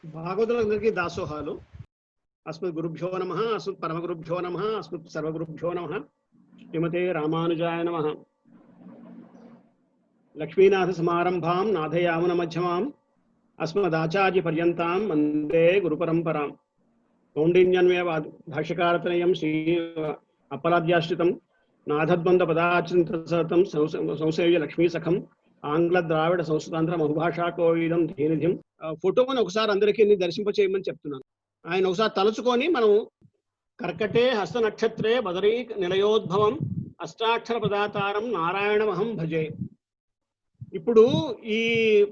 భాగవతులందరికీ దాసోహాలు. అస్మద్ గురుభ్యో నమః, అస్మద్ పరమగురుభ్యో నమః, అస్మద్ సర్వగురుభ్యో నమః. శ్రీమతే రామానుజాయ నమః. లక్ష్మీనాథ సమారంభాం నాథయామున మధ్యమాం అస్మదాచార్య పర్యంతాం వందే గురు పరంపరాం. కౌండిన్యన్వయ భాష్యకారతనయం శ్రీ అప్పలాద్యాశ్రితం నాథద్వంద పదాచింతం సంసేవ్య లక్ష్మీ సఖం ఆంగ్ల ద్రావిడ సంస్కృతాంధ్ర బహుభాషా కోవిదం ధీనిధిం. ఫోటోని ఒకసారి అందరికీ దర్శింప చేయమని చెప్తున్నాను. ఆయన ఒకసారి తలుచుకొని మనం కర్కటే హస్త నక్షత్రే బదరీ నిలయోద్భవం అష్టాక్షర పదాతారం నారాయణమహం భజే. ఇప్పుడు ఈ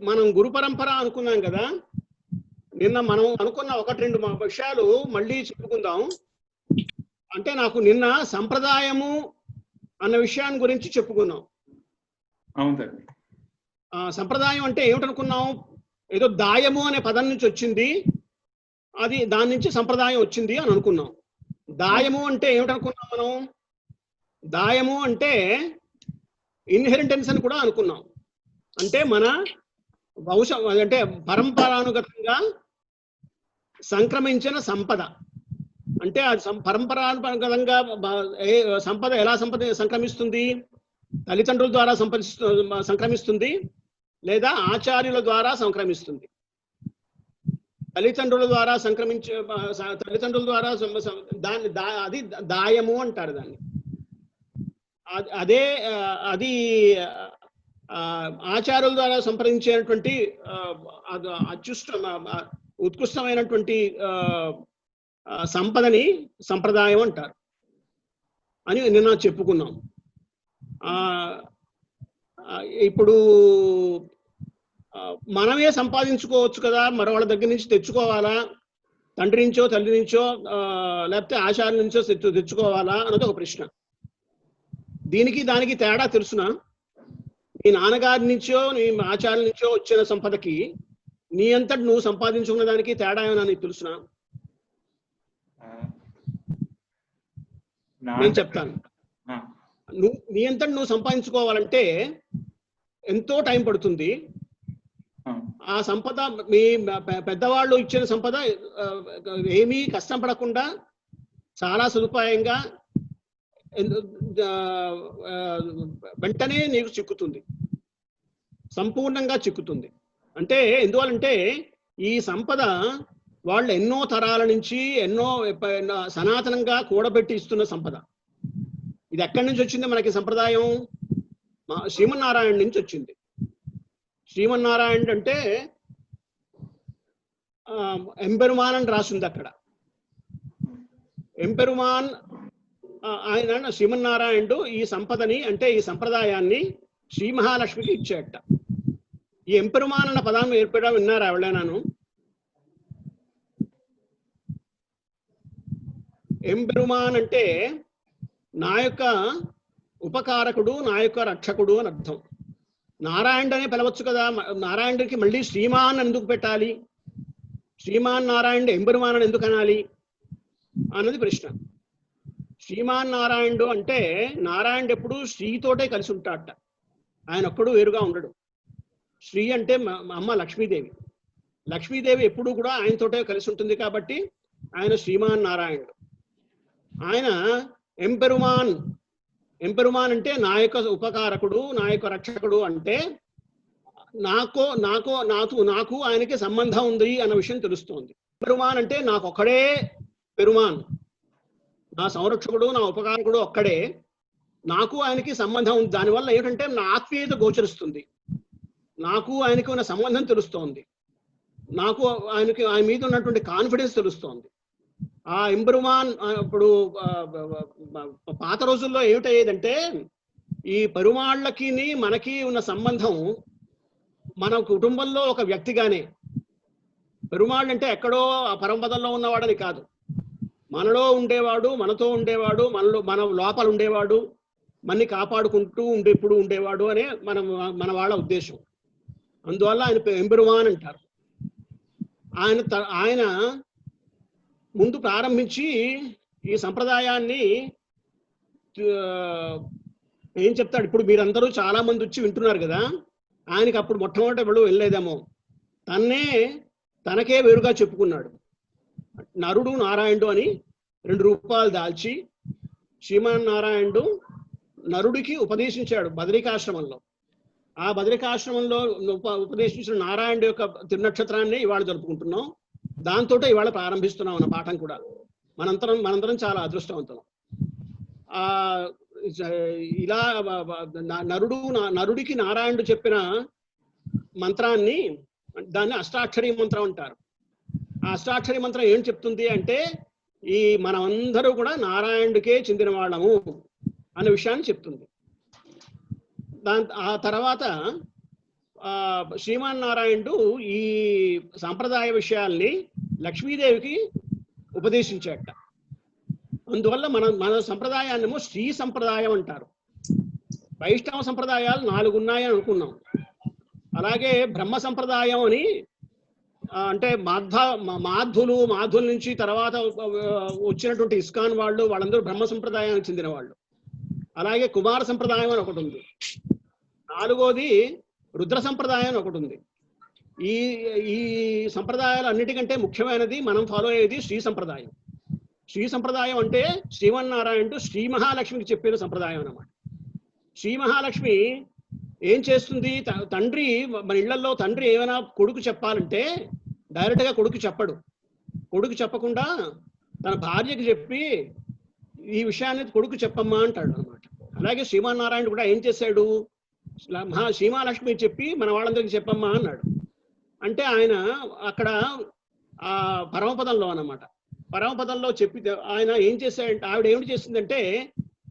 మనం గురు పరంపర అనుకున్నాం కదా, నిన్న మనం అనుకున్న ఒకటి రెండు విషయాలు మళ్ళీ చెప్పుకుందాం. అంటే నాకు నిన్న సంప్రదాయము అన్న విషయాన్ని గురించి చెప్పుకున్నాం. సంప్రదాయం అంటే ఏమిటనుకున్నాం? ఏదో దాయము అనే పదం నుంచి వచ్చింది, అది దాని నుంచి సంప్రదాయం వచ్చింది అని అనుకున్నాం. దాయము అంటే ఏమిటనుకున్నాం మనం? దాయము అంటే ఇన్హెరిటెన్స్ అని కూడా అనుకున్నాం. అంటే మన వంశం, అంటే పరంపరానుగతంగా సంక్రమించిన సంపద. అంటే అది పరంపరానుగతంగా సంపద ఎలా సంక్రమిస్తుంది? తల్లిదండ్రుల ద్వారా సంక్రమిస్తుంది, లేదా ఆచార్యుల ద్వారా సంక్రమిస్తుంది. తల్లిదండ్రుల ద్వారా దాన్ని అది దాయము అంటారు దాన్ని. అది ఆచార్యుల ద్వారా సంప్రదించేటువంటి ఉత్కృష్టమైనటువంటి సంపదని సంప్రదాయం అంటారు అని నిన్న చెప్పుకున్నాం. ఇప్పుడు మనమే సంపాదించుకోవచ్చు కదా, మరొకళ్ళ దగ్గర నుంచి తెచ్చుకోవాలా? తండ్రి నుంచో తల్లి నుంచో లేకపోతే ఆచార్యుల నుంచో తెచ్చుకోవాలా అన్నది ఒక ప్రశ్న. దీనికి దానికి తేడా తెలుసునా? నీ నాన్నగారి నుంచో నీ ఆచార్యుల నుంచో వచ్చిన సంపదకి నీ అంతటి నువ్వు సంపాదించుకున్న దానికి తేడా ఏమైనా నీకు తెలుసునా? నేను చెప్తాను. నీ అంతటి నువ్వు సంపాదించుకోవాలంటే ఎంతో టైం పడుతుంది. ఆ సంపద మీ పెద్దవాళ్ళు ఇచ్చిన సంపద ఏమీ కష్టం పడకుండా చాలా సదుపాయంగా వెంటనే నీకు చిక్కుతుంది, సంపూర్ణంగా చిక్కుతుంది. అంటే ఎందువల్లంటే ఈ సంపద వాళ్ళు ఎన్నో తరాల నుంచి ఎన్నో సనాతనంగా కూడబెట్టి ఇస్తున్న సంపద. ఇది ఎక్కడి నుంచి వచ్చింది మనకి సంప్రదాయం? శ్రీమన్నారాయణ నుంచి వచ్చింది. శ్రీమన్నారాయణ అంటే ఎంపెరుమాన్ అని రాసింది అక్కడ. ఎంపెరుమాన్ ఆయన శ్రీమన్నారాయణుడు ఈ సంపదని, అంటే ఈ సంప్రదాయాన్ని శ్రీ మహాలక్ష్మికి ఇచ్చేట. ఈ ఎంపెరుమాన్ అన్న పదం ఏర్పడడం విన్నారా ఎవరైనాను? ఎంపెరుమాన్ అంటే నా యొక్క ఉపకారకుడు, నా యొక్క రక్షకుడు అని అర్థం. నారాయణుడు అనే పిలవచ్చు కదా, నారాయణుడికి మళ్ళీ శ్రీమాన్ ఎందుకు పెట్టాలి? శ్రీమాన్ నారాయణుడు ఎంబెరుమాన్ ఎందుకు అనాలి అన్నది ప్రశ్న. శ్రీమాన్ నారాయణుడు అంటే నారాయణుడు ఎప్పుడు శ్రీతోటే కలిసి ఉంటాడట, ఆయన ఒక్కడు వేరుగా ఉండడు. శ్రీ అంటే అమ్మ లక్ష్మీదేవి. లక్ష్మీదేవి ఎప్పుడు కూడా ఆయనతోటే కలిసి ఉంటుంది కాబట్టి ఆయన శ్రీమాన్ నారాయణుడు. ఆయన ఎంపెరుమాన్. ఎంపెరుమాన్ అంటే నా యొక్క ఉపకారకుడు, నా యొక్క రక్షకుడు. అంటే నాకు ఆయనకి సంబంధం ఉంది అన్న విషయం తెలుస్తోంది. పెరుమాన్ అంటే నాకు ఒక్కడే పెరుమాన్, నా సంరక్షకుడు, నా ఉపకారకుడు ఒక్కడే, నాకు ఆయనకి సంబంధం ఉంది. దానివల్ల ఏంటంటే నా ఆత్మీయత గోచరిస్తుంది, నాకు ఆయనకి ఉన్న సంబంధం తెలుస్తోంది, నాకు ఆయన మీద ఉన్నటువంటి కాన్ఫిడెన్స్ తెలుస్తోంది. ఆ ఎంబెరుమాన్ ఇప్పుడు పాత రోజుల్లో ఏమిటయ్యేదంటే ఈ పెరుమాళ్ళకి మనకి ఉన్న సంబంధం మన కుటుంబంలో ఒక వ్యక్తిగానే. పెరుమాళ్ళు అంటే ఎక్కడో ఆ పరంపదల్లో ఉన్నవాడని కాదు, మనలో ఉండేవాడు, మనతో ఉండేవాడు, మన లోపల ఉండేవాడు, మనని కాపాడుకుంటూ ఎప్పుడు ఉండేవాడు అనే మన వాళ్ళ ఉద్దేశం. అందువల్ల ఆయన ఎంబెరుమాన్ అంటారు. ఆయన ముందు ప్రారంభించి ఈ సంప్రదాయాన్ని ఏం చెప్తాడు? ఇప్పుడు మీరందరూ చాలా మంది వచ్చి వింటున్నారు కదా, ఆయనకి అప్పుడు మొట్టమొదటి ఎవరు వెళ్ళలేదేమో, తనకే వేరుగా చెప్పుకున్నాడు. నరుడు నారాయణుడు అని 2 రూపాలు దాల్చి శ్రీమన్నారాయణుడు నరుడికి ఉపదేశించాడు బదరికాశ్రమంలో. ఆ బదరికాశ్రమంలో ఉపదేశించిన నారాయణుడి యొక్క తిరునక్షత్రాన్ని ఇవాళ జరుపుకుంటున్నాం. దాంతో ఇవాళ ప్రారంభిస్తున్నాం అన్న పాఠం కూడా. మనందరం చాలా అదృష్టవంతులం. ఇలా నరుడికి నారాయణుడు చెప్పిన మంత్రాన్ని, దాన్ని అష్టాక్షరీ మంత్రం అంటారు. ఆ అష్టాక్షరీ మంత్రం ఏం చెప్తుంది అంటే, ఈ మనమందరూ కూడా నారాయణుడికే చెందిన వాళ్ళము అనే విషయాన్ని చెప్తుంది. ఆ తర్వాత శ్రీమన్నారాయణుడు ఈ సాంప్రదాయ విషయాల్ని లక్ష్మీదేవికి ఉపదేశించాట. అందువల్ల మన సంప్రదాయాన్నేమో శ్రీ సంప్రదాయం అంటారు. వైష్ణవ సంప్రదాయాలు 4 ఉన్నాయని అనుకున్నాం. అలాగే బ్రహ్మ సంప్రదాయం అని అంటే మాధ్వుల నుంచి తర్వాత వచ్చినటువంటి ఇస్కాన్ వాళ్ళందరూ బ్రహ్మ సంప్రదాయానికి చెందిన వాళ్ళు. అలాగే కుమార సంప్రదాయం అని ఒకటి ఉంది. 4వది రుద్ర సంప్రదాయం అని ఒకటి ఉంది. ఈ సంప్రదాయాలు అన్నిటికంటే ముఖ్యమైనది మనం ఫాలో అయ్యేది శ్రీ సంప్రదాయం. శ్రీ సంప్రదాయం అంటే శ్రీమన్నారాయణుడు శ్రీ మహాలక్ష్మికి చెప్పిన సంప్రదాయం అన్నమాట. శ్రీ మహాలక్ష్మి ఏం చేస్తుంది, తండ్రి మన ఇళ్లలో తండ్రి ఏమైనా కొడుకు చెప్పాలంటే డైరెక్ట్ గా కొడుకు చెప్పడు. కొడుకు చెప్పకుండా తన భార్యకి చెప్పి ఈ విషయాన్ని కొడుకు చెప్పమ్మా అంటాడు అనమాట. అలాగే శ్రీమన్నారాయణుడు కూడా ఏం చేశాడు, శ్రీమహాలక్ష్మి చెప్పి మన వాళ్ళందరికీ చెప్పమ్మా అన్నాడు. అంటే ఆయన అక్కడ ఆ పరమపదంలో అన్నమాట, పరమపదంలో చెప్పి ఆయన ఏం చేశాడంటే, ఆవిడ ఏమిటి చేసిందంటే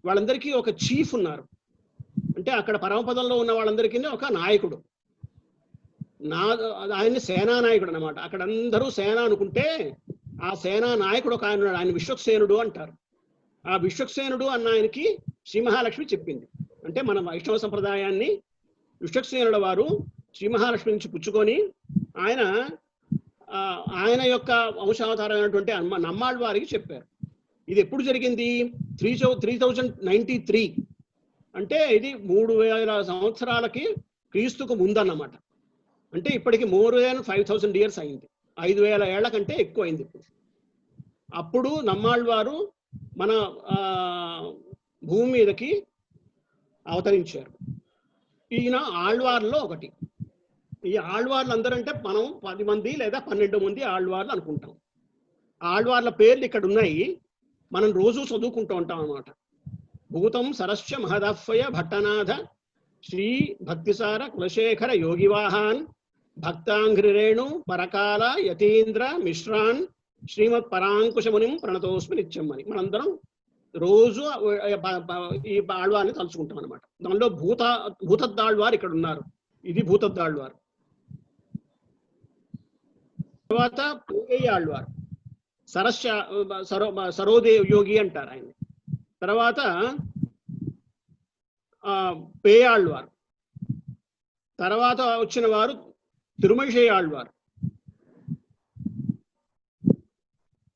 వాళ్ళందరికీ ఒక చీఫ్ ఉన్నారు. అంటే అక్కడ పరమపదంలో ఉన్న వాళ్ళందరికీ ఒక నాయకుడు, ఆయన్ని సేనా నాయకుడు అనమాట. అక్కడ అందరూ సేన అనుకుంటే ఆ సేనా నాయకుడు ఒక ఆయన విశ్వక్సేనుడు అంటారు. ఆ విశ్వక్సేనుడు అన్న ఆయనకి శ్రీ మహాలక్ష్మి చెప్పింది. అంటే మన వైష్ణవ సంప్రదాయాన్ని విశ్వక్సేనుల వారు శ్రీ మహాలక్ష్మి నుంచి పుచ్చుకొని ఆయన యొక్క వంశావతారమైనటువంటి నమ్మాళ్ళ వారికి చెప్పారు. ఇది ఎప్పుడు జరిగింది, 3093 అంటే ఇది 3000 సంవత్సరాలకి క్రీస్తుకు ముందన్నమాట. అంటే ఇప్పటికి more than 5000 years అయింది. 5000 ఏళ్ల కంటే ఎక్కువ అయింది ఇప్పుడు. అప్పుడు నమ్మాళ్ళ వారు మన భూమి మీదకి అవతరించారు. ఈయన ఆళ్వార్లో ఒకటి. ఈ ఆళ్వార్లు అందరంటే మనం 10 మంది లేదా 12 మంది ఆళ్వార్లు అనుకుంటాం. ఆళ్వార్ల పేర్లు ఇక్కడ ఉన్నాయి, మనం రోజు చదువుకుంటూ ఉంటాం అన్నమాట. భూతం సరస్య మహదఫయ భట్టనాథ శ్రీ భక్తిసార కులశేఖర యోగివాహాన్ భక్తాంఘ్రిరేణు పరకాల యతీంద్ర మిశ్రాన్ శ్రీమత్ పరాంకుశమునిం ప్రణతోస్మి నిత్యం అని మనందరం రోజు ఈ ఆళ్వార్ని తలుచుకుంటాం అనమాట. దానిలో భూతద్దాళ్వారు ఇక్కడ ఉన్నారు. ఇది భూతద్దాళ్వారు. తర్వాత పూగయ్య ఆళ్వారు, సరోదేవ్ యోగి అంటారు ఆయన. తర్వాత పేయాళ్వారు. తర్వాత వచ్చిన వారు తిరుమషయ్య ఆళ్వారు,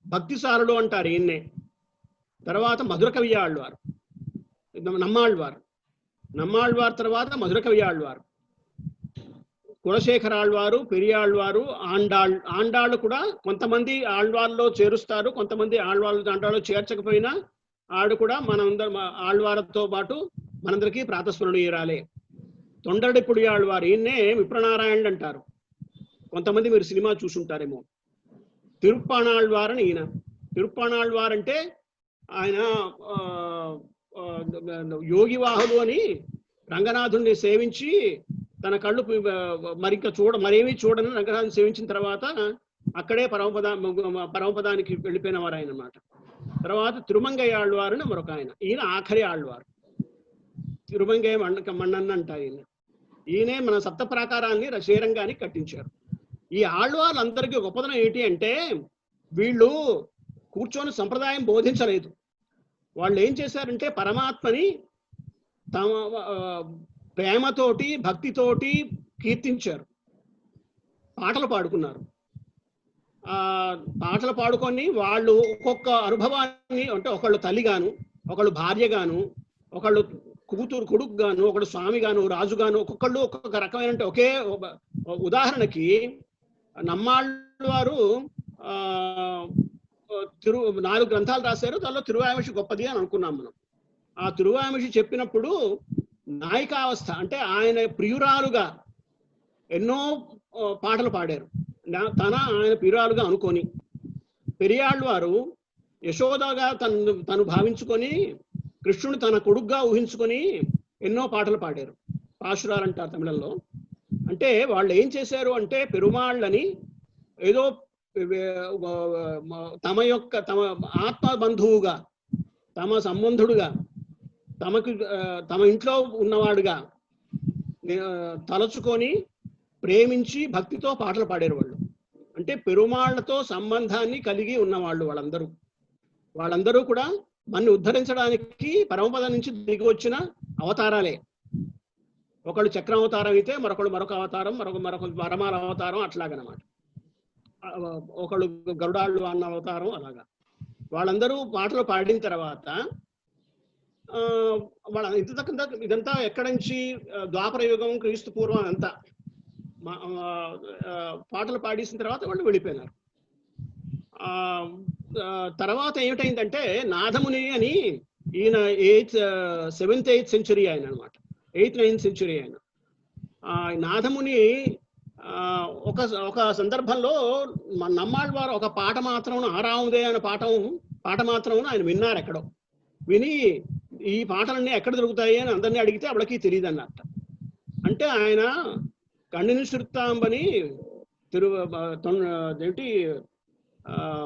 భక్తిసారుడు అంటారు ఈయన్నే. తర్వాత మధురకవి ఆళ్వారు, నమ్మాళ్వారు తర్వాత మధురకవి ఆళ్వారు, కులశేఖర ఆళ్వారు, పెరియాళ్వారు, ఆండాళ్ళు కూడా కొంతమంది ఆళ్వార్లో చేరుస్తారు, కొంతమంది ఆండాళ్ళు చేర్చకపోయినా ఆడు కూడా మనందరం ఆళ్వారతో పాటు మనందరికీ ప్రాతస్మరణ ఇరాలే. తొండడిపుడి ఆళ్వారు, ఈయన్నే విప్రనారాయణుడు అంటారు. కొంతమంది మీరు సినిమా చూసుంటారేమో. తిరుప్పాణాళ్వారు అని ఈయన. తిరుప్పాణాళ్వారు అంటే ఆయన యోగివాహుడు అని రంగనాథుడిని సేవించి తన కళ్ళు మరేమీ చూడని రంగనాథుని సేవించిన తర్వాత అక్కడే పరమపదానికి వెళ్ళిపోయిన వారు ఆయన అన్నమాట. తర్వాత తిరుమంగయ్య ఆళ్వారు అని మరొక ఆయన. ఈయన ఆఖరి ఆళ్వారు, తిరుమంగయ్య మన్నన్న అంటారు ఈయన. ఈయనే మన సప్త ప్రాకారాన్ని శ్రీరంగానికి కట్టించారు. ఈ ఆళ్వార్లందరికీ గొప్పదనం ఏంటి అంటే, వీళ్ళు కూర్చొని సంప్రదాయం బోధించలేదు. వాళ్ళు ఏం చేశారంటే పరమాత్మని తమ ప్రేమతోటి భక్తితోటి కీర్తించారు, పాటలు పాడుకున్నారు. పాటలు పాడుకొని వాళ్ళు ఒక్కొక్క అనుభవాన్ని, అంటే ఒకళ్ళు తల్లిగాను, ఒకళ్ళు భార్యగాను, ఒకళ్ళు కొడుకు గాను, ఒకళ్ళు స్వామి గాను, రాజుగాను, ఒక్కొక్కళ్ళు ఒక్కొక్క రకమైన ఒకే ఉదాహరణకి నమ్మాళ్ళు వారు ఆ 4 గ్రంథాలు రాశారు. దానిలో తిరువాయిమిషి గొప్పది అని అనుకున్నాం మనం. ఆ తిరువాయిమిషి చెప్పినప్పుడు నాయికావస్థ అంటే ఆయన ప్రియురాలుగా ఎన్నో పాటలు పాడారు. ఆయన ప్రియురాలుగా అనుకొని పెరియాళ్ళు వారు యశోదగా తను భావించుకొని కృష్ణుడు తన కొడుగ్గా ఊహించుకొని ఎన్నో పాటలు పాడారు. పాశురాలు అంటారు తమిళంలో. అంటే వాళ్ళు ఏం చేశారు అంటే పెరుమాళ్ళని ఏదో తమ ఆత్మ బంధువుగా, తమ సంబంధుడుగా, తమ ఇంట్లో ఉన్నవాడుగా తలచుకొని ప్రేమించి భక్తితో పాటలు పాడారు వాళ్ళు. అంటే పెరుమాళ్లతో సంబంధాన్ని కలిగి ఉన్నవాళ్ళు వాళ్ళందరూ కూడా మన్ని ఉద్ధరించడానికి పరమపదం నుంచి దిగి వచ్చిన అవతారాలే. ఒకళ్ళు చక్రావతారం అయితే మరొక అవతారం, మరొక వరమాల అవతారం, అట్లాగనమాట. ఒకళ్ళు గరుడాళ్ళు అన్న అవతారం, అలాగా. వాళ్ళందరూ పాటలు పాడిన తర్వాత ఇదంతా ఎక్కడి నుంచి ద్వాపర యుగం, క్రీస్తు పూర్వం అంతా పాటలు పాడేసిన తర్వాత వాళ్ళు వెళ్ళిపోయినారు. తర్వాత ఏమిటైందంటే నాథముని అని ఈయన 7th 8th సెంచురీ ఆయన అనమాట. 8th 9th సెంచురీ ఆయన. నాథముని ఒక సందర్భంలో నమ్మాళ్ళ వారు ఒక పాట మాత్రం ఆరాముదే అనే పాట మాత్రం ఆయన విన్నారు ఎక్కడో. విని ఈ పాటలన్నీ ఎక్కడ దొరుకుతాయి అని అందరినీ అడిగితే వాళ్ళకి తెలియదు అన్నట్ట. అంటే ఆయన కన్నిని సురుత్తాంబని ఏంటి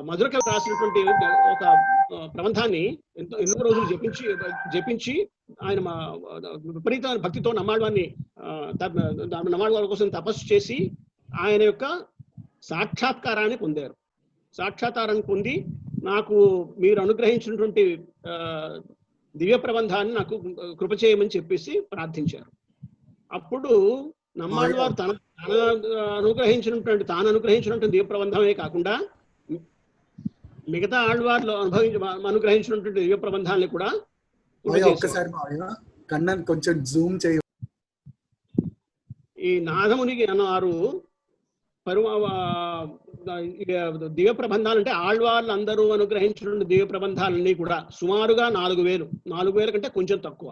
మధురకవి రాసినటువంటి ఒక ప్రబంధాన్ని ఎన్నో రోజులు జపించి ఆయన విపరీతమైన భక్తితో నమ్మాళ్ళవారిని నమ్మాళ్ళవారి కోసం తపస్సు చేసి ఆయన యొక్క సాక్షాత్కారాన్ని పొందారు. సాక్షాత్కారాన్ని పొంది నాకు మీరు అనుగ్రహించినటువంటి దివ్య ప్రబంధాన్ని నాకు కృప చేయమని చెప్పేసి ప్రార్థించారు. అప్పుడు నమ్మాళ్ళవారు తాను అనుగ్రహించినటువంటి దివ్య ప్రబంధమే కాకుండా మిగతా ఆళ్వార్లు అనుగ్రహించినటువంటి దివ్య ప్రబంధాన్ని కూడా కొంచెం జూమ్ చేయ. ఈ నాథమునికి అన్నారు దివ్య ప్రబంధాలు అంటే ఆళ్వార్లు అందరూ అనుగ్రహించినటువంటి దివ్య ప్రబంధాలన్నీ కూడా సుమారుగా 4,000 కంటే కొంచెం తక్కువ.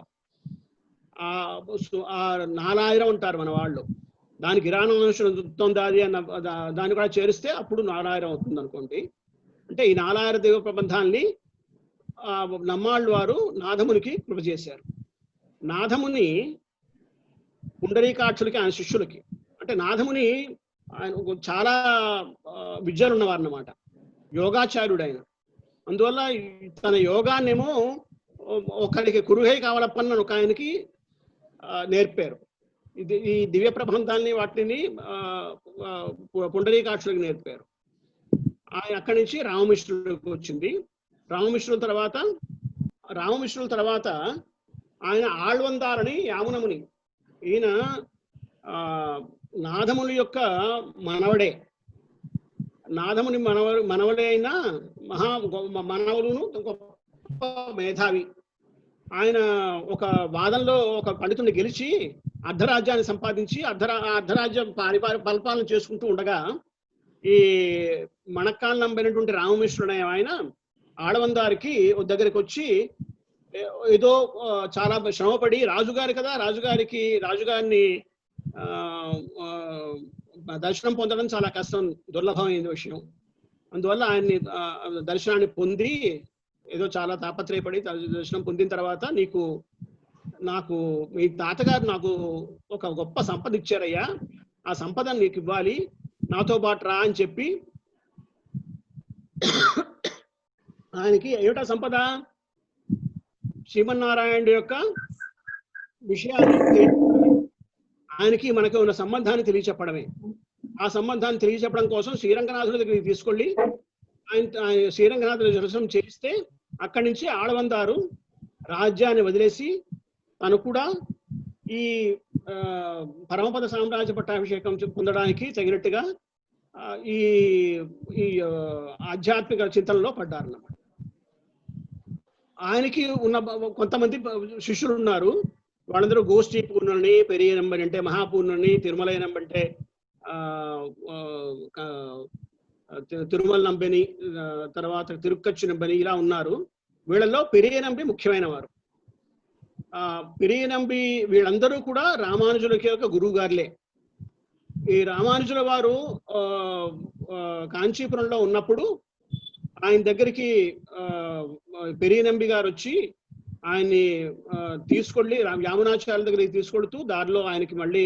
4,000 ఉంటారు మన వాళ్ళు. దానికి ఇరానోదాది అన్న దాన్ని కూడా చేరిస్తే అప్పుడు 4,000 అవుతుంది అనుకోండి. అంటే ఈ 4,000 దివ్య ప్రబంధాల్ని నమ్మాళ్ళు వారు నాథమునికి కృప చేశారు. నాథముని పుండరీకాక్షులకి, ఆయన శిష్యులకి, అంటే నాథముని ఆయన చాలా విద్యలు ఉన్నవారు అన్నమాట, యోగాచార్యుడు ఆయన. అందువల్ల తన యోగాన్నేమో ఒకరికి కురుహై కావాలప్పన్న ఒక ఆయనకి నేర్పారు. ఈ దివ్య ప్రబంధాన్ని వాటిని పుండరీకాక్షులకి నేర్పారు. ఆయన అక్కడి నుంచి రామమిశ్రుడికి వచ్చింది. రామమిశ్రుల తర్వాత ఆయన ఆళ్వందారని యామునముని, ఈయన నాథముని యొక్క మనవడే. నాథముని మనవడే అయిన మనవలును గొప్ప మేధావి. ఆయన ఒక వాదంలో ఒక పండితుడిని గెలిచి అర్ధరాజ్యాన్ని సంపాదించి అర్ధరాజ్యం పరిపాలన చేసుకుంటూ ఉండగా ఈ మణక్కాలు నంబినటువంటి రామమిశ్రుడు ఆయన ఆడవందారికి దగ్గరికి వచ్చి ఏదో చాలా శ్రమపడి రాజుగారిని దర్శనం పొందడం చాలా కష్టం, దుర్లభమైన విషయం. అందువల్ల ఆయన్ని దర్శనాన్ని పొంది ఏదో చాలా తాపత్రయపడి దర్శనం పొందిన తర్వాత నాకు మీ తాతగారు నాకు ఒక గొప్ప సంపద ఇచ్చారయ్యా, ఆ సంపద నీకు ఇవ్వాలి, నాతో పాటు రా అని చెప్పి ఆయనకి ఏమిటా సంపద? శ్రీమన్నారాయణుడి యొక్క విషయాన్ని ఆయనకి మనకి ఉన్న సంబంధాన్ని తెలియచెప్పడమే. ఆ సంబంధాన్ని తెలియచెప్పడం కోసం శ్రీరంగనాథుడి దగ్గరికి తీసుకెళ్ళి ఆయన శ్రీరంగనాథుడి దర్శనం చేయిస్తే అక్కడి నుంచి ఆడవందారు రాజ్యాన్ని వదిలేసి తను కూడా ఈ పరమపద సామ్రాజ్య పట్టాభిషేకం పొందడానికి తగినట్టుగా ఈ ఆధ్యాత్మిక చింతనలో పడ్డారన్నమాట. ఆయనకి ఉన్న కొంతమంది శిష్యులు ఉన్నారు. వాళ్ళందరూ గోష్ఠీ పూర్ణుని, పెరియనంబని అంటే మహాపూర్ణుని, తిరుమలయనంబంటే తిరుమల నంబెని, తర్వాత తిరుక్కచ్చి నంబెని ఇలా ఉన్నారు. వీళ్ళలో పెరియ నంబి ముఖ్యమైన వారు. పెరియ నంబి వీళ్ళందరూ కూడా రామానుజులకి యొక్క గురువు గారులే. ఈ రామానుజుల వారు కాంచీపురంలో ఉన్నప్పుడు ఆయన దగ్గరికి పెరియ నంబి గారు వచ్చి ఆయన్ని తీసుకెళ్ళి యామునాచార్యుల దగ్గరికి తీసుకెడుతూ దారిలో ఆయనకి మళ్ళీ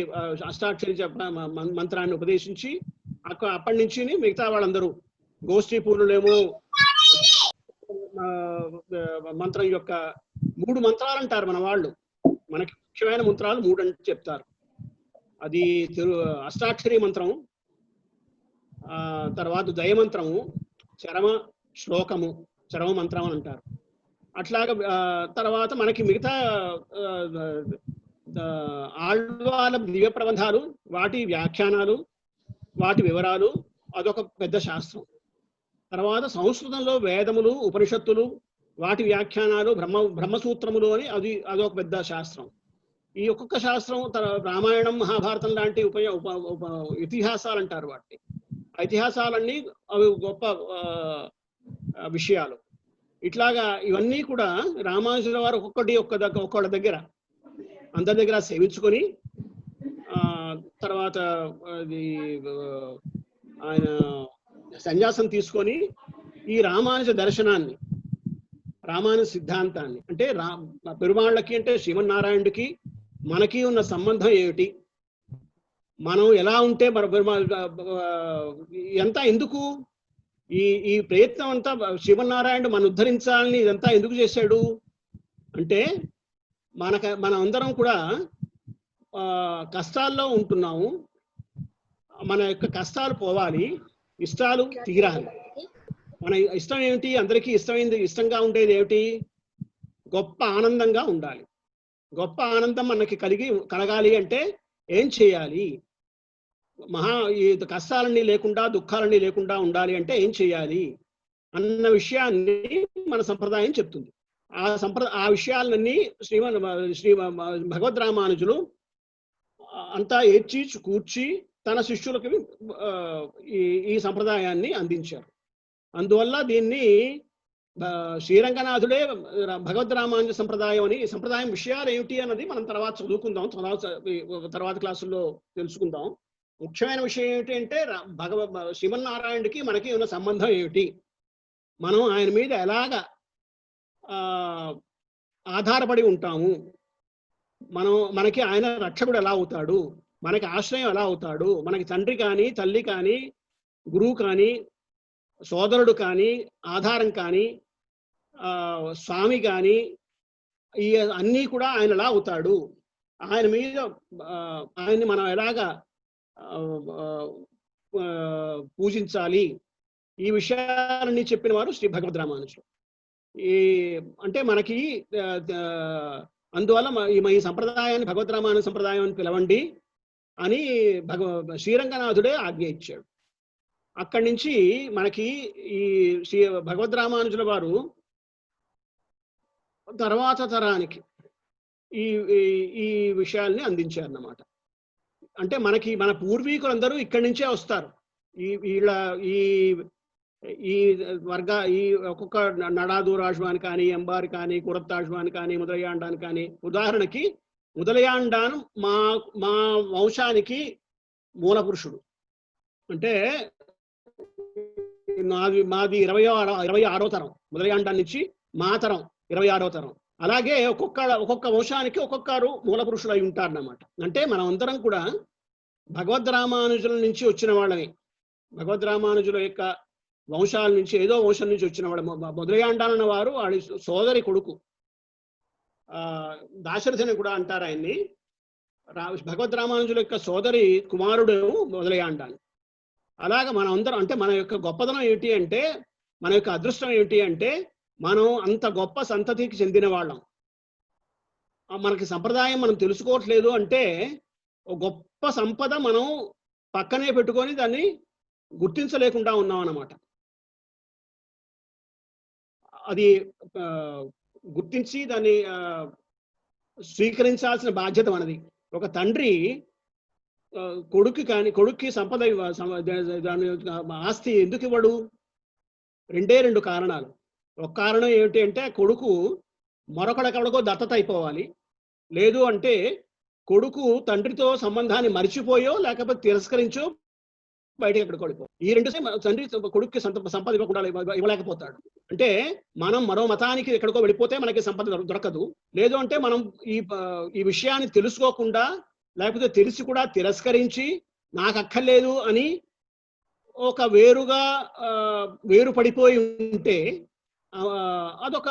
అష్టాక్షరి మంత్రాన్ని ఉపదేశించి అప్పటి నుంచి మిగతా వాళ్ళందరూ గోష్ఠీ పూర్ణులేమో మంత్రం యొక్క 3 మంత్రాలు అంటారు మన వాళ్ళు. మనకి ముఖ్యమైన మంత్రాలు 3 అని చెప్తారు. అది అష్టాక్షరి మంత్రము, తర్వాత దయమంత్రము, చరమ శ్లోకము, చరమ మంత్రం అని అంటారు. అట్లాగా తర్వాత మనకి మిగతా ఆళ్వాల దివ్య ప్రబంధాలు, వాటి వ్యాఖ్యానాలు, వాటి వివరాలు అదొక పెద్ద శాస్త్రం. తర్వాత సంస్కృతంలో వేదములు, ఉపనిషత్తులు, వాటి వ్యాఖ్యానాలు, బ్రహ్మసూత్రములు అని అదొక పెద్ద శాస్త్రం. ఈ ఒక్కొక్క శాస్త్రం రామాయణం, మహాభారతం లాంటి ఇతిహాసాలు అంటారు వాటిని. ఇతిహాసాలన్నీ అవి గొప్ప విషయాలు. ఇట్లాగా ఇవన్నీ కూడా రామానుజుల వారు ఒక్కొక్కళ్ళ దగ్గర అందరి దగ్గర సేవించుకొని తర్వాత ఆయన సన్యాసం తీసుకొని ఈ రామానుజ దర్శనాన్ని, రామానుజ సిద్ధాంతాన్ని, అంటే పెరుమాళ్ళకి అంటే శ్రీమన్నారాయణుడికి మనకి ఉన్న సంబంధం ఏమిటి, మనం ఎలా ఉంటే ఎంత ఎందుకు ఈ ప్రయత్నం అంతా శ్రీమన్నారాయణుడు మనం ఉద్ధరించాలని ఇదంతా ఎందుకు చేశాడు అంటే మనం అందరం కూడా కష్టాల్లో ఉంటున్నాము. మన యొక్క కష్టాలు పోవాలి, ఇష్టాలు తీరాలి. మన ఇష్టం ఏమిటి? అందరికీ ఇష్టంగా ఉండేది ఏమిటి? గొప్ప ఆనందంగా ఉండాలి. గొప్ప ఆనందం మనకి కలగాలి అంటే ఏం చేయాలి? ఈ కష్టాలన్నీ లేకుండా, దుఃఖాలన్నీ లేకుండా ఉండాలి అంటే ఏం చేయాలి అన్న విషయాన్ని మన సంప్రదాయం చెప్తుంది. ఆ విషయాలన్నీ శ్రీ భగవద్ రామానుజులు అంతా ఏడ్చి కూర్చి తన శిష్యులకు ఈ సంప్రదాయాన్ని అందించారు. అందువల్ల దీన్ని శ్రీరంగనాథుడే భగవద్ రామానుజ సంప్రదాయం అని, ఈ సంప్రదాయం విషయాలు ఏమిటి అన్నది మనం తర్వాత చదువుకుందాం, తర్వాత క్లాసుల్లో తెలుసుకుందాం. ముఖ్యమైన విషయం ఏమిటి అంటే శ్రీమన్నారాయణుడికి మనకి ఉన్న సంబంధం ఏమిటి, మనం ఆయన మీద ఎలాగా ఆధారపడి ఉంటాము, మనకి ఆయన రక్షకుడు ఎలా అవుతాడు, మనకి ఆశ్రయం ఎలా అవుతాడు, మనకి తండ్రి కానీ, తల్లి కానీ, గురువు కానీ, సోదరుడు కానీ, ఆధారం కానీ, స్వామి కానీ, ఈ అన్నీ కూడా ఆయన ఎలా అవుతాడు, ఆయన మీద ఆయన్ని మనం ఎలాగా పూజించాలి, ఈ విషయాలన్నీ చెప్పిన వారు శ్రీ భగవద్ రామానుజులు. అంటే మనకి అందువల్ల ఈ సంప్రదాయాన్ని భగవద్ రామానుజ సంప్రదాయం అని పిలవండి అని శ్రీరంగనాథుడే ఆజ్ఞ ఇచ్చాడు. అక్కడి నుంచి మనకి ఈ శ్రీ భగవద్ రామానుజుల వారు తర్వాత తరానికి ఈ విషయాల్ని అందించారన్నమాట. అంటే మన పూర్వీకులందరూ ఇక్కడి నుంచే వస్తారు. ఈ ఒక్కొక్క నడాదు రాజువాని కానీ, ఎంబారి కానీ, కురత్తాజువాని కానీ, ముదలయాండాన్ కానీ, ఉదాహరణకి ముదలయాండాన్ మా వంశానికి మూల పురుషుడు. అంటే మాది 26వ తరం, ముదలయాండాన్ నుంచి మా తరం 26వ తరం. అలాగే ఒక్కొక్క వంశానికి ఒక్కొక్కరు మూల పురుషులు అయి ఉంటారన్నమాట. అంటే మనం అందరం కూడా భగవద్ రామానుజుల నుంచి వచ్చిన వాళ్ళని, భగవద్ రామానుజుల యొక్క వంశాల నుంచి, ఏదో వంశం నుంచి వచ్చిన వాడు. మొదలయాండాలన్న వారు వాడి సోదరి కొడుకు, దాశరథిని కూడా అంటారు ఆయన్ని. భగవద్ రామానుజుల యొక్క సోదరి కుమారుడు మొదలయాండాన్. అలాగా మనం అందరం, అంటే మన యొక్క గొప్పదనం ఏమిటి అంటే, మన యొక్క అదృష్టం ఏమిటి అంటే, మనం అంత గొప్ప సంతతికి చెందిన వాళ్ళం. మనకి సంప్రదాయం మనం తెలుసుకోవట్లేదు అంటే ఒక గొప్ప సంపద మనం పక్కనే పెట్టుకొని దాన్ని గుర్తించలేకుండా ఉన్నాం అన్నమాట. అది గుర్తించి దాన్ని స్వీకరించాల్సిన బాధ్యత మనది. ఒక తండ్రి కొడుక్కి సంపద దాని ఆస్తి ఎందుకు ఇవ్వడు? రెండు కారణాలు. ఒక కారణం ఏమిటి అంటే కొడుకు మరొకడికెవడికో దత్తత అయిపోవాలి. లేదు అంటే కొడుకు తండ్రితో సంబంధాన్ని మరిచిపోయో లేకపోతే తిరస్కరించో బయటకి ఎక్కడికో వెళ్ళిపోవాలి. ఈ రెండు తండ్రి కొడుక్కి సంపద ఇవ్వకుండా ఇవ్వలేకపోతాడు. అంటే మనం మరో మతానికి ఎక్కడికో వెళ్ళిపోతే మనకి సంపద దొరకదు. లేదు అంటే మనం ఈ విషయాన్ని తెలుసుకోకుండా లేకపోతే తెలిసి కూడా తిరస్కరించి నాకు అక్కర్లేదు అని ఒక వేరు పడిపోయి ఉంటే అదొక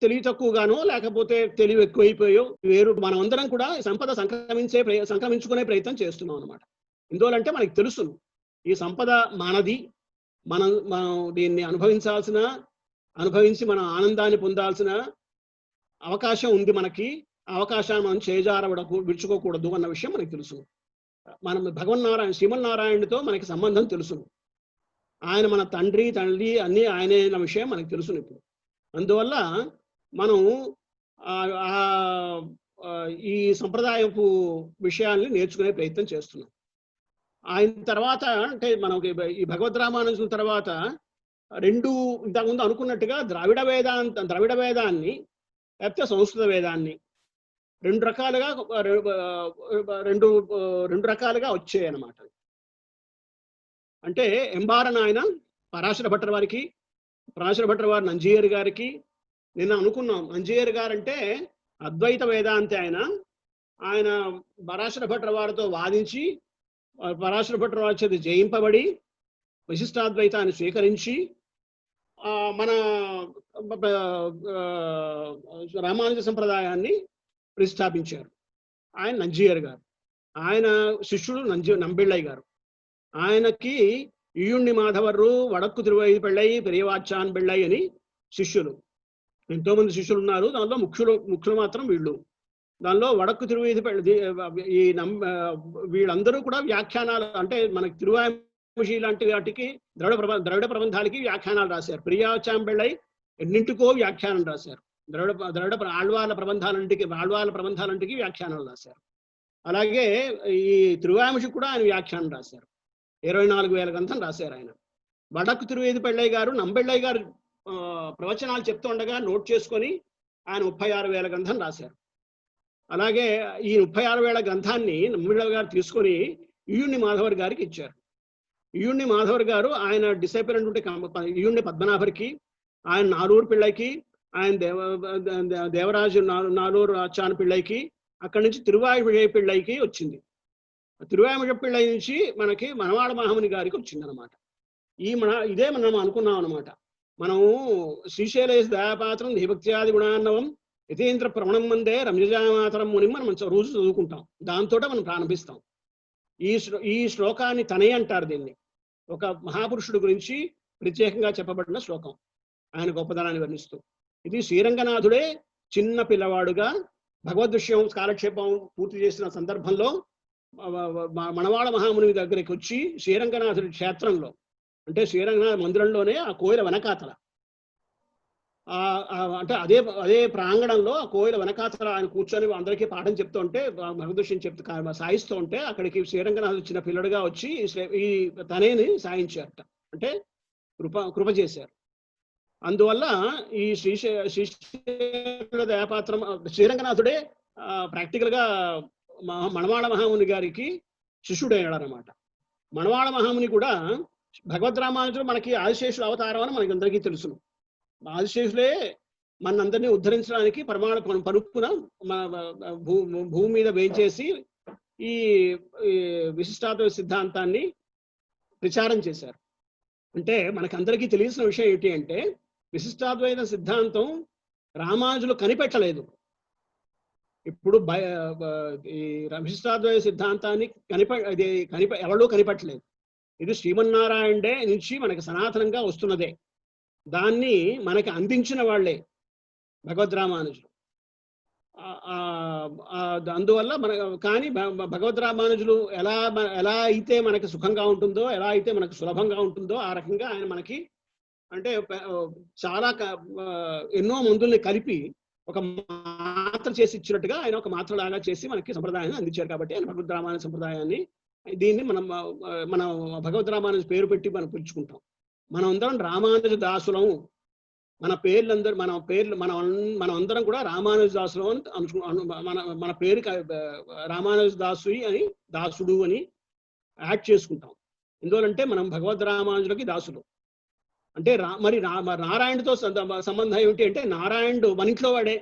తెలివి తక్కువగానో లేకపోతే తెలివి ఎక్కువైపోయో మనమందరం కూడా సంపద సంక్రమించుకునే ప్రయత్నం చేస్తున్నాం అనమాట. ఎందువల్లంటే మనకి తెలుసు ఈ సంపద మనది, మనం దీన్ని అనుభవించి మనం ఆనందాన్ని పొందాల్సిన అవకాశం ఉంది. మనకి అవకాశాన్ని మనం విడుచుకోకూడదు అన్న విషయం మనకి తెలుసు. మనం శ్రీమన్నారాయణుడితో మనకి సంబంధం తెలుసు. ఆయన మన తండ్రి అన్ని ఆయనే అన్న విషయం మనకు తెలుసు ఇప్పుడు. అందువల్ల మనం ఈ సంప్రదాయపు విషయాల్ని నేర్చుకునే ప్రయత్నం చేస్తున్నాం. ఆయన తర్వాత అంటే మనకి ఈ భగవద్ రామానుజుల తర్వాత ఇంతకుముందు అనుకున్నట్టుగా ద్రవిడ వేదాన్ని లేకపోతే సంస్కృత వేదాన్ని రెండు రకాలుగా వచ్చాయి అన్నమాట. అంటే ఎంబారన్ ఆయన పరాశర భట్టర్ వారు నంజీయర్ గారికి నిన్న అనుకున్నాం. నంజీయర్ గారంటే అద్వైత వేదాంతి. ఆయన పరాశర భట్టర్ వారితో వాదించి పరాశర భట్టర్ వారి చేత జయింపబడి విశిష్టాద్వైతాన్ని స్వీకరించి మన రామానుజ సంప్రదాయాన్ని ప్రతిష్టాపించారు. ఆయన నంజీయర్ గారు. ఆయన శిష్యుడు నంబిళ్ళయ్య గారు. ఆయనకి ఇయుణ్ణి మాధవర్రు, వడక్కు తిరువైదు పెళ్ళై, పెరియవాచాన్ పెళ్ళై అని శిష్యులు. ఎంతో మంది శిష్యులు ఉన్నారు. దానిలో ముఖ్యులు మాత్రం వీళ్ళు. దానిలో వడక్కు తిరువైదు వీళ్ళందరూ కూడా వ్యాఖ్యానాలు, అంటే మనకి తిరువాయిమషి లాంటి వాటికి ద్రవిడ ప్రబంధాలకి వ్యాఖ్యానాలు రాశారు. పెరియాచాం పెళ్ళై ఎన్నింటికో వ్యాఖ్యానం రాశారు. ద్రవిడ ఆళ్వాల ప్రబంధాలంటికి వ్యాఖ్యానాలు రాశారు. అలాగే ఈ తిరువాయిమషికి కూడా ఆయన వ్యాఖ్యానం రాశారు. 24,000 గ్రంథం రాశారు ఆయన. వడక్కు తిరువైదు పెళ్ళయ్య గారు నంబెళ్ళయ్య గారు ప్రవచనాలు చెప్తూ ఉండగా నోట్ చేసుకొని ఆయన 36,000 గ్రంథం రాశారు. అలాగే ఈ 36,000 గ్రంథాన్ని నంబెళ్ళయ్య గారు తీసుకొని ఇయుణ్ణి మాధవర్ గారికి ఇచ్చారు. ఇయుణ్ణి మాధవర్ గారు ఆయన డిసైపుల్ అంటే ఇయుణ్ణి పద్మనాభర్కి, ఆయన నాలూరు పిళ్ళైకి, ఆయన దేవరాజు నాలూరు ఆచాన పిళ్ళైకి, అక్కడి నుంచి తిరువాయి పిళ్ళైకి వచ్చింది. తిరువాయి పిళ్ళై నుంచి మనకి మనవాడ మహాముని గారికి వచ్చింది అనమాట. ఇదే మనం అనుకున్నాం అనమాట. మనము శ్రీశైలేశ దయాపాత్రం దేభక్త్యాది గుణాన్నవం యతీంద్ర ప్రవణం మందే రమ్యజామాతరం ముని మనం రోజు చదువుకుంటాం. దాంతో మనం ప్రారంభిస్తాం. ఈ శ్లోకాన్ని తనే అంటారు. దీన్ని ఒక మహాపురుషుడు గురించి ప్రత్యేకంగా చెప్పబడిన శ్లోకం, ఆయన గొప్పదనాన్ని వర్ణిస్తూ. ఇది శ్రీరంగనాథుడే చిన్న పిల్లవాడుగా భగవద్ విషయం కాలక్షేపం పూర్తి చేసిన సందర్భంలో మనవాడ మహాముని దగ్గరికి వచ్చి శ్రీరంగనాథుడి క్షేత్రంలో, అంటే శ్రీరంగనాథ మందిరంలోనే ఆ కోయిల వెనకాతల, అంటే అదే ప్రాంగణంలో ఆ కోయిల వెనకాతల ఆయన కూర్చొని అందరికీ పాఠం చెప్తూ ఉంటే, భగవద్ విషయం సాయిస్తూ ఉంటే అక్కడికి శ్రీరంగనాథుడు చిన్న పిల్లడుగా వచ్చి ఈ తనేని సాయించారట, అంటే కృప చేశారు. అందువల్ల ఈ శ్రీశైల దయాపాత్రం శ్రీరంగనాథుడే ప్రాక్టికల్ గా మనవాళ మహాముని గారికి శిష్యుడయ్యాడు అనమాట. మనవాళ మహాముని కూడా భగవద్ రామానుజుడు మనకి ఆదిశేషుల అవతారం అని మనకి అందరికీ తెలుసును. ఆదిశేషులే మనందరినీ ఉద్ధరించడానికి పరుపున భూమి మీద వేయించేసి ఈ విశిష్టాద్వైత సిద్ధాంతాన్ని ప్రచారం చేశారు. అంటే మనకందరికీ తెలిసిన విషయం ఏంటి అంటే, విశిష్టాద్వైత సిద్ధాంతం రామానుజులు కనిపెట్టలేదు. ఇప్పుడు ఈ విశిష్టాద్వైత సిద్ధాంతాన్ని ఎవరూ కనిపెట్టలేదు. ఇది శ్రీమన్నారాయణుడే నుంచి మనకి సనాతనంగా వస్తున్నదే. దాన్ని మనకి అందించిన వాళ్లే భగవద్ రామానుజులు. అందువల్ల కానీ భగవద్ రామానుజులు ఎలా అయితే మనకి సుఖంగా ఉంటుందో, ఎలా అయితే మనకు సులభంగా ఉంటుందో ఆ రకంగా ఆయన మనకి, అంటే చాలా ఎన్నో మందుల్ని కలిపి ఒక మాత్ర చేసి ఇచ్చినట్టుగా ఆయన ఒక మాత్రలాగా చేసి మనకి సంప్రదాయాన్ని అందించారు. కాబట్టి ఆయన భగవద్ రామానుజ సంప్రదాయాన్ని, దీన్ని మన భగవద్ రామానుజ పేరు పెట్టి మనం పిలుచుకుంటాం. మనం అందరం రామానుజ దాసులం. మనం అందరం కూడా రామానుజ దాసులం అని మన పేరు రామానుజ దాసు అని, దాసుడు అని యాడ్ చేసుకుంటాం. ఎందువలంటే మనం భగవద్ రామానుజులకి దాసులు. అంటే మరి నారాయణుడితో సంబంధం ఏమిటి అంటే, నారాయణుడు మన ఇంట్లో వాడే.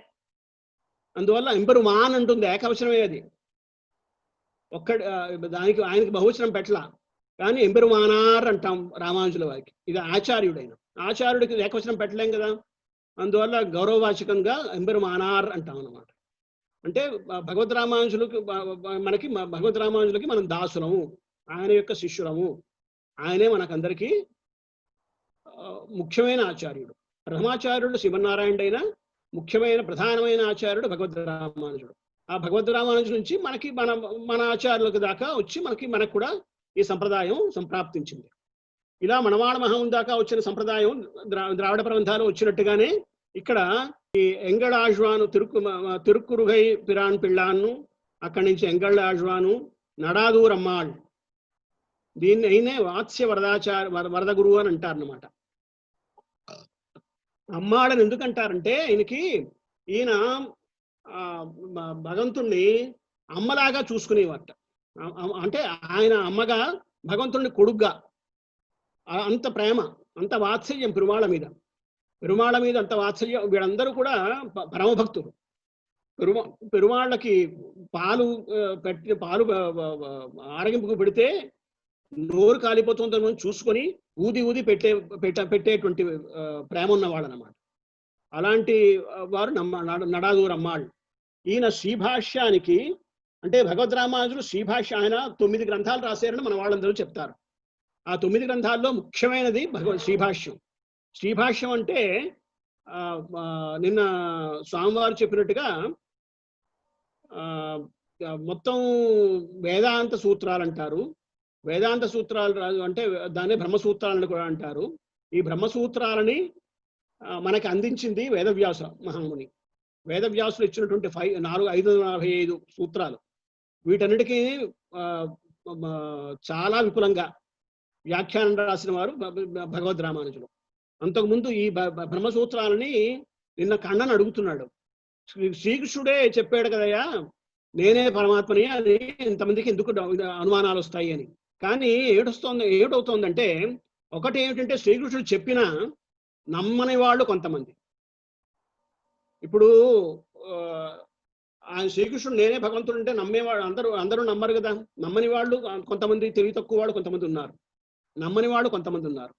అందువల్ల ఎంబెరుమాన్ అంటుంది, ఏకవచనమే అది. దానికి ఆయనకి బహువచనం పెట్టలా, కానీ ఎంబెరుమానార్ అంటాం రామానుజుల వారికి. ఇది ఆచార్యుడైన ఆచార్యుడికి ఏకవచనం పెట్టలేం కదా, అందువల్ల గౌరవవాచకంగా ఎంబెరుమానార్ అంటాం అన్నమాట. అంటే భగవద్ రామానుజులకి మనం దాసులము, ఆయన యొక్క శిష్యులము. ఆయనే మనకందరికీ ముఖ్యమైన ఆచార్యుడు. ప్రథమాచార్యుడు శ్రీమన్నారాయణుడైన ముఖ్యమైన ప్రధానమైన ఆచార్యుడు భగవద్ రామానుజుడు. ఆ భగవద్ రామానుజు నుంచి మనకి మన ఆచార్యులకు దాకా వచ్చి మనకు కూడా ఈ సంప్రదాయం సంప్రాప్తించింది. ఇలా మనవాళ మహం దాకా వచ్చిన సంప్రదాయం ద్రావిడ ప్రబంధాలు వచ్చినట్టుగానే ఇక్కడ ఈ ఎంగళ ఆళ్వాను తిరుక్కురుగై పిరాన్ పిళ్ళాన్ను, అక్కడి నుంచి ఎంగళ్ళ ఆళ్వాను, నడాదూర్ అమ్మాళ్, దీన్ని అయినే వాత్స్య వరద గురువు అని అంటారన్నమాట. అమ్మాడని ఎందుకంటారంటే, ఈయన భగవంతుణ్ణి అమ్మలాగా చూసుకునేవారట. అంటే ఆయన అమ్మగా, భగవంతుణ్ణి కొడుగ్గా, అంత ప్రేమ, అంత వాత్సల్యం పెరుమాళ మీద అంత వాత్సల్యం. వీళ్ళందరూ కూడా పరమభక్తులు. పెరుమాళ్ళకి పాలు ఆరగింపుకు పెడితే నోరు కాలిపోతుందని చూసుకొని ఊది పెట్టేటువంటి ప్రేమ ఉన్నవాడు అన్నమాట. అలాంటి వారు నడాదూర్ అమ్మాళ్. ఈయన శ్రీభాష్యానికి, అంటే భగవద్ రామానుజులు శ్రీభాష్య, ఆయన 9 గ్రంథాలు రాశారని మన వాళ్ళందరూ చెప్తారు. ఆ 9 గ్రంథాల్లో ముఖ్యమైనది శ్రీభాష్యం. శ్రీభాష్యం అంటే నిన్న స్వామివారు చెప్పినట్టుగా మొత్తం వేదాంత సూత్రాలు అంటారు. వేదాంత సూత్రాలు అంటే దాన్ని బ్రహ్మసూత్రాలను కూడా అంటారు. ఈ బ్రహ్మసూత్రాలని మనకి అందించింది వేదవ్యాస మహాముని. వేదవ్యాసులు ఇచ్చినటువంటి 545 సూత్రాలు. వీటన్నిటికీ చాలా విపులంగా వ్యాఖ్యానం రాసిన వారు భగవద్ రామానుజులు. అంతకుముందు ఈ బ్రహ్మసూత్రాలని నిన్న కన్నన్ అడుగుతున్నాడు, శ్రీకృష్ణుడే చెప్పాడు కదయ్యా నేనే పరమాత్మని అని, ఇంతమందికి ఎందుకు అనుమానాలు వస్తాయి అని. కానీ ఏమిటవుతోందంటే, ఒకటి ఏమిటంటే, శ్రీకృష్ణుడు చెప్పినా నమ్మని వాళ్ళు కొంతమంది. ఇప్పుడు ఆయన శ్రీకృష్ణుడు నేనే భగవంతుడు అంటే నమ్మేవాడు అందరూ నమ్మరు కదా. నమ్మని వాళ్ళు కొంతమంది, తెలివి తక్కువ వాళ్ళు కొంతమంది ఉన్నారు, నమ్మని వాళ్ళు కొంతమంది ఉన్నారు,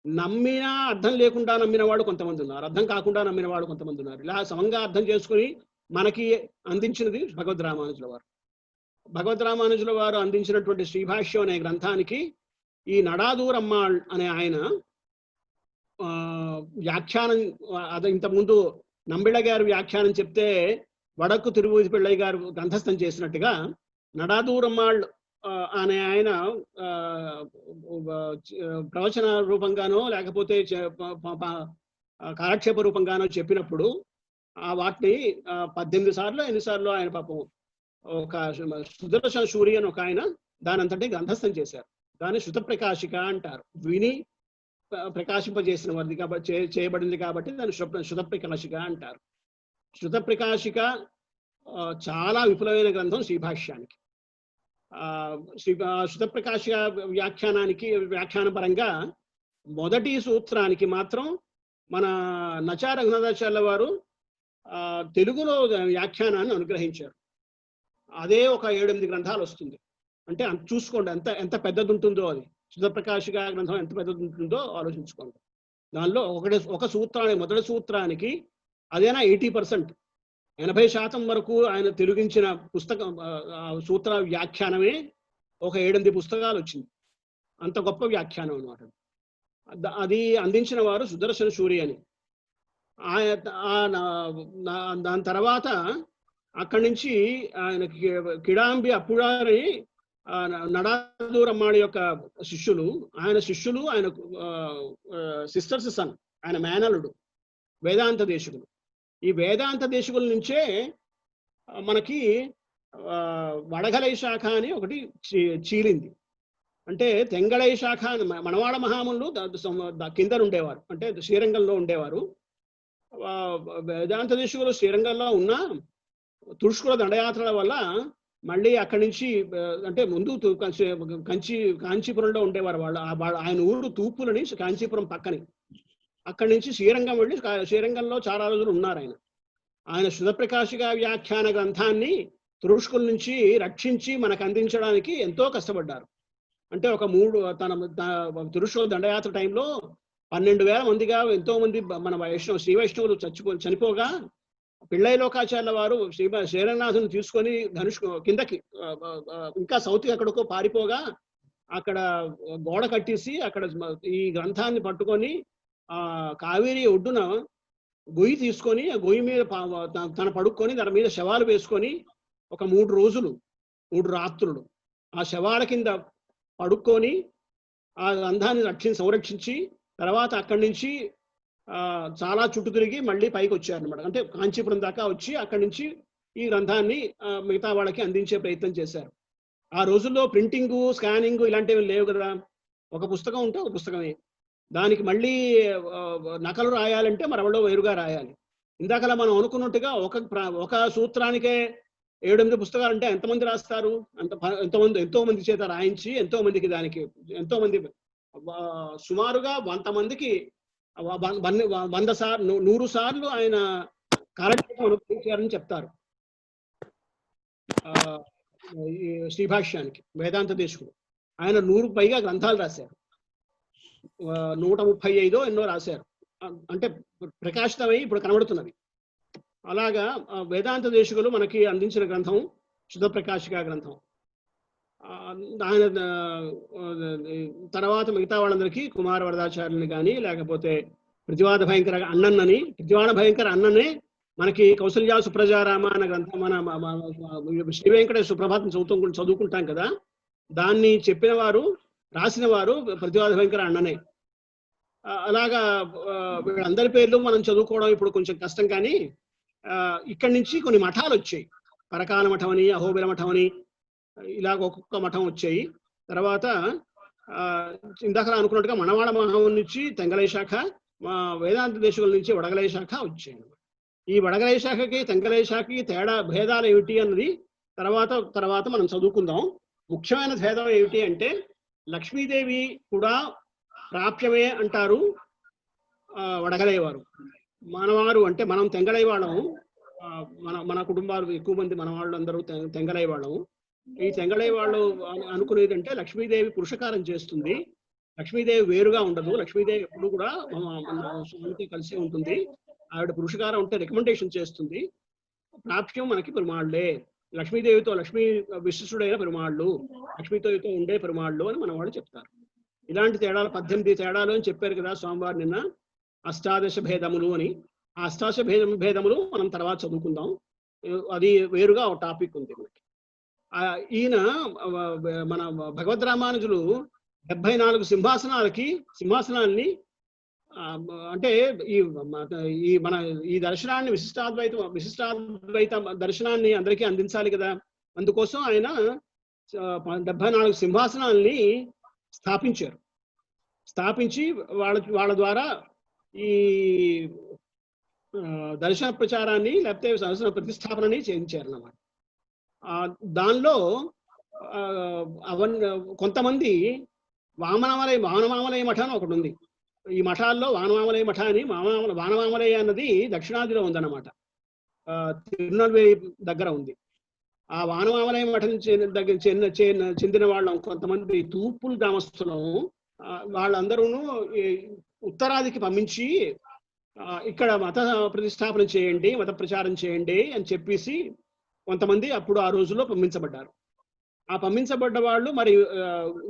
నమ్మినా అర్థం లేకుండా నమ్మిన వాడు కొంతమంది ఉన్నారు, అర్థం కాకుండా నమ్మిన వాడు కొంతమంది ఉన్నారు. ఇలా సమంగా అర్థం చేసుకుని మనకి అందించినది భగవద్ రామానుజుల వారు. భగవద్ రామానుజుల వారు అందించినటువంటి శ్రీభాష్యం అనే గ్రంథానికి ఈ నడాదూర్ అమ్మాళ్ అనే ఆయన వ్యాఖ్యానం, అది ఇంతకుముందు నంబిళ్ళ గారు వ్యాఖ్యానం చెప్తే వడక్కు తిరుపతి పిళ్ళయ్య గారు గ్రంథస్థం చేసినట్టుగా నడాదూర్ అమ్మాళ్ అనే ఆయన ప్రవచన రూపంగానో లేకపోతే కాలక్షేప రూపంగానో చెప్పినప్పుడు వాటిని 18 సార్లు ఎన్నిసార్లు ఆయన పాపం ఒక సుదర్శన సూరి అని ఒక ఆయన దాని అంతటి గ్రంథస్థం చేశారు. దాన్ని శృత ప్రకాశిక అంటారు. విని ప్రకాశింపజేసిన వారిది కాబట్టి, చేయబడింది కాబట్టి దాన్ని శృత ప్రకాశిక అంటారు. శృత ప్రకాశిక చాలా విపులమైన గ్రంథం శ్రీభాష్యానికి. శృత ప్రకాశిక వ్యాఖ్యాన పరంగా మొదటి సూత్రానికి మాత్రం మన నచా రఘునాథాచార్యుల వారు తెలుగులో వ్యాఖ్యానాన్ని అనుగ్రహించారు. అదే ఒక 7-8 గ్రంథాలు వస్తుంది. అంటే చూసుకోండి ఎంత పెద్దది ఉంటుందో. అది శృత ప్రకాశిక గ్రంథం ఎంత పెద్దది ఉంటుందో ఆలోచించుకోండి. దానిలో ఒక సూత్రానికి, మొదటి సూత్రానికి అదేనా 80%, 80% వరకు ఆయన తెలుగించిన పుస్తకం సూత్ర వ్యాఖ్యానమే ఒక 7-8 పుస్తకాలు వచ్చింది. అంత గొప్ప వ్యాఖ్యానం అన్నమాట. అది అందించిన వారు సుదర్శన సూరి అని. దాని తర్వాత అక్కడి నుంచి ఆయన కిడాంబి అప్పుడారి నడాదూర్ అమ్మాళి యొక్క శిష్యులు, ఆయన సిస్టర్స్ సన్, ఆయన మేనలుడు వేదాంత దేశికులు. ఈ వేదాంత దేశికుల నుంచే మనకి వడగలై శాఖ అని ఒకటి చీలింది. అంటే తెంగళై శాఖ మనవాళ మహాములు కింద ఉండేవారు, అంటే శ్రీరంగంలో ఉండేవారు. వేదాంత దేశికులు శ్రీరంగంలో ఉన్న తురుష్కుల దండయాత్రల వల్ల మళ్ళీ అక్కడి నుంచి అంటే ముందు కాంచీపురంలో ఉండేవారు వాళ్ళు. ఆయన ఊరు తూపులని కాంచీపురం పక్కని. అక్కడి నుంచి శ్రీరంగం వెళ్ళి శ్రీరంగంలో చాలా రోజులు ఉన్నారు ఆయన. ఆయన శుద్ధప్రకాశిగా వ్యాఖ్యాన గ్రంథాన్ని తురుష్కుల నుంచి రక్షించి మనకు అందించడానికి ఎంతో కష్టపడ్డారు. అంటే ఒక తురుష్కుల దండయాత్ర టైంలో 12,000 మందిగా ఎంతో మంది మన శ్రీ వైష్ణవులు చనిపోగా పిళ్ళైలోకాచార్యుల వారు శ్రీరంగనాథుని తీసుకొని కిందకి ఇంకా సౌత్కి ఎక్కడికో పారిపోగా అక్కడ గోడ కట్టేసి అక్కడ ఈ గ్రంథాన్ని పట్టుకొని కావేరి ఒడ్డున గొయ్యి తీసుకొని ఆ గొయ్యి మీద తన పడుకొని దాని మీద శవాలు వేసుకొని ఒక 3 రోజులు 3 రాత్రులు ఆ శవాల కింద పడుకొని ఆ గ్రంథాన్ని సంరక్షించి తర్వాత అక్కడి నుంచి చాలా చుట్టూ తిరిగి మళ్ళీ పైకి వచ్చారనమాట. అంటే కాంచీపురం దాకా వచ్చి అక్కడి నుంచి ఈ గ్రంథాన్ని మిగతా వాళ్ళకి అందించే ప్రయత్నం చేశారు. ఆ రోజుల్లో ప్రింటింగు స్కానింగ్ ఇలాంటివి లేవు కదా. ఒక పుస్తకం ఉంటే ఒక పుస్తకమే, దానికి మళ్ళీ నకలు రాయాలంటే మరెవడో వేరుగా రాయాలి. ఇందాకలా మనం అనుకున్నట్టుగా ఒక సూత్రానికే 7-8 పుస్తకాలు అంటే ఎంతమంది రాస్తారు? ఎంతో మంది చేత రాయించి ఎంతో మందికి దానికి ఎంతో మంది సుమారుగా 100 మందికి 100 సార్లు 100 సార్లు ఆయన కాలక్షేపం అనుభవించారని చెప్తారు. ఈ శ్రీభాష్యానికి వేదాంత దేశకుడు ఆయన 100కు పైగా గ్రంథాలు రాశారు. 135 ఎన్నో రాశారు. అంటే ప్రకాశితమై ఇప్పుడు కనబడుతున్నది. అలాగా వేదాంత దేశకులు మనకి అందించిన గ్రంథం శుద్ధప్రకాశిక గ్రంథం. ఆయన తర్వాత మిగతా వాళ్ళందరికీ కుమార వరదాచార్యుని కానీ లేకపోతే ప్రతివాద భయంకర అన్ననే మనకి కౌసల్యా సుప్రజారామ అన్న గ్రంథం మన శ్రీ వెంకటేశ్వర సుప్రభాతం చదువుకుంటాం కదా. దాన్ని చెప్పిన వారు రాసిన వారు ప్రతివాద భయంకర అన్ననే. అలాగా వీళ్ళందరి పేర్లు మనం చదువుకోవడం ఇప్పుడు కొంచెం కష్టం. కానీ ఇక్కడి నుంచి కొన్ని మఠాలు వచ్చాయి. పరకాల మఠం అని, అహోబిల మఠం అని, ఇలాగ ఒక్కొక్క మఠం వచ్చాయి. తర్వాత ఇందాక అనుకున్నట్టుగా మనవాడ మఠం నుంచి తెంగళై శాఖ, వేదాంత దేశకుల నుంచి వడగలై శాఖ వచ్చాయి. ఈ వడగలై శాఖకి తెంగళై శాఖకి భేదాలు ఏమిటి అన్నది తర్వాత మనం చదువుకుందాం. ముఖ్యమైన భేదం ఏమిటి అంటే లక్ష్మీదేవి కూడా ప్రాప్యమే అంటారు వడగలై వారు. మనవారు అంటే మనం తెంగళై వాళ్ళము, మన కుటుంబాలు ఎక్కువ మంది మన వాళ్ళు అందరూ తెంగళై వాళ్ళము. ఈ తెంగళై వాళ్ళు అనుకునేది అంటే లక్ష్మీదేవి పురుషకారం చేస్తుంది, లక్ష్మీదేవి వేరుగా ఉండదు, లక్ష్మీదేవి ఎప్పుడు కూడా స్వామితో కలిసి ఉంటుంది. ఆవిడ పురుషకారం ఉంటే రికమెండేషన్ చేస్తుంది. ప్రాప్యం మనకి పెరుమాళ్లే, లక్ష్మీదేవితో లక్ష్మీ విశిష్టుడైన పెరుమాళ్ళు, లక్ష్మీదేవితో ఉండే పెరుమాళ్ళు అని మన వాళ్ళు చెప్తారు. ఇలాంటి తేడాలు 18 తేడాలు అని చెప్పారు కదా స్వామివారు నిన్న, అష్టాదశ భేదములు అని. ఆ అష్టాదశ భేదములు మనం తర్వాత చదువుకుందాం. అది వేరుగా ఒక టాపిక్ ఉంది మనకి. ఈయన మన భగవద్ రామానుజులు 74 సింహాసనాల్ని అంటే ఈ మన ఈ దర్శనాన్ని విశిష్టాద్వైత దర్శనాన్ని అందరికీ అందించాలి కదా. అందుకోసం ఆయన 74 సింహాసనాల్ని స్థాపించి వాళ్ళ ద్వారా ఈ దర్శన ప్రచారాన్ని లేకపోతే దర్శన ప్రతిష్టాపనని చేయించారన్నమాట. దానిలో కొంతమంది వానమామలయ మఠం ఒకటి ఉంది. ఈ మఠాల్లో వానమామలయ మఠాన్ని వానమామలయ అన్నది దక్షిణాదిలో ఉందన్నమాట, తిరునల్వేలి దగ్గర ఉంది. ఆ వానమామలయ మఠం దగ్గర చెందిన వాళ్ళం కొంతమంది తూర్పుల గ్రామస్తులం. వాళ్ళందరూ ఉత్తరాదికి పంపించి ఇక్కడ మత ప్రతిష్టాపన చేయండి, మత ప్రచారం చేయండి అని చెప్పేసి కొంతమంది అప్పుడు ఆ రోజుల్లో పంపించబడ్డారు. ఆ పంపించబడ్డ వాళ్ళు మరి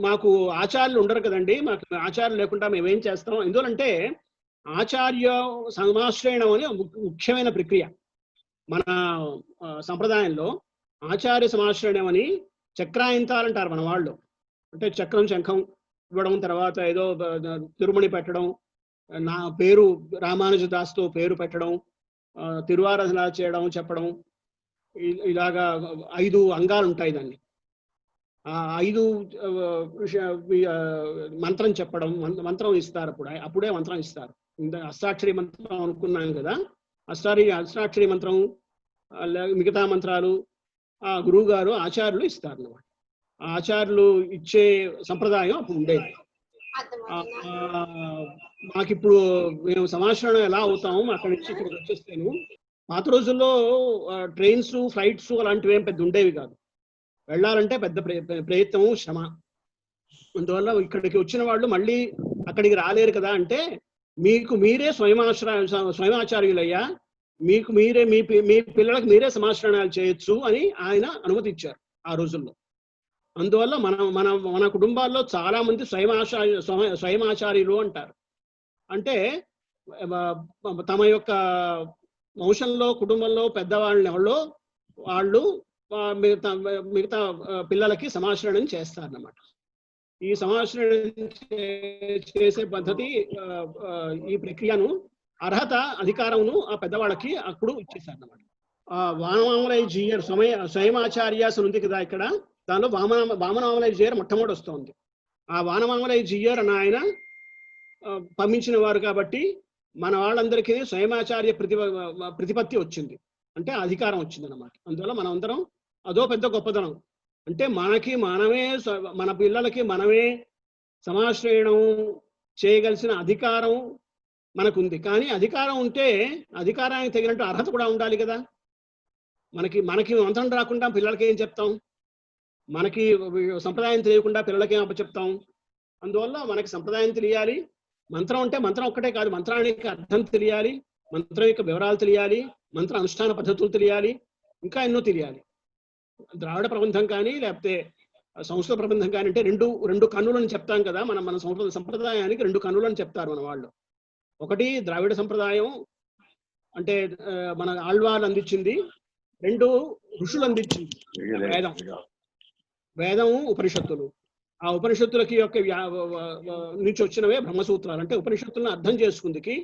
మాకు ఆచార్యులు ఉండరు కదండి, మాకు ఆచార్యులు లేకుండా మేమేం చేస్తాం. ఎందుకంటే ఆచార్య సమాశ్రయణం అని ముఖ్యమైన ప్రక్రియ మన సంప్రదాయంలో. ఆచార్య సమాశ్రయణం అని చక్రాయంతాలు అంటారు మన వాళ్ళు. అంటే చక్రం శంఖం ఇవ్వడం, తర్వాత ఏదో తిరుమణి పెట్టడం, నా పేరు రామానుజదాస్తో పేరు పెట్టడం, తిరువారాధన చేయడం, చెప్పడం, ఇలాగా 5 అంగాలు ఉంటాయి దాన్ని. ఆ 5 మంత్రం చెప్పడం, మంత్రం ఇస్తారు. అప్పుడే మంత్రం ఇస్తారు. అష్టాక్షరి మంత్రం అనుకున్నాం కదా, అష్టాక్షరి మంత్రం మిగతా మంత్రాలు ఆ గురువు గారు ఆచార్యులు ఇస్తారు అన్నమాట. ఆ ఆచార్యులు ఇచ్చే సంప్రదాయం అప్పుడు ఉండేది. మాకిప్పుడు మేము సమాచారం ఎలా అవుతాము అక్కడి నుంచి ఇక్కడికి వచ్చేస్తాను. పాత రోజుల్లో ట్రైన్స్, ఫ్లైట్స్ అలాంటివి ఏం పెద్ద ఉండేవి కాదు. వెళ్ళాలంటే పెద్ద ప్రయత్నం, శ్రమ. అందువల్ల ఇక్కడికి వచ్చిన వాళ్ళు మళ్ళీ అక్కడికి రాలేరు కదా అంటే, మీకు మీరే స్వయమాచార్యులయ్యా, మీకు మీరే మీ పిల్లలకు మీరే సమాశ్రయాలు చేయొచ్చు అని ఆయన అనుమతి ఇచ్చారు ఆ రోజుల్లో. అందువల్ల మన కుటుంబాల్లో చాలా మంది స్వయమాచార్యులు అంటారు. అంటే తమ యొక్క వంశంలో, కుటుంబంలో పెద్దవాళ్ళని ఎవరో వాళ్ళు మిగతా పిల్లలకి సమాశ్రయం చేస్తారన్నమాట. ఈ సమాశ్రయం చేసే పద్ధతి, ఈ ప్రక్రియను, అర్హత, అధికారమును ఆ పెద్దవాళ్ళకి అప్పుడు ఇచ్చేసారన్నమాట. వామనామలైజీయర్ స్వయమాచార్యాస్ ఉంది కదా ఇక్కడ, దానిలో వామనామలైజీయర్ మొట్టమొదటి వస్తుంది. ఆ వామనామలైజీయర్ అని ఆయన పంపించిన వారు కాబట్టి మన వాళ్ళందరికీ స్వయమాచార్య ప్రతిపత్తి వచ్చింది, అంటే అధికారం వచ్చింది అన్నమాట. అందువల్ల మనం అందరం అదో పెద్ద గొప్పదనం. అంటే మన పిల్లలకి మనమే సమాశ్రయణం చేయగలిసిన అధికారం మనకుంది. కానీ అధికారం ఉంటే అధికారానికి తగినట్టు అర్హత కూడా ఉండాలి కదా. మనకి మంత్రం రాకుండా పిల్లలకి ఏం చెప్తాం? మనకి సంప్రదాయం తెలియకుండా పిల్లలకి ఏం అప్పచెప్తాం? అందువల్ల మనకి సంప్రదాయం తెలియాలి. మంత్రం అంటే మంత్రం ఒక్కటే కాదు, మంత్రానికి అర్థం తెలియాలి, మంత్రం యొక్క వివరాలు తెలియాలి, మంత్ర అనుష్ఠాన పద్ధతులు తెలియాలి, ఇంకా ఎన్నో తెలియాలి. ద్రావిడ ప్రబంధం కానీ లేకపోతే సంస్కృత ప్రబంధం కానీ అంటే రెండు కన్నులని చెప్తాం కదా. మన సంప్రదాయానికి 2 కన్నులని చెప్తారు మన వాళ్ళు. ఒకటి ద్రావిడ సంప్రదాయం, అంటే మన ఆళ్వార్లు అందించింది. 2 ఋషులు అందించింది, వేదం, ఉపనిషత్తులు. ఆ ఉపనిషత్తులకి యొక్క నుంచి వచ్చినవే బ్రహ్మసూత్రాలు. అంటే ఉపనిషత్తులను అర్థం చేసుకుందికి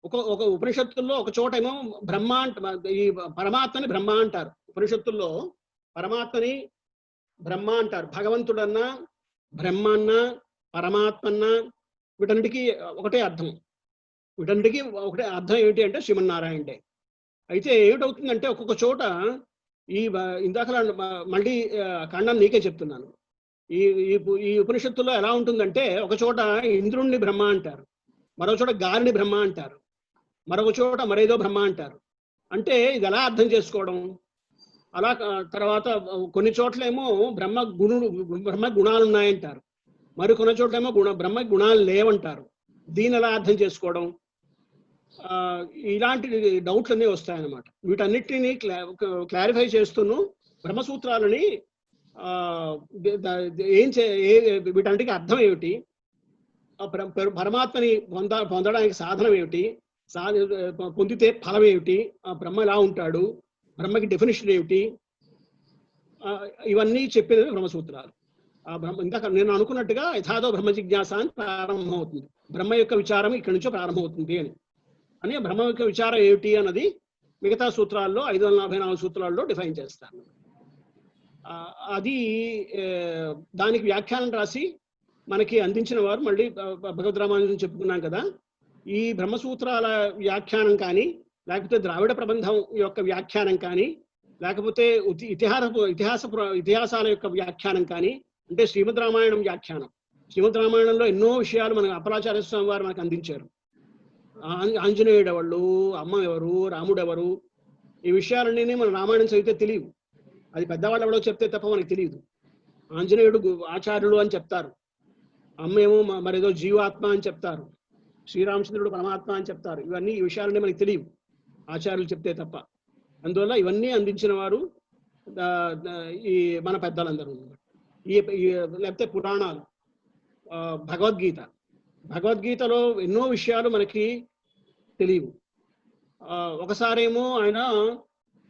ఒక ఉపనిషత్తుల్లో ఒక చోట ఏమో బ్రహ్మ ఈ పరమాత్మని బ్రహ్మ అంటారు. ఉపనిషత్తుల్లో పరమాత్మని బ్రహ్మ అంటారు. భగవంతుడన్నా, బ్రహ్మ అన్నా, పరమాత్మన్నా వీటన్నిటికీ ఒకటే అర్థం. వీటన్నిటికీ ఒకటే అర్థం ఏమిటి అంటే శ్రీమన్నారాయణే. అయితే ఏమిటవుతుందంటే ఒక్కొక్క చోట ఇందాక మళ్ళీ ఖండం నీకే చెప్తున్నాను. ఈ ఉపనిషత్తుల్లో ఎలా ఉంటుందంటే ఒక చోట ఇంద్రుణ్ణి బ్రహ్మ అంటారు, మరో చోట గాలిని బ్రహ్మ అంటారు, మరొక చోట మరేదో బ్రహ్మ అంటారు. అంటే ఇది ఎలా అర్థం చేసుకోవడం? అలా తర్వాత కొన్ని చోట్లేమో బ్రహ్మ గుణాలు ఉన్నాయంటారు, మరి కొన్ని చోట్లేమో బ్రహ్మ గుణాలు లేవంటారు. దీని ఎలా అర్థం చేసుకోవడం? ఇలాంటి డౌట్లు అన్నీ వస్తాయన్నమాట. వీటన్నిటిని క్లారిఫై చేస్తూను బ్రహ్మసూత్రాలని వీటన్నిటికీ అర్థం ఏమిటి, పరమాత్మని పొందడానికి సాధనం ఏమిటి, పొందితే ఫలం ఏమిటి, ఆ బ్రహ్మ ఎలా ఉంటాడు, బ్రహ్మకి డెఫినేషన్ ఏమిటి, ఇవన్నీ చెప్పేది బ్రహ్మసూత్రాలు. ఆ ఇందాక నేను అనుకున్నట్టుగా యథాదో బ్రహ్మ జిజ్ఞాస అని ప్రారంభమవుతుంది. బ్రహ్మ యొక్క విచారం ఇక్కడి నుంచో ప్రారంభమవుతుంది అని బ్రహ్మ యొక్క విచారం ఏమిటి అన్నది మిగతా సూత్రాల్లో 544 సూత్రాల్లో డిఫైన్ చేస్తాను. అది దానికి వ్యాఖ్యానం రాసి మనకి అందించిన వారు మళ్ళీ భగవద్ రామానుజన్ చెప్పుకున్నాం కదా. ఈ బ్రహ్మసూత్రాల వ్యాఖ్యానం కానీ, లేకపోతే ద్రావిడ ప్రబంధం యొక్క వ్యాఖ్యానం కానీ, లేకపోతే ఇతిహాసాల యొక్క వ్యాఖ్యానం కానీ, అంటే శ్రీమద్ రామాయణం వ్యాఖ్యానం. శ్రీమద్ రామాయణంలో ఎన్నో విషయాలు మన అప్పలాచార్య స్వామి వారు మనకు అందించారు. ఆంజనేయుడు ఎవళ్ళు, అమ్మ ఎవరు, రాముడు ఎవరు, ఈ విషయాలన్నీ మన రామాయణం చదివితే తెలియవు. అది పెద్దవాళ్ళు ఎవరో చెప్తే తప్ప మనకి తెలియదు. ఆంజనేయుడు ఆచార్యుడు అని చెప్తారు, అమ్మ ఏమో మరేదో జీవాత్మ అని చెప్తారు, శ్రీరామచంద్రుడు పరమాత్మ అని చెప్తారు. ఈ విషయాలన్నీ మనకి తెలియవు ఆచార్యులు చెప్తే తప్ప. అందువల్ల ఇవన్నీ అందించిన వారు ఈ మన పెద్దలందరూ. లేకపోతే పురాణాలు, భగవద్గీతలో ఎన్నో విషయాలు మనకి తెలియవు. ఒకసారేమో ఆయన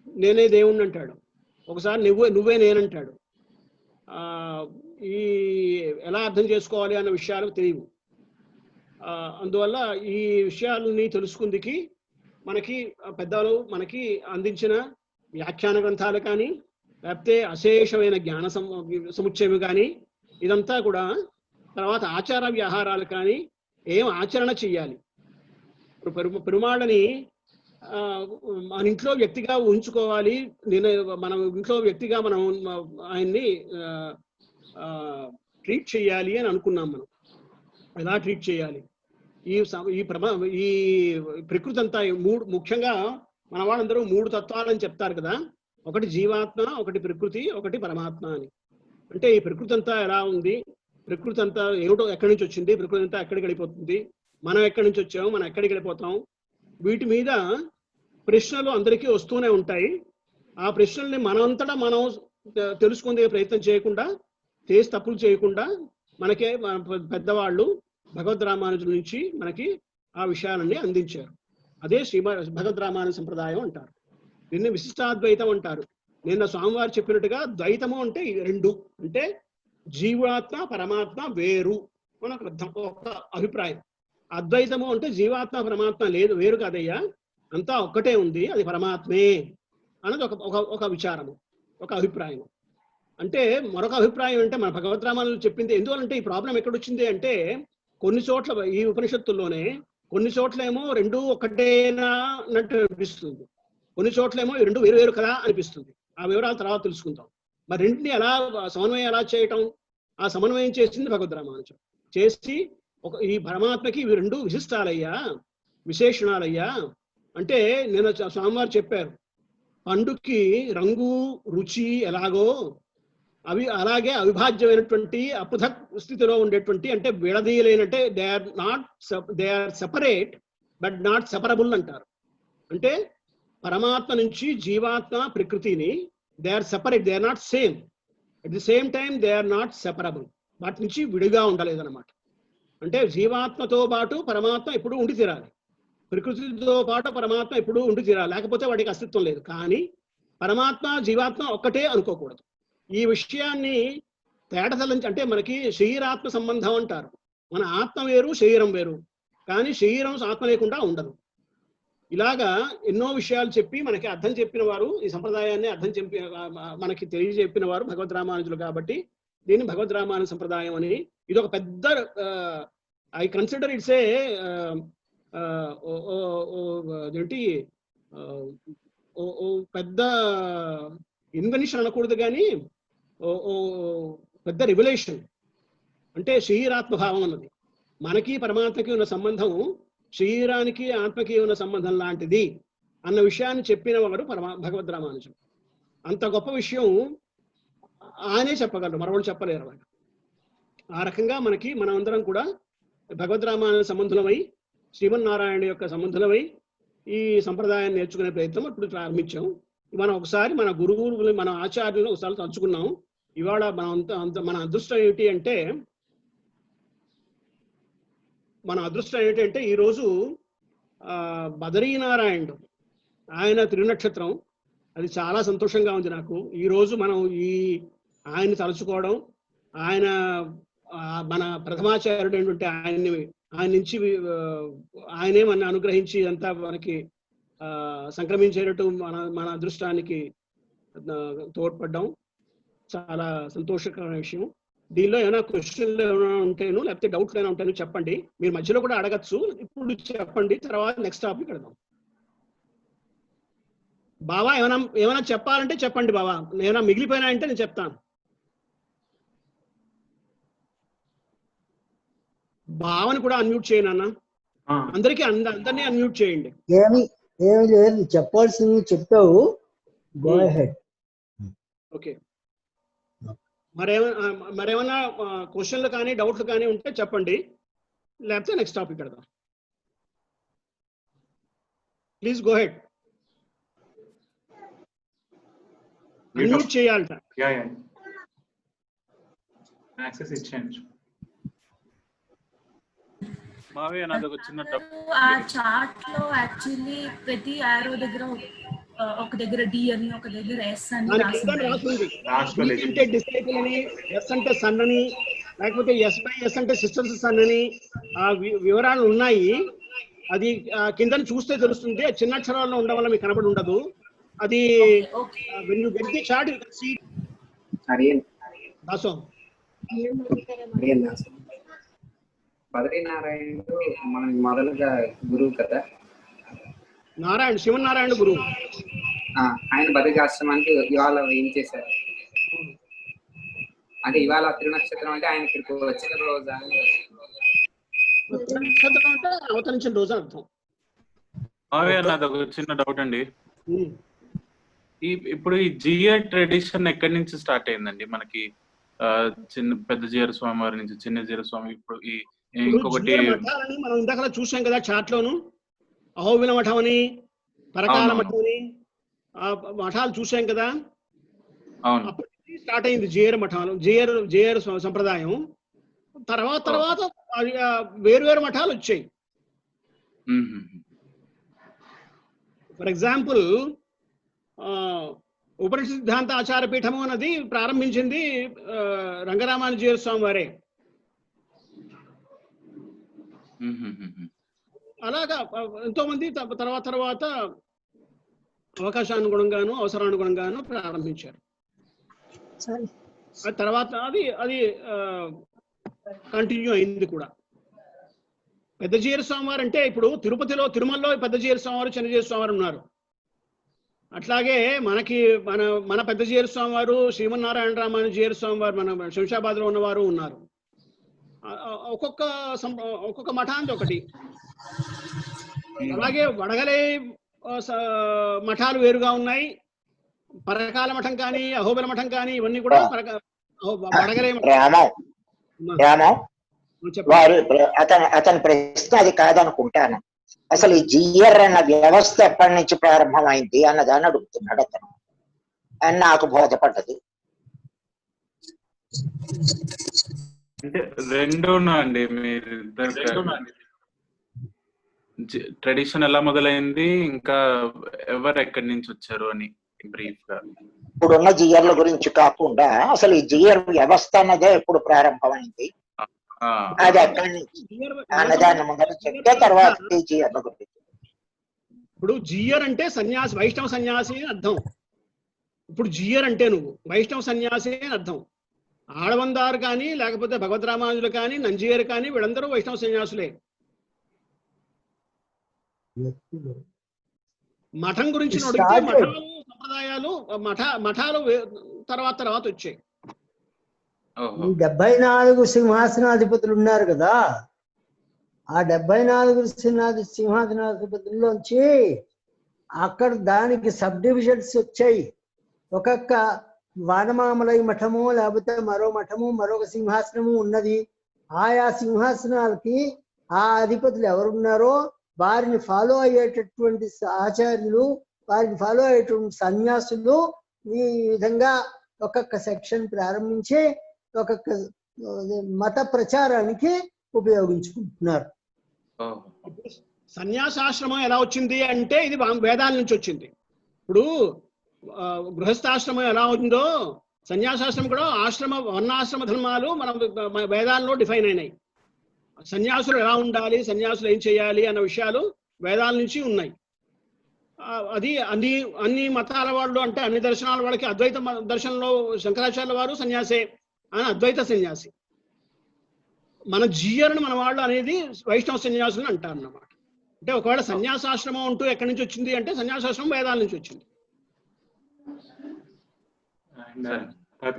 నేనే దేవుణ్ణి అంటాడు, ఒకసారి నువ్వే నేనంటాడు. ఈ ఎలా అర్థం చేసుకోవాలి అన్న విషయాలు తెలియవు. అందువల్ల ఈ విషయాలని తెలుసుకుందికి మనకి పెద్దలు మనకి అందించిన వ్యాఖ్యాన గ్రంథాలు కానీ లేకపోతే అశేషమైన జ్ఞాన సముచ్చయం కానీ ఇదంతా కూడా, తర్వాత ఆచార వ్యవహారాలు కానీ ఏం ఆచరణ చెయ్యాలి. పెరుమాళ్ళని మన ఇంట్లో వ్యక్తిగా ఉంచుకోవాలి, నేను మన ఇంట్లో వ్యక్తిగా మనం ఆయన్ని ట్రీట్ చేయాలి అని అనుకున్నాం. మనం ఎలా ట్రీట్ చేయాలి? ఈ ప్రకృతి అంతా ముఖ్యంగా మన వాళ్ళందరూ 3 తత్వాలని చెప్తారు కదా, ఒకటి జీవాత్మ, ఒకటి ప్రకృతి, ఒకటి పరమాత్మ అని. అంటే ఈ ప్రకృతి అంతా ఎలా ఉంది, ప్రకృతి అంతా ఏమిటో, ఎక్కడి నుంచి వచ్చింది, ప్రకృతి అంతా ఎక్కడికి వెళ్ళిపోతుంది, మనం ఎక్కడి నుంచి వచ్చాము, మనం ఎక్కడికి వెళ్ళిపోతాం, వీటి మీద ప్రశ్నలు అందరికీ వస్తూనే ఉంటాయి. ఆ ప్రశ్నల్ని మనంతటా మనం తెలుసుకునే ప్రయత్నం చేయకుండా, చేసి తప్పులు చేయకుండా, మనకే పెద్దవాళ్ళు భగవద్ రామానుజుల నుంచి మనకి ఆ విషయాలన్నీ అందించారు. అదే భగవద్ రామానుజ సంప్రదాయం అంటారు. దీన్ని విశిష్టాద్వైతం అంటారు. నిన్న స్వామివారు చెప్పినట్టుగా ద్వైతము అంటే 2, అంటే జీవాత్మ పరమాత్మ వేరు అని ఒక అభిప్రాయం. అద్వైతము అంటే జీవాత్మ పరమాత్మ లేదు, వేరు కాదయ్యా, అంతా ఒక్కటే ఉంది, అది పరమాత్మే అన్నది ఒక విచారము, ఒక అభిప్రాయం. అంటే మరొక అభిప్రాయం అంటే మన భగవద్ రామానుజులు చెప్పింది. ఎందువల్లంటే ఈ ప్రాబ్లం ఎక్కడొచ్చింది అంటే, కొన్ని చోట్ల ఈ ఉపనిషత్తుల్లోనే కొన్ని చోట్లేమో 2 ఒకటేనా అన్నట్టు అనిపిస్తుంది, కొన్ని చోట్లేమో ఈ 2 వేరు వేరు కదా అనిపిస్తుంది. ఆ వివరాలు తర్వాత తెలుసుకుందాం. మరి రెంటిని ఎలా సమన్వయం ఎలా చేయటం? ఆ సమన్వయం చేసింది భగవద్ రామానుజులు. చేసి ఈ పరమాత్మకి ఇవి 2 విశిష్టాలయ్యా, విశేషణాలయ్యా. అంటే నేను స్వామివారు చెప్పారు, పండుకి రంగు రుచి ఎలాగో అవి అలాగే అవిభాజ్యమైనటువంటి అపృథక్ స్థితిలో ఉండేటువంటి, అంటే విడదీయలేనంటే they are separate but not separable అంటారు. అంటే పరమాత్మ నుంచి జీవాత్మ ప్రకృతిని they are separate, they are not same, at the same time they are not separable. వాటి నుంచి విడిగా ఉండలేదన్నమాట. అంటే జీవాత్మతో పాటు పరమాత్మ ఎప్పుడూ ఉండి తీరాలి, ప్రకృతితో పాటు పరమాత్మ ఎప్పుడూ ఉండి తీరాలి, లేకపోతే వాటికి అస్తిత్వం లేదు. కానీ పరమాత్మ జీవాత్మ ఒక్కటే అనుకోకూడదు. ఈ విషయాన్ని తేటతలంచి, అంటే మనకి శరీరాత్మ సంబంధం అంటారు. మన ఆత్మ వేరు, శరీరం వేరు, కానీ శరీరం ఆత్మ లేకుండా ఉండదు. ఇలాగా ఎన్నో విషయాలు చెప్పి మనకి అర్థం చెప్పిన వారు, ఈ సంప్రదాయాన్ని అర్థం చెప్పి మనకి తెలియజెప్పిన వారు భగవద్ రామానుజులు. కాబట్టి దీన్ని భగవద్ రామానుజ సంప్రదాయం అని, ఇది ఒక పెద్ద, ఐ కన్సిడర్ ఇట్స్ ఏ ఏంటి పెద్ద ఇన్వెన్షన్ అనకూడదు, కానీ పెద్ద రివల్యూషన్. అంటే శరీరాత్మభావం అన్నది మనకి పరమాత్మకి ఉన్న సంబంధం శరీరానికి ఆత్మకి ఉన్న సంబంధం లాంటిది అన్న విషయాన్ని చెప్పిన వాడు భగవద్ రామానుజులు. అంత గొప్ప విషయం ఆయనే చెప్పగలరు, మరొకరు చెప్పలేరు. ఆ రకంగా మనమందరం కూడా భగవద్ రామానుజ సంబంధులమై, శ్రీమన్నారాయణ యొక్క సంబంధులమై ఈ సంప్రదాయాన్ని నేర్చుకునే ప్రయత్నం ఇప్పుడు ప్రారంభించాం. మనం ఒకసారి మన గురువులు, మన ఆచార్యులను ఒకసారి తలుచుకున్నాం. ఇవాళ మన అదృష్టం ఏమిటంటే ఈరోజు బదరీనారాయణుడు ఆయన తిరునక్షత్రం. అది చాలా సంతోషంగా ఉంది నాకు. ఈరోజు మనం ఆయన తలుచుకోవడం, ఆయన మన ప్రథమాచార్యుడు ఏంటంటే ఆయన నుంచి ఆయనే మన అనుగ్రహించి అంతా మనకి సంక్రమించేటట్టు మన అదృష్టానికి తోడ్పడ్డాం. చాలా సంతోషకరమైన విషయం. దీనిలో ఏమైనా క్వశ్చన్లు ఏమైనా ఉంటేను, లేకపోతే డౌట్లు ఏమైనా ఉంటేను చెప్పండి. మీరు మధ్యలో కూడా అడగచ్చు, ఇప్పుడు చెప్పండి, తర్వాత నెక్స్ట్ టాపిక్ అడదాం. బావా ఏమైనా చెప్పాలంటే చెప్పండి బావా, ఏమైనా మిగిలిపోయినా అంటే నేను చెప్తాను. బావని కూడా అన్మ్యూట్ చేయండి అన్న, అందరికీ అందరినీ అన్మ్యూట్ చేయండి. ఏమి లేదు, చెప్పాల్సింది చెప్పావు. Go ahead. ఓకే, మరేమన్నా క్వశ్చన్లు కానీ డౌట్లు కానీ ఉంటే చెప్పండి, లేకపోతే నెక్స్ట్ టాపిక్ పెడదాం. Please go ahead. అన్మ్యూట్ చేయాలట. యాక్సెస్ ఇచ్చేయండి. ఆ చార్ట్ లో యాక్చువల్లీ ప్రతి ఆరో దగ్గర ఒక దగ్గర డి అని, ఒక దగ్గర ఎస్ అని అంటే డిసైపుల్ అని, ఎస్ అంటే సన్ అని, లేకపోతే ఎస్ బై ఎస్ అంటే సిస్టర్స్ సన్ అని ఆ వివరాలు ఉన్నాయి. అది కింద చూస్తే తెలుస్తుంది. చిన్న అక్షరాల్లో ఉండడం వల్ల మీకు కనబడి ఉండదు. అది Okay. when you get the chart you can see Ariel. also. Ariel Dasu. బద్రీనారాయణుడు మనకి మొదలుగా గురువు కదా. నారాయణ శివనారాయణ గురువు. ఆయన బద్రికాశ్రమానికి ఇవాళ ఏం చేశారు అంటే ఇవాళ తిరునక్షత్రం అంటే ఆయన ఇక్కడికి వచ్చిన రోజు నక్షత్రం అంటే అవతరించిన రోజు అర్థం. నాది ఒక చిన్న డౌట్ అండి. ఇప్పుడు ఈ జిఆర్ ట్రెడిషన్ ఎక్కడి నుంచి స్టార్ట్ అయిందండి మనకి? చిన్న పెద్ద జీఆర్ స్వామి వారి నుంచి, చిన్న జీఆర్ స్వామి. ఇప్పుడు ఈ ఇంకొకటి మనం ఇందాక చూసాం కదా చాట్ లోను, అహోబిల మఠం అని, పరకాల మఠం అని ఆ మఠాలు చూసాం కదా. అవును, అప్పటి స్టార్ట్ అయింది జిఆర్ మఠాలు, జిఆర్ సంప్రదాయం. తర్వాత వేరు మఠాలు వచ్చాయి. ఫర్ ఎగ్జాంపుల్ ఉపనిషత్ సిద్ధాంత ఆచార పీఠము అన్నది ప్రారంభించింది రంగరామానుజీయ స్వామి వారే. అలాగా ఎంతో మంది తర్వాత అవకాశానుగుణంగాను అవసరానుగుణంగాను ప్రారంభించారు. తర్వాత అది కంటిన్యూ అయింది కూడా. పెద్ద జీయర్ స్వామి వారు అంటే ఇప్పుడు తిరుమలలో పెద్ద జీయర్ స్వామి వారు, చిన్న జీయర్ స్వామి వారు ఉన్నారు. అట్లాగే మనకి మన పెద్ద జీయర్ స్వామి వారు, శ్రీమన్నారాయణ రామానుజీయర్ స్వామి వారు మన శంషాబాద్ లో ఉన్నవారు ఉన్నారు. ఒక్కొక్క మఠానికి ఒకటి. అలాగే వడగలే మఠాలు వేరుగా ఉన్నాయి. పరకాల మఠం కానీ, అహోబిల మఠం కానీ ఇవన్నీ కూడా వడగలే అతని ప్రశ్న అది కాదనుకుంటాను. అసలు ఈ జిఆర్ అన్న వ్యవస్థ ఎప్పటి నుంచి ప్రారంభమైంది అన్నదాన్ని అడుగుతున్నాడు అతను, అని నాకు బోధపడ్డది. అంటే రెండునా అండి మీరు ట్రెడిషన్ ఎలా మొదలైంది, ఇంకా ఎవరు ఎక్కడి నుంచి వచ్చారు అని బ్రీఫ్ గా? ఇప్పుడున్న జిఆర్ల గురించి కాకుండా అసలు ఈ జిఆర్ వ్యవస్థ అన్నదే ఎప్పుడు ప్రారంభమైంది, అది ఎక్కడి నుంచి అన్నదాన్ని ముందర చెప్తే తర్వాత జిఆర్ల గురించి. ఇప్పుడు జిఆర్ అంటే సన్యాసి, వైష్ణవ సన్యాసి అని అర్థం. ఇప్పుడు జిఆర్ అంటే నువ్వు వైష్ణవ సన్యాసి అని అర్థం. ఆడవందారు కానీ, లేకపోతే భగవద్ రామానుజులు కానీ, నంజీయర్ కానీ వీళ్ళందరూ వైష్ణవ సన్యాసులే. మఠం గురించి అడిగితే మఠాలు సంప్రదాయాలు మఠాలు తర్వాత వచ్చాయి. 74 సింహాసనాధిపతులు ఉన్నారు కదా, ఆ 74 సింహాసనాధిపతుల్లోంచి అక్కడ దానికి సబ్ డివిజన్స్ వచ్చాయి. ఒక్కొక్క వానమామలై మఠము, లేకపోతే మరో మఠము, మరొక సింహాసనము ఉన్నది. ఆయా సింహాసనాలకి ఆ అధిపతులు ఎవరున్నారో వారిని ఫాలో అయ్యేటటువంటి ఆచార్యులు, వారిని ఫాలో అయ్యేటువంటి సన్యాసులు ఈ విధంగా ఒక్కొక్క సెక్షన్ ప్రారంభించి ఒక్కొక్క మత ప్రచారానికి ఉపయోగించుకుంటున్నారు. సన్యాసాశ్రమం ఎలా వచ్చింది అంటే ఇది వేదాల నుంచి వచ్చింది. ఇప్పుడు గృహస్థాశ్రమం ఎలా ఉందో సన్యాసాశ్రమం కూడా వర్ణాశ్రమ ధర్మాలు మన వేదాల్లో డిఫైన్ అయినాయి. సన్యాసులు ఎలా ఉండాలి, సన్యాసులు ఏం చేయాలి అన్న విషయాలు వేదాల నుంచి ఉన్నాయి. అది అన్ని మతాల వాళ్ళు, అంటే అన్ని దర్శనాల వాళ్ళకి అద్వైత దర్శనంలో శంకరాచార్యుల వారు సన్యాసే అని అద్వైత సన్యాసి. మన జిఆర్ని మన వాళ్ళు అనేది వైష్ణవ సన్యాసులను అంటారు అన్నమాట. అంటే ఒకవేళ సన్యాసాశ్రమం అంటూ ఎక్కడి నుంచి వచ్చింది అంటే సన్యాసాశ్రమం వేదాల నుంచి వచ్చింది.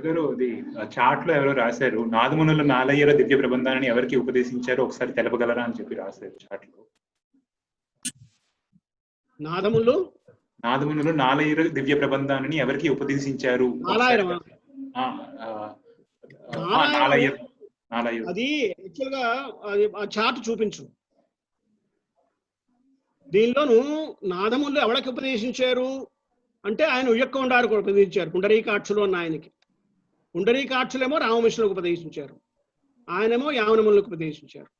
గారు అది చాట్ లో ఎవరో రాశారు, నాదమునుల నాలయ్యల దివ్య ప్రబంధాన్ని ఎవరికి ఉపదేశించారో ఒకసారి తెలపగలరా అని చెప్పి రాశారు చాట్ లో. నాదమునులు నాలయ్యల దివ్య ప్రబంధాన్ని ఎవరికి ఉపదేశించారు? అది యాక్చువల్ గా ఆ చార్ట్ చూపించు. దీనిలోను నాదములు ఎవరికి ఉపదేశించారు అంటే ఆయన ఉయ్యక్కొండారికి ఉపదేశించారు, పుండరీకాక్షులు అన్న ఆయనకి. పుండరీకాక్షులేమో రామమిషులకు ఉపదేశించారు, ఆయనేమో యావనములకు ఉపదేశించారు.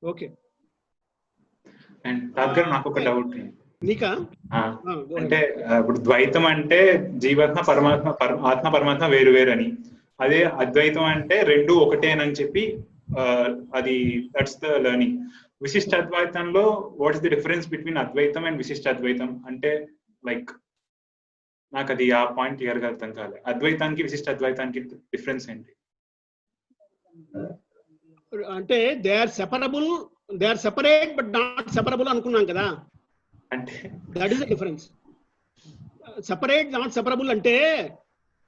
ఓకే. అండ్ దగ్గర నాకు ఒక డౌట్ నీకా, అంటే ఇప్పుడు ద్వైతం అంటే జీవాత్మ పరమాత్మ, ఆత్మ పరమాత్మ వేరు వేరు అని, అదే అద్వైతం అంటే రెండు ఒకటేనని చెప్పి అది దట్స్ ద లెర్నింగ్. విశిష్ట అద్వైతంలో what is the difference between అద్వైతం అండ్ విశిష్ట అద్వైతం అంటే లైక్ నాకు అది ఆ పాయింట్ క్లియర్ గా అర్థం కాలే. అద్వైతానికి విశిష్ట అద్వైతానికి డిఫరెన్స్ ఏంటి? అంటే they are separate but not separable అనుకున్నాం కదా, అంటే that is the difference. Separate not separable అంటే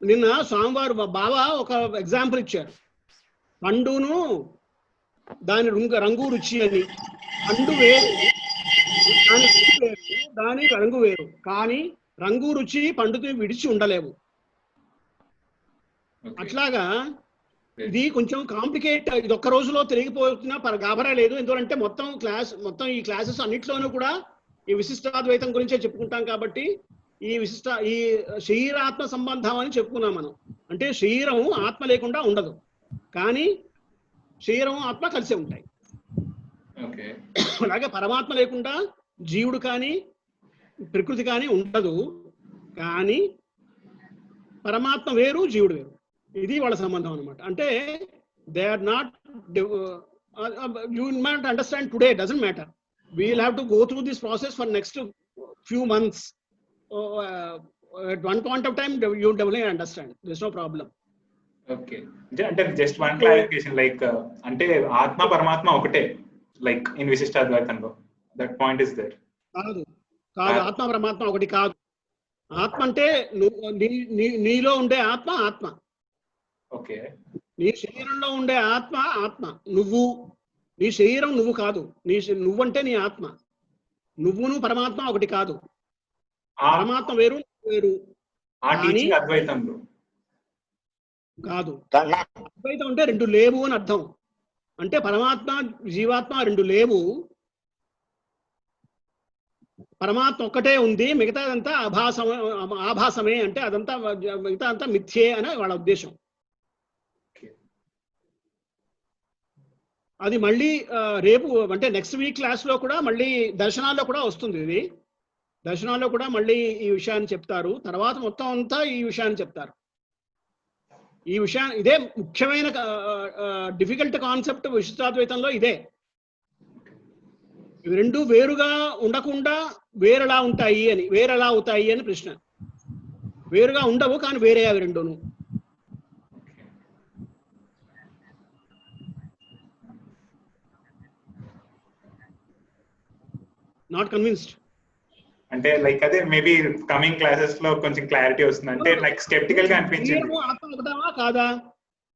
నిన్న స్వామివారు బాబా ఒక ఎగ్జాంపుల్ ఇచ్చారు. పండును దాని రంగు రుచి అని. పండు వేరు, దాని రుచి వేరు, దాని రంగు వేరు, కానీ రంగు రుచి పండుతో విడిచి ఉండలేవు. అట్లాగా ఇది కొంచెం కాంప్లికేట్. ఇది ఒక్క రోజులో తిరిగిపోతున్నా గాబరా లేదు. ఎందుకంటే మొత్తం ఈ క్లాసెస్ అన్నిట్లోనూ కూడా ఈ విశిష్టాద్వైతం గురించే చెప్పుకుంటాం కాబట్టి ఈ శరీరాత్మ సంబంధం అని చెప్పుకున్నాం మనం. అంటే శరీరం ఆత్మ లేకుండా ఉండదు, కానీ శరీరం ఆత్మ కలిసే ఉంటాయి. అలాగే పరమాత్మ లేకుండా జీవుడు కానీ ప్రకృతి కానీ ఉండదు, కానీ పరమాత్మ వేరు, జీవుడు వేరు. ఇది వాళ్ళ సంబంధం అనమాట. అంటే they are not, you not understand today, doesn't matter. We will have to go through this process for next few months. At one point of time you definitely understand, there's no problem. Okay, అంటే just one clarification, like అంటే ఆత్మ పరమాత్మ ఒకటే like in విశిష్ట అద్వైతంలో, that point is there. కాదు, ఆత్మ పరమాత్మ ఒకటి కాదు. ఆత్మ అంటే నీలో ఉండే ఆత్మ. ఓకే, నీ శరీరంలో ఉండే ఆత్మ. నీ శరీరం నువ్వు కాదు. నువ్వంటే నీ ఆత్మ. నువ్వును పరమాత్మ ఒకటి కాదు. పరమాత్మ వేరు అద్వైతంలో కాదు. అద్వైతం అంటే రెండు లేవు అని అర్థం. అంటే పరమాత్మ జీవాత్మ రెండు లేవు, పరమాత్మ ఒక్కటే ఉంది, మిగతాదంతా ఆభాసమే. అంటే అదంతా మిగతా అంతా మిథ్యే అని వాళ్ళ ఉద్దేశం. అది మళ్ళీ రేపు అంటే నెక్స్ట్ వీక్ క్లాస్ లో కూడా మళ్ళీ దర్శనాల్లో కూడా వస్తుంది. ఇది దర్శనాల్లో కూడా మళ్ళీ ఈ విషయాన్ని చెప్తారు. తర్వాత మొత్తం అంతా ఈ విషయాన్ని చెప్తారు. ఈ విషయాన్ని ఇదే ముఖ్యమైన డిఫికల్ట్ కాన్సెప్ట్ విశిష్టాద్వైతంలో ఇదే. ఇవి రెండు వేరుగా ఉండకుండా వేరెలా అవుతాయి అని ప్రశ్న. వేరుగా ఉండవు, కానీ వేరే అవి రెండును. నాట్ కన్విన్స్డ్ అంటే లైక్ అదే మేబీ కమింగ్ క్లాసెస్ లో కొంచెం క్లారిటీ వస్తుంది. అంటే లైక్ స్కెప్టికల్ గా అనిపించింది. ఆత్మ ఒకటా కాదా?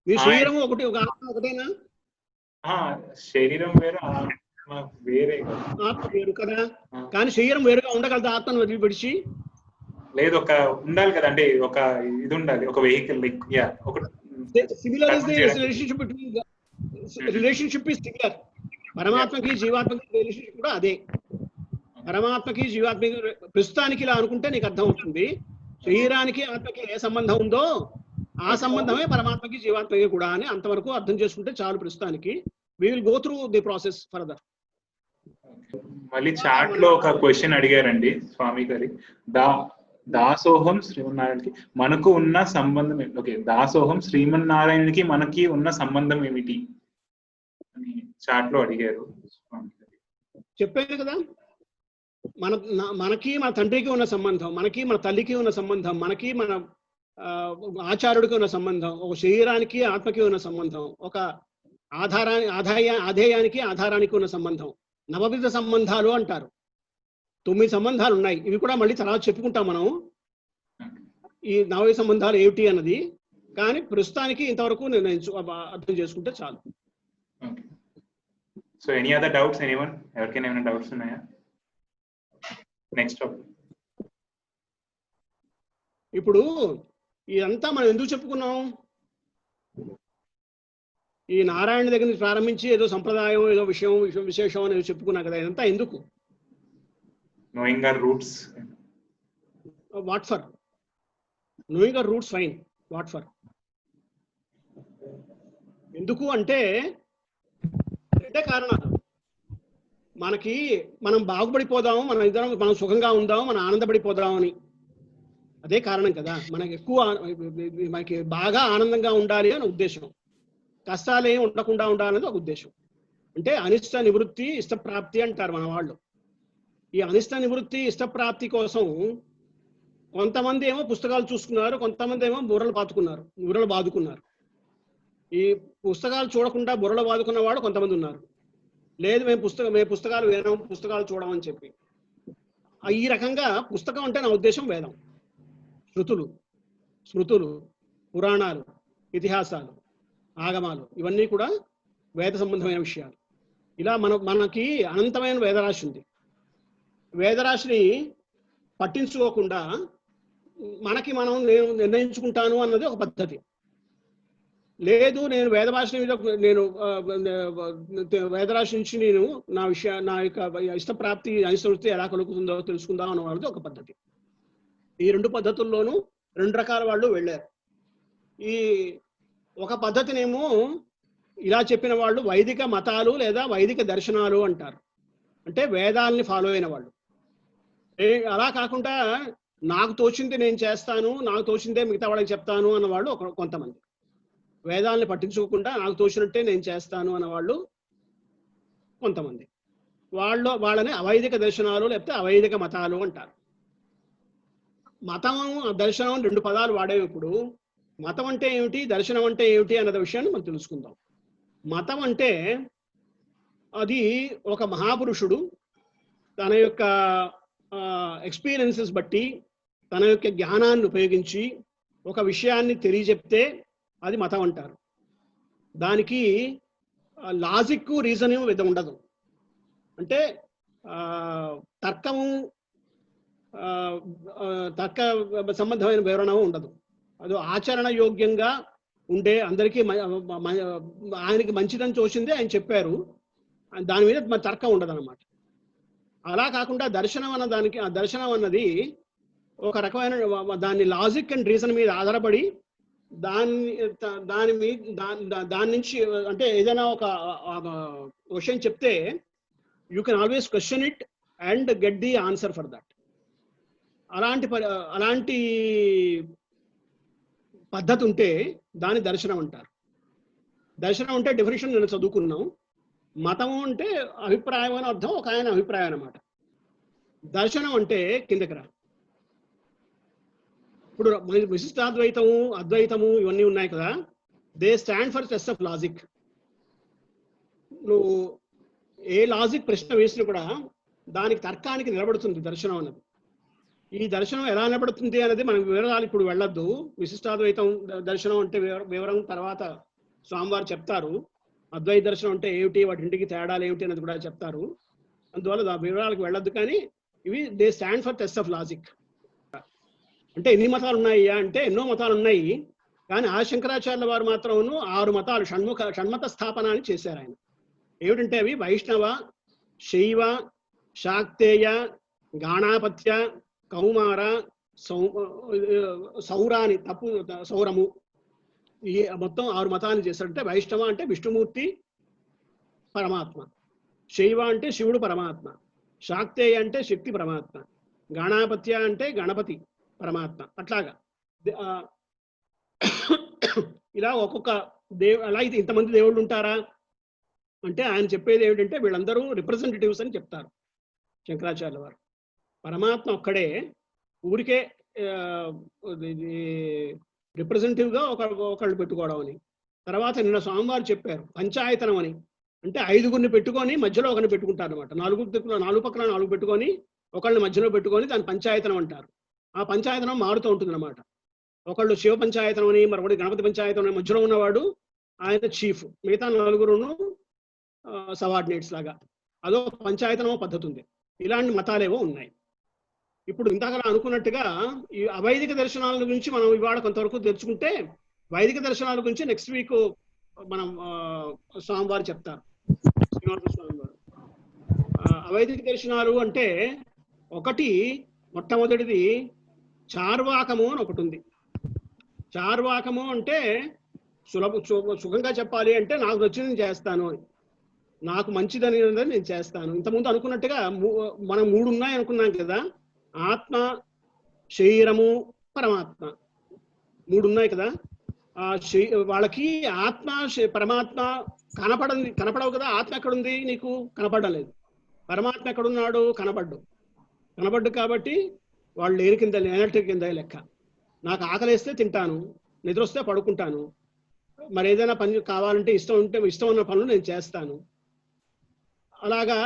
నీ శరీరం ఒకటి, ఒక ఆత్మ ఒకటేనా? శరీరం వేరు, ఆత్మ వేరే. ఆత్మ వేరు కదా, కానీ శరీరం వేరుగా ఉండగలదా ఆత్మను వదిలిపెడిచి? లేదు, ఒక ఉండాలి కదా, అంటే ఒక ఇది ఉండాలి, ఒక వెహికల్ లైక్ ఒక similar is the relationship is similar. పరమాత్మకి జీవాత్మకి రిలేషన్షిప్ కూడా అదే. పరమాత్మకి జీవాత్మకి ప్రస్తుతానికి ఇలా అనుకుంటే నీకు అర్థం అవుతుంది. శరీరానికి ఆత్మకి ఏ సంబంధం ఉందో ఆ సంబంధమే పరమాత్మకి జీవాత్మకి కూడా అని అంతవరకు అర్థం చేసుకుంటే చాలు ప్రస్తుతానికి. We will go through the process further. మళ్ళీ చాట్ లో ఒక క్వశ్చన్ అడిగారండి స్వామి గారి. దాసోహం శ్రీమన్నారాయణకి మనకు ఉన్న సంబంధం, ఓకే, దాసోహం శ్రీమన్నారాయణకి మనకి ఉన్న సంబంధం ఏమిటి అని చాట్ లో అడిగారు. చెప్పాను కదా, మనకి మన తండ్రికి ఉన్న సంబంధం, మనకి మన తల్లికి ఉన్న సంబంధం, మనకి మన ఆచార్యుడికి ఉన్న సంబంధం, ఒక శరీరానికి ఆత్మకి ఉన్న సంబంధం, ఒక ఆధేయానికి ఆధారానికి ఉన్న సంబంధం. నవవిధ సంబంధాలు అంటారు. 9 సంబంధాలు ఉన్నాయి. ఇవి కూడా మళ్ళీ తర్వాత చెప్పుకుంటాం మనం, ఈ నవవిధ సంబంధాలు ఏమిటి అన్నది. కానీ ప్రస్తుతానికి ఇంతవరకు నేను అర్థం చేసుకుంటే చాలు. So any other doubts anyone? ఎవరికైనా ఏమైనా డౌట్స్ ఉన్నాయా? నెక్స్ట్ ఇప్పుడు ఇదంతా మనం ఎందుకు చెప్పుకున్నాం? ఈ నారాయణ దగ్గర నుంచి ప్రారంభించి ఏదో సంప్రదాయం, ఏదో విశేషం అనేది చెప్పుకున్నాం కదా. ఇదంతా ఎందుకు? knowing our roots. What for? Knowing our roots, fine. What for? ఎందుకు అంటే రెండే కారణాలు. మనం బాగుపడిపోదాము, మనం సుఖంగా ఉందాము, మనం ఆనందపడిపోదాము అని. అదే కారణం కదా. మనకి బాగా ఆనందంగా ఉండాలి అని ఉద్దేశం. కష్టాలు ఏమి ఉండకుండా ఉండాలనేది ఒక ఉద్దేశం. అంటే అనిష్ట నివృత్తి ఇష్టప్రాప్తి అంటారు మన వాళ్ళు. ఈ అనిష్ట నివృత్తి ఇష్టప్రాప్తి కోసం కొంతమంది ఏమో పుస్తకాలు చూసుకున్నారు, కొంతమంది ఏమో బుర్రలు బాదుకున్నారు. ఈ పుస్తకాలు చూడకుండా బుర్రలు బాదుకున్న వాడు కొంతమంది ఉన్నారు. లేదు మేము పుస్తకాలు వినం, పుస్తకాలు చూడమని చెప్పి. ఈ రకంగా పుస్తకం అంటే నా ఉద్దేశం వేదం, స్మృతులు, పురాణాలు, ఇతిహాసాలు, ఆగమాలు, ఇవన్నీ కూడా వేద సంబంధమైన విషయాలు. ఇలా మనకి అనంతమైన వేదరాశి ఉంది. వేదరాశిని పట్టించుకోకుండా నేను నిర్ణయించుకుంటాను అన్నది ఒక పద్ధతి. లేదు నేను వేదరాశి మీద వేదరాశి నుంచి నేను నా యొక్క ఇష్టప్రాప్తి అనిష్టవృత్తి ఎలా కలుగుతుందో తెలుసుకుందాం అన్నది ఒక పద్ధతి. ఈ రెండు పద్ధతుల్లోనూ రెండు రకాల వాళ్ళు వెళ్ళారు. ఈ ఒక పద్ధతినేమో ఇలా చెప్పిన వాళ్ళు వైదిక మతాలు లేదా వైదిక దర్శనాలు అంటారు. అంటే వేదాలని ఫాలో అయిన వాళ్ళు. అలా కాకుండా నాకు తోచింది నేను చేస్తాను, నాకు తోచిందే మిగతా వాళ్ళకి చెప్తాను అన్నవాళ్ళు కొంతమంది. వేదాలని పట్టించుకోకుండా నాకు తోచినట్టే నేను చేస్తాను అన్నవాళ్ళు కొంతమంది. వాళ్ళని అవైదిక దర్శనాలు లేకపోతే అవైదిక మతాలు అంటారు. మతం దర్శనం రెండు పదాలు వాడేవి. ఇప్పుడు మతం అంటే ఏమిటి, దర్శనం అంటే ఏమిటి అన్న విషయాన్ని మనం తెలుసుకుందాం. మతం అంటే అది ఒక మహాపురుషుడు తన యొక్క ఎక్స్పీరియన్సెస్ బట్టి తన యొక్క జ్ఞానాన్ని ఉపయోగించి ఒక విషయాన్ని తెలియజెప్తే అది మతం అంటారు. దానికి లాజిక్ రీజన్ ఉండదు. అంటే తర్క సంబంధమైన వివరణ ఉండదు. అది ఆచరణ యోగ్యంగా ఉండే అందరికీ ఆయనకి మంచిదని తోచిందే ఆయన చెప్పారు. దాని మీద తర్కం ఉండదు అన్నమాట. అలా కాకుండా దర్శనం అన్నది ఒక రకమైన దాని లాజిక్ అండ్ రీజన్ మీద ఆధారపడి దాని నుంచి అంటే ఏదైనా ఒక క్వశ్చన్ చెప్తే you can always question it and get the answer for that. అలాంటి పద్ధతి ఉంటే దాని దర్శనం అంటారు. దర్శనం అంటే డెఫినేషన్ నేను చదువుకున్నాం. మతము అంటే అభిప్రాయం అని అర్థం, ఒక ఆయన అభిప్రాయం అన్నమాట. దర్శనం అంటే కిందకి రా. ఇప్పుడు విశిష్టాద్వైతము, అద్వైతము ఇవన్నీ ఉన్నాయి కదా, they stand for test of logic. నువ్వు ఏ లాజిక్ ప్రశ్న వేసినా కూడా దానికి తర్కానికి నిలబడుతుంది దర్శనం అన్నది. ఈ దర్శనం ఎలా నిలబడుతుంది అనేది మనకు వివరాలు ఇప్పుడు వెళ్ళొద్దు. విశిష్టాద్వైతం దర్శనం అంటే వివరం తర్వాత స్వామివారు చెప్తారు. అద్వైత దర్శనం అంటే ఏమిటి, వాటింటికి తేడాలు ఏమిటి అనేది కూడా చెప్తారు. అందువల్ల వివరాలకు వెళ్ళొద్దు. కానీ ఇవి they stand for test of logic. అంటే ఎన్ని మతాలు ఉన్నాయా అంటే ఎన్నో మతాలు ఉన్నాయి. కానీ ఆ శంకరాచార్యుల వారు మాత్రం 6 మతాలు షణ్మత స్థాపన అని చేశారు ఆయన. ఏమిటంటే అవి వైష్ణవ, శైవ, శాక్తేయ, గాణాపత్య, కౌమార, సౌరాని సౌరము, ఈ మొత్తం 6 మతాన్ని చేశారంటే వైష్ణవ అంటే విష్ణుమూర్తి పరమాత్మ, శైవ అంటే శివుడు పరమాత్మ, శాక్తేయ అంటే శక్తి పరమాత్మ, గాణాపత్య అంటే గణపతి పరమాత్మ. అట్లాగా ఇలా ఒక్కొక్క అలా అయితే ఇంతమంది దేవుళ్ళు ఉంటారా అంటే ఆయన చెప్పేది ఏమిటంటే వీళ్ళందరూ రిప్రజెంటేటివ్స్ అని చెప్తారు శంకరాచార్యుల వారు. పరమాత్మ ఒక్కడే ఊరికే రిప్రజెంటేటివ్గా ఒకళ్ళు పెట్టుకోవడం అని. తర్వాత నిన్న స్వామివారు చెప్పారు పంచాయతనం అని. అంటే 5గురిని పెట్టుకొని మధ్యలో ఒకరిని పెట్టుకుంటారు అనమాట. 4 పక్కన 4 పెట్టుకొని ఒకళ్ళని మధ్యలో పెట్టుకొని దాన్ని పంచాయతనం అంటారు. ఆ పంచాయతనం మారుతూ ఉంటుంది అనమాట. ఒకళ్ళు శివ పంచాయతనం అని, మరొకటి గణపతి పంచాయతనం అని. మధ్యలో ఉన్నవాడు ఆయన చీఫ్, మిగతా 4 సబార్డినేట్స్ లాగా. అదో పంచాయతనం పద్ధతి ఉంది. ఇలాంటి మతాలేవో ఉన్నాయి. ఇప్పుడు ఇంతగా అనుకున్నట్టుగా ఈ అవైదిక దర్శనాల గురించి మనం ఇవాళ కొంతవరకు తెలుసుకుంటే, వైదిక దర్శనాల గురించి నెక్స్ట్ వీక్ మనం స్వామివారు చెప్తారు, శ్రీనివాస స్వామివారు. అవైదిక దర్శనాలు అంటే మొట్టమొదటిది చార్వాకము అని ఒకటి ఉంది. చార్వాకము అంటే సుఖంగా చెప్పాలి అంటే నాకు నచ్చింది నేను చేస్తాను అని, నాకు మంచిదని నేను చేస్తాను. ఇంతకుముందు అనుకున్నట్టుగా మనం 3 ఉన్నాయి అనుకున్నాం కదా, ఆత్మ, శరీరము, పరమాత్మ 3 ఉన్నాయి కదా. వాళ్ళకి ఆత్మ పరమాత్మ కనపడవు కదా. ఆత్మ ఎక్కడుంది? నీకు కనపడడం లేదు. పరమాత్మ ఎక్కడున్నాడు? కనపడ్డు కాబట్టి వాళ్ళు లేని కింద, లేనట్టు కింద లెక్క. నాకు ఆకలిస్తే తింటాను, నిద్ర వస్తే పడుకుంటాను, మరి ఏదైనా పని కావాలంటే ఇష్టం ఉన్న పనులు నేను చేస్తాను. అలాగా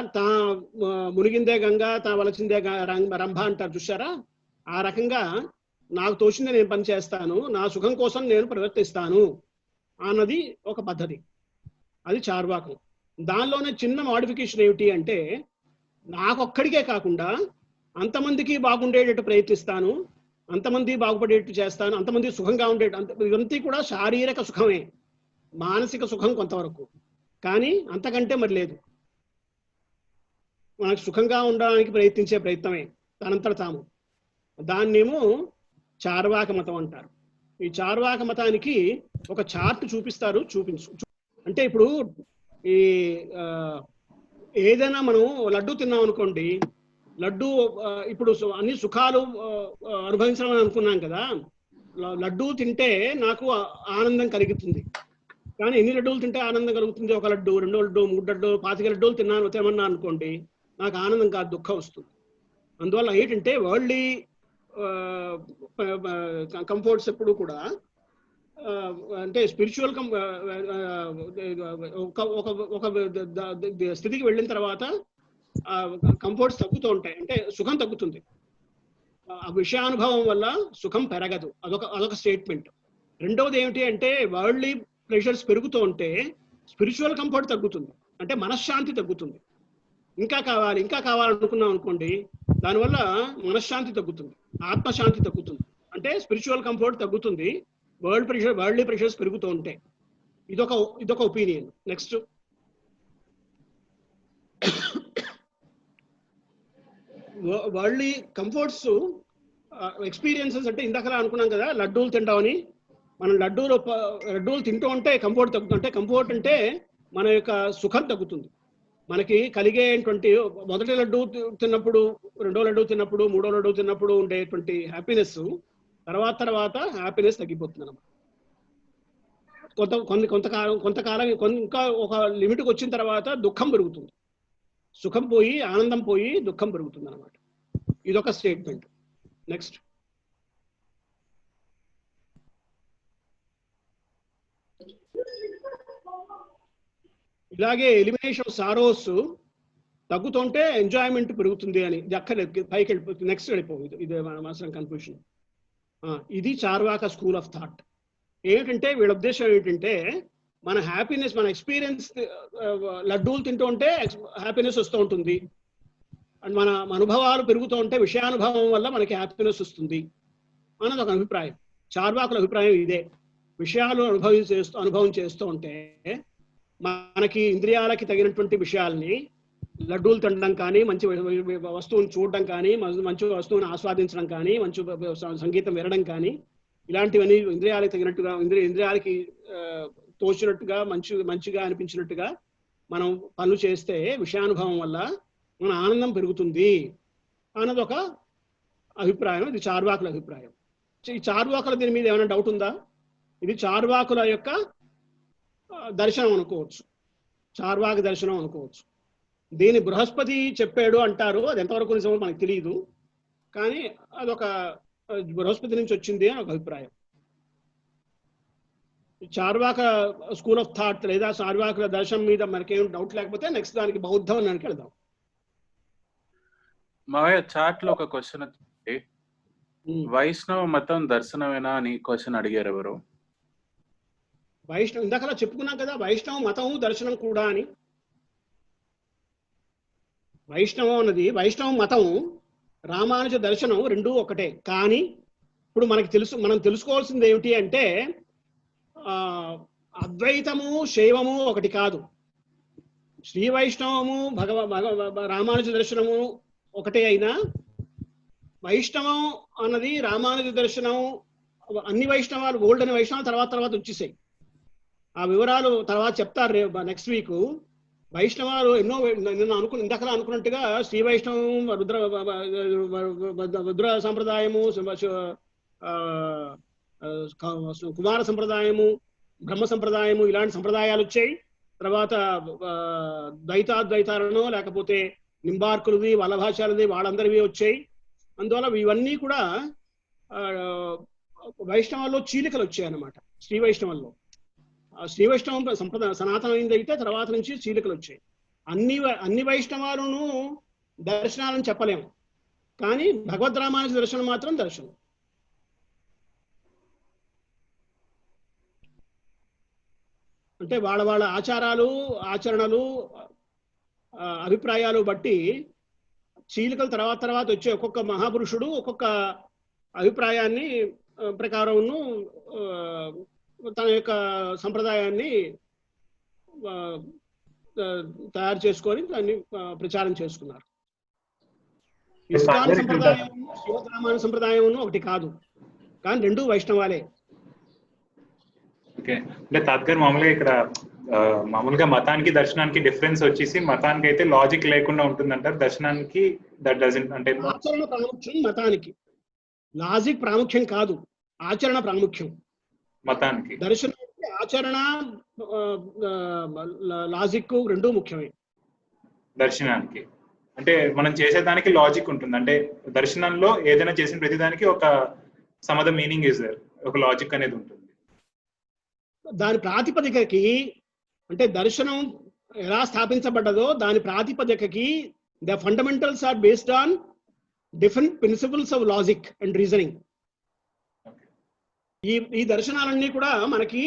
మునిగిందే గంగ వలచిందే రంభ అంటారు చూసారా? ఆ రకంగా నాకు తోచిందే నేను పని చేస్తాను, నా సుఖం కోసం నేను ప్రవర్తిస్తాను అన్నది ఒక పద్ధతి. అది చార్వాకం. దానిలోనే చిన్న మాడిఫికేషన్ ఏమిటి అంటే, నాకొక్కడికే కాకుండా అంతమందికి బాగుండేటట్టు ప్రయత్నిస్తాను, అంతమంది బాగుపడేట్టు చేస్తాను, అంతమంది సుఖంగా ఉండేటట్టు. ఇదంతా కూడా శారీరక సుఖమే, మానసిక సుఖం కొంతవరకు, కానీ అంతకంటే మరి లేదు. మనకు సుఖంగా ఉండడానికి ప్రయత్నించే ప్రయత్నమే తనంతట తాము. దాన్నేమో చార్వాక మతం అంటారు. ఈ చార్వాక మతానికి ఒక చార్ట్ చూపిస్తారు. అంటే ఇప్పుడు ఈ ఏదైనా మనం లడ్డు తిన్నాం అనుకోండి, లడ్డు ఇప్పుడు అన్ని సుఖాలు అనుభవించడం అనుకున్నాం కదా. లడ్డు తింటే నాకు ఆనందం కలుగుతుంది, కానీ ఎన్ని లడ్డూలు తింటే ఆనందం కలుగుతుంది? 1 లడ్డు, 2 లడ్డు, 3 లడ్డు, 25 లడ్డూలు తిన్నాను అనుకోండి, నాకు ఆనందం కాదు, దుఃఖం వస్తుంది. అందువల్ల ఏంటంటే వరల్డ్లీ కంఫర్ట్స్ ఎప్పుడు కూడా అంటే స్పిరిచువల్ ఒక స్థితికి వెళ్ళిన తర్వాత కంఫర్ట్స్ తగ్గుతూ ఉంటాయి, అంటే సుఖం తగ్గుతుంది. ఆ విషయానుభవం వల్ల సుఖం పెరగదు, అదొక స్టేట్మెంట్. రెండవది ఏమిటి అంటే, వరల్డ్లీ ప్రెషర్స్ పెరుగుతూ ఉంటే స్పిరిచువల్ కంఫర్ట్ తగ్గుతుంది, అంటే మనశ్శాంతి తగ్గుతుంది. ఇంకా కావాలనుకున్నాం అనుకోండి, దానివల్ల మనశ్శాంతి తగ్గుతుంది, ఆత్మశాంతి తగ్గుతుంది. అంటే స్పిరిచువల్ కంఫర్ట్ తగ్గుతుంది, వరల్డ్లీ ప్రెషర్స్ పెరుగుతూ ఉంటాయి. ఇదొక opinion. Next worldly comforts experiences అంటే ఇందాకలా అనుకున్నాం కదా, లడ్డూలు తింటామని. మనం లడ్డూలు తింటూ ఉంటే కంఫర్ట్ తగ్గుతుంది. అంటే కంఫర్ట్ అంటే మన యొక్క సుఖం తగ్గుతుంది. మనకి కలిగేటువంటి మొదటి లడ్డు తిన్నప్పుడు, 2వ లడ్డు తిన్నప్పుడు, 3వ లడ్డు తిన్నప్పుడు ఉండేటువంటి హ్యాపీనెస్ తర్వాత హ్యాపీనెస్ తగ్గిపోతుంది అన్నమాట. కొంతకాలం ఇంకా ఒక లిమిట్కి వచ్చిన తర్వాత దుఃఖం పెరుగుతుంది. సుఖం పోయి ఆనందం పోయి దుఃఖం పెరుగుతుంది అన్నమాట. ఇదొక స్టేట్మెంట్. నెక్స్ట్ ఇలాగే ఎలిమినేషన్ సారోస్ తగ్గుతుంటే ఎంజాయ్మెంట్ పెరుగుతుంది అని. ఇది అక్కర్లేదు, పైకి వెళ్ళిపోతుంది, నెక్స్ట్ వెళ్ళిపోతుంది. ఇది మన కన్ఫ్యూషన్. ఇది చార్వాక స్కూల్ ఆఫ్ థాట్. ఏంటంటే వీళ్ళ ఉద్దేశం ఏంటంటే, మన హ్యాపీనెస్, మన ఎక్స్పీరియన్స్, లడ్డూలు తింటూ ఉంటే హ్యాపీనెస్ వస్తూ ఉంటుంది, అండ్ మన అనుభవాలు పెరుగుతూ ఉంటే విషయానుభవం వల్ల మనకి హ్యాపీనెస్ వస్తుంది అన్నది ఒక అభిప్రాయం. చార్వాకుల అభిప్రాయం ఇదే. విషయాలు అనుభవం చేస్తూ ఉంటే మనకి ఇంద్రియాలకి తగినటువంటి విషయాల్ని, లడ్డూలు తినడం కానీ, మంచి వస్తువుని చూడడం కానీ, మంచి వస్తువుని ఆస్వాదించడం కానీ, మంచి సంగీతం వినడం కానీ, ఇలాంటివన్నీ ఇంద్రియాలకు తగినట్టుగా, ఇంద్రియాలకి తోచినట్టుగా, మంచిగా అనిపించినట్టుగా మనం పనులు చేస్తే విషయానుభవం వల్ల మన ఆనందం పెరుగుతుంది అన్నది ఒక అభిప్రాయం. ఇది చార్వాకుల అభిప్రాయం. ఈ చార్వాకుల దీని మీద ఏమైనా డౌట్ ఉందా? ఇది చార్వాకుల యొక్క దర్శనం అనుకోవచ్చు, చార్వాక దర్శనం అనుకోవచ్చు. దీని బృహస్పతి చెప్పాడు అంటారు, అది ఎంతవరకు నిజమో మనకు తెలియదు, కానీ అదొక బృహస్పతి నుంచి వచ్చింది అని ఒక అభిప్రాయం. చార్వాక స్కూల్ ఆఫ్ థాట్ లేదా చార్వాకుల దర్శనం మీద మనకేం డౌట్ లేకపోతే నెక్స్ట్ దానికి బౌద్ధం అని వెళ్దాం. మావయ్య, చాట్ లో ఒక క్వశ్చన్ వచ్చింది, వైష్ణవ మతం దర్శనమేనా అని క్వశ్చన్ అడిగారు ఎవరు? వైష్ణవం ఇందాకలా చెప్పుకున్నాం కదా, వైష్ణవ మతము దర్శనం కూడా అని. వైష్ణవం అన్నది, వైష్ణవ మతం, రామానుజ దర్శనం రెండూ ఒకటే. కానీ ఇప్పుడు మనం తెలుసుకోవాల్సింది ఏమిటి అంటే, అద్వైతము శైవము ఒకటి కాదు. శ్రీ వైష్ణవము రామానుజ దర్శనము ఒకటే అయినా, వైష్ణవం అన్నది రామానుజ దర్శనం, అన్ని వైష్ణవాలు, గోల్డెన్ వైష్ణవం తర్వాత వచ్చేసాయి. ఆ వివరాలు తర్వాత చెప్తారు నెక్స్ట్ వీక్. వైష్ణవాలు ఎన్నో, ఇందాకలా అనుకున్నట్టుగా శ్రీ వైష్ణవం, రుద్ర సాంప్రదాయము, కుమార సంప్రదాయము, బ్రహ్మ సంప్రదాయము ఇలాంటి సంప్రదాయాలు వచ్చాయి. తర్వాత ద్వైతాద్వైతాలను లేకపోతే నింబార్కులది వల్లభాచార్యులది వాళ్ళందరివి వచ్చాయి. అందువల్ల ఇవన్నీ కూడా వైష్ణవాల్లో చీలికలు వచ్చాయి అన్నమాట. శ్రీ వైష్ణవంలో శ్రీ వైష్ణవం సంప్రదాయ సనాతనమైంది అయితే తర్వాత నుంచి చీలికలు వచ్చాయి. అన్ని వైష్ణవాలను దర్శనాలని చెప్పలేము, కానీ భగవద్ రామానుజ దర్శనం మాత్రం దర్శనం. అంటే వాళ్ళ ఆచారాలు, ఆచరణలు, అభిప్రాయాలు బట్టి చీలికలు తర్వాత వచ్చే ఒక్కొక్క మహాపురుషుడు ఒక్కొక్క అభిప్రాయాన్ని ప్రకారంను తన యొక్క సంప్రదాయాన్ని తయారు చేసుకొని దాన్ని ప్రచారం చేసుకున్నారు. ఇస్కాన్ సంప్రదాయం, శివరామాయణ సంప్రదాయం ఒకటి కాదు, కానీ రెండు వైష్ణవాలే. ఓకే, అంటే తాత్గారు మామూలుగా ఇక్కడ మామూలుగా మతానికి దర్శనానికి డిఫరెన్స్ వచ్చేసి మతానికి అయితే లాజిక్ లేకుండా ఉంటుందంటారు, దర్శనానికి దట్ డజంట్. అంటే ఆచరణ ప్రాముఖ్యం మతానికి, లాజిక్ ప్రాముఖ్యం కాదు, ఆచరణ ప్రాముఖ్యం మతానికి. దర్శనానికి ఆచరణ లాజిక్ రెండూ ముఖ్యమే. దర్శనానికి అంటే మనం చేసేదానికి లాజిక్ ఉంటుంది, అంటే దర్శనంలో ఏదైనా చేసిన ప్రతిదానికి ఒక sum of the meaning is there, ఒక లాజిక్ అనేది ఉంటుంది. దాని ప్రాతిపదికకి అంటే దర్శనం ఎలా స్థాపించబడ్డదో దాని ప్రాతిపదికకి the fundamentals are based on different principles of logic and reasoning. ఈ దర్శనాలన్నీ కూడా మనకి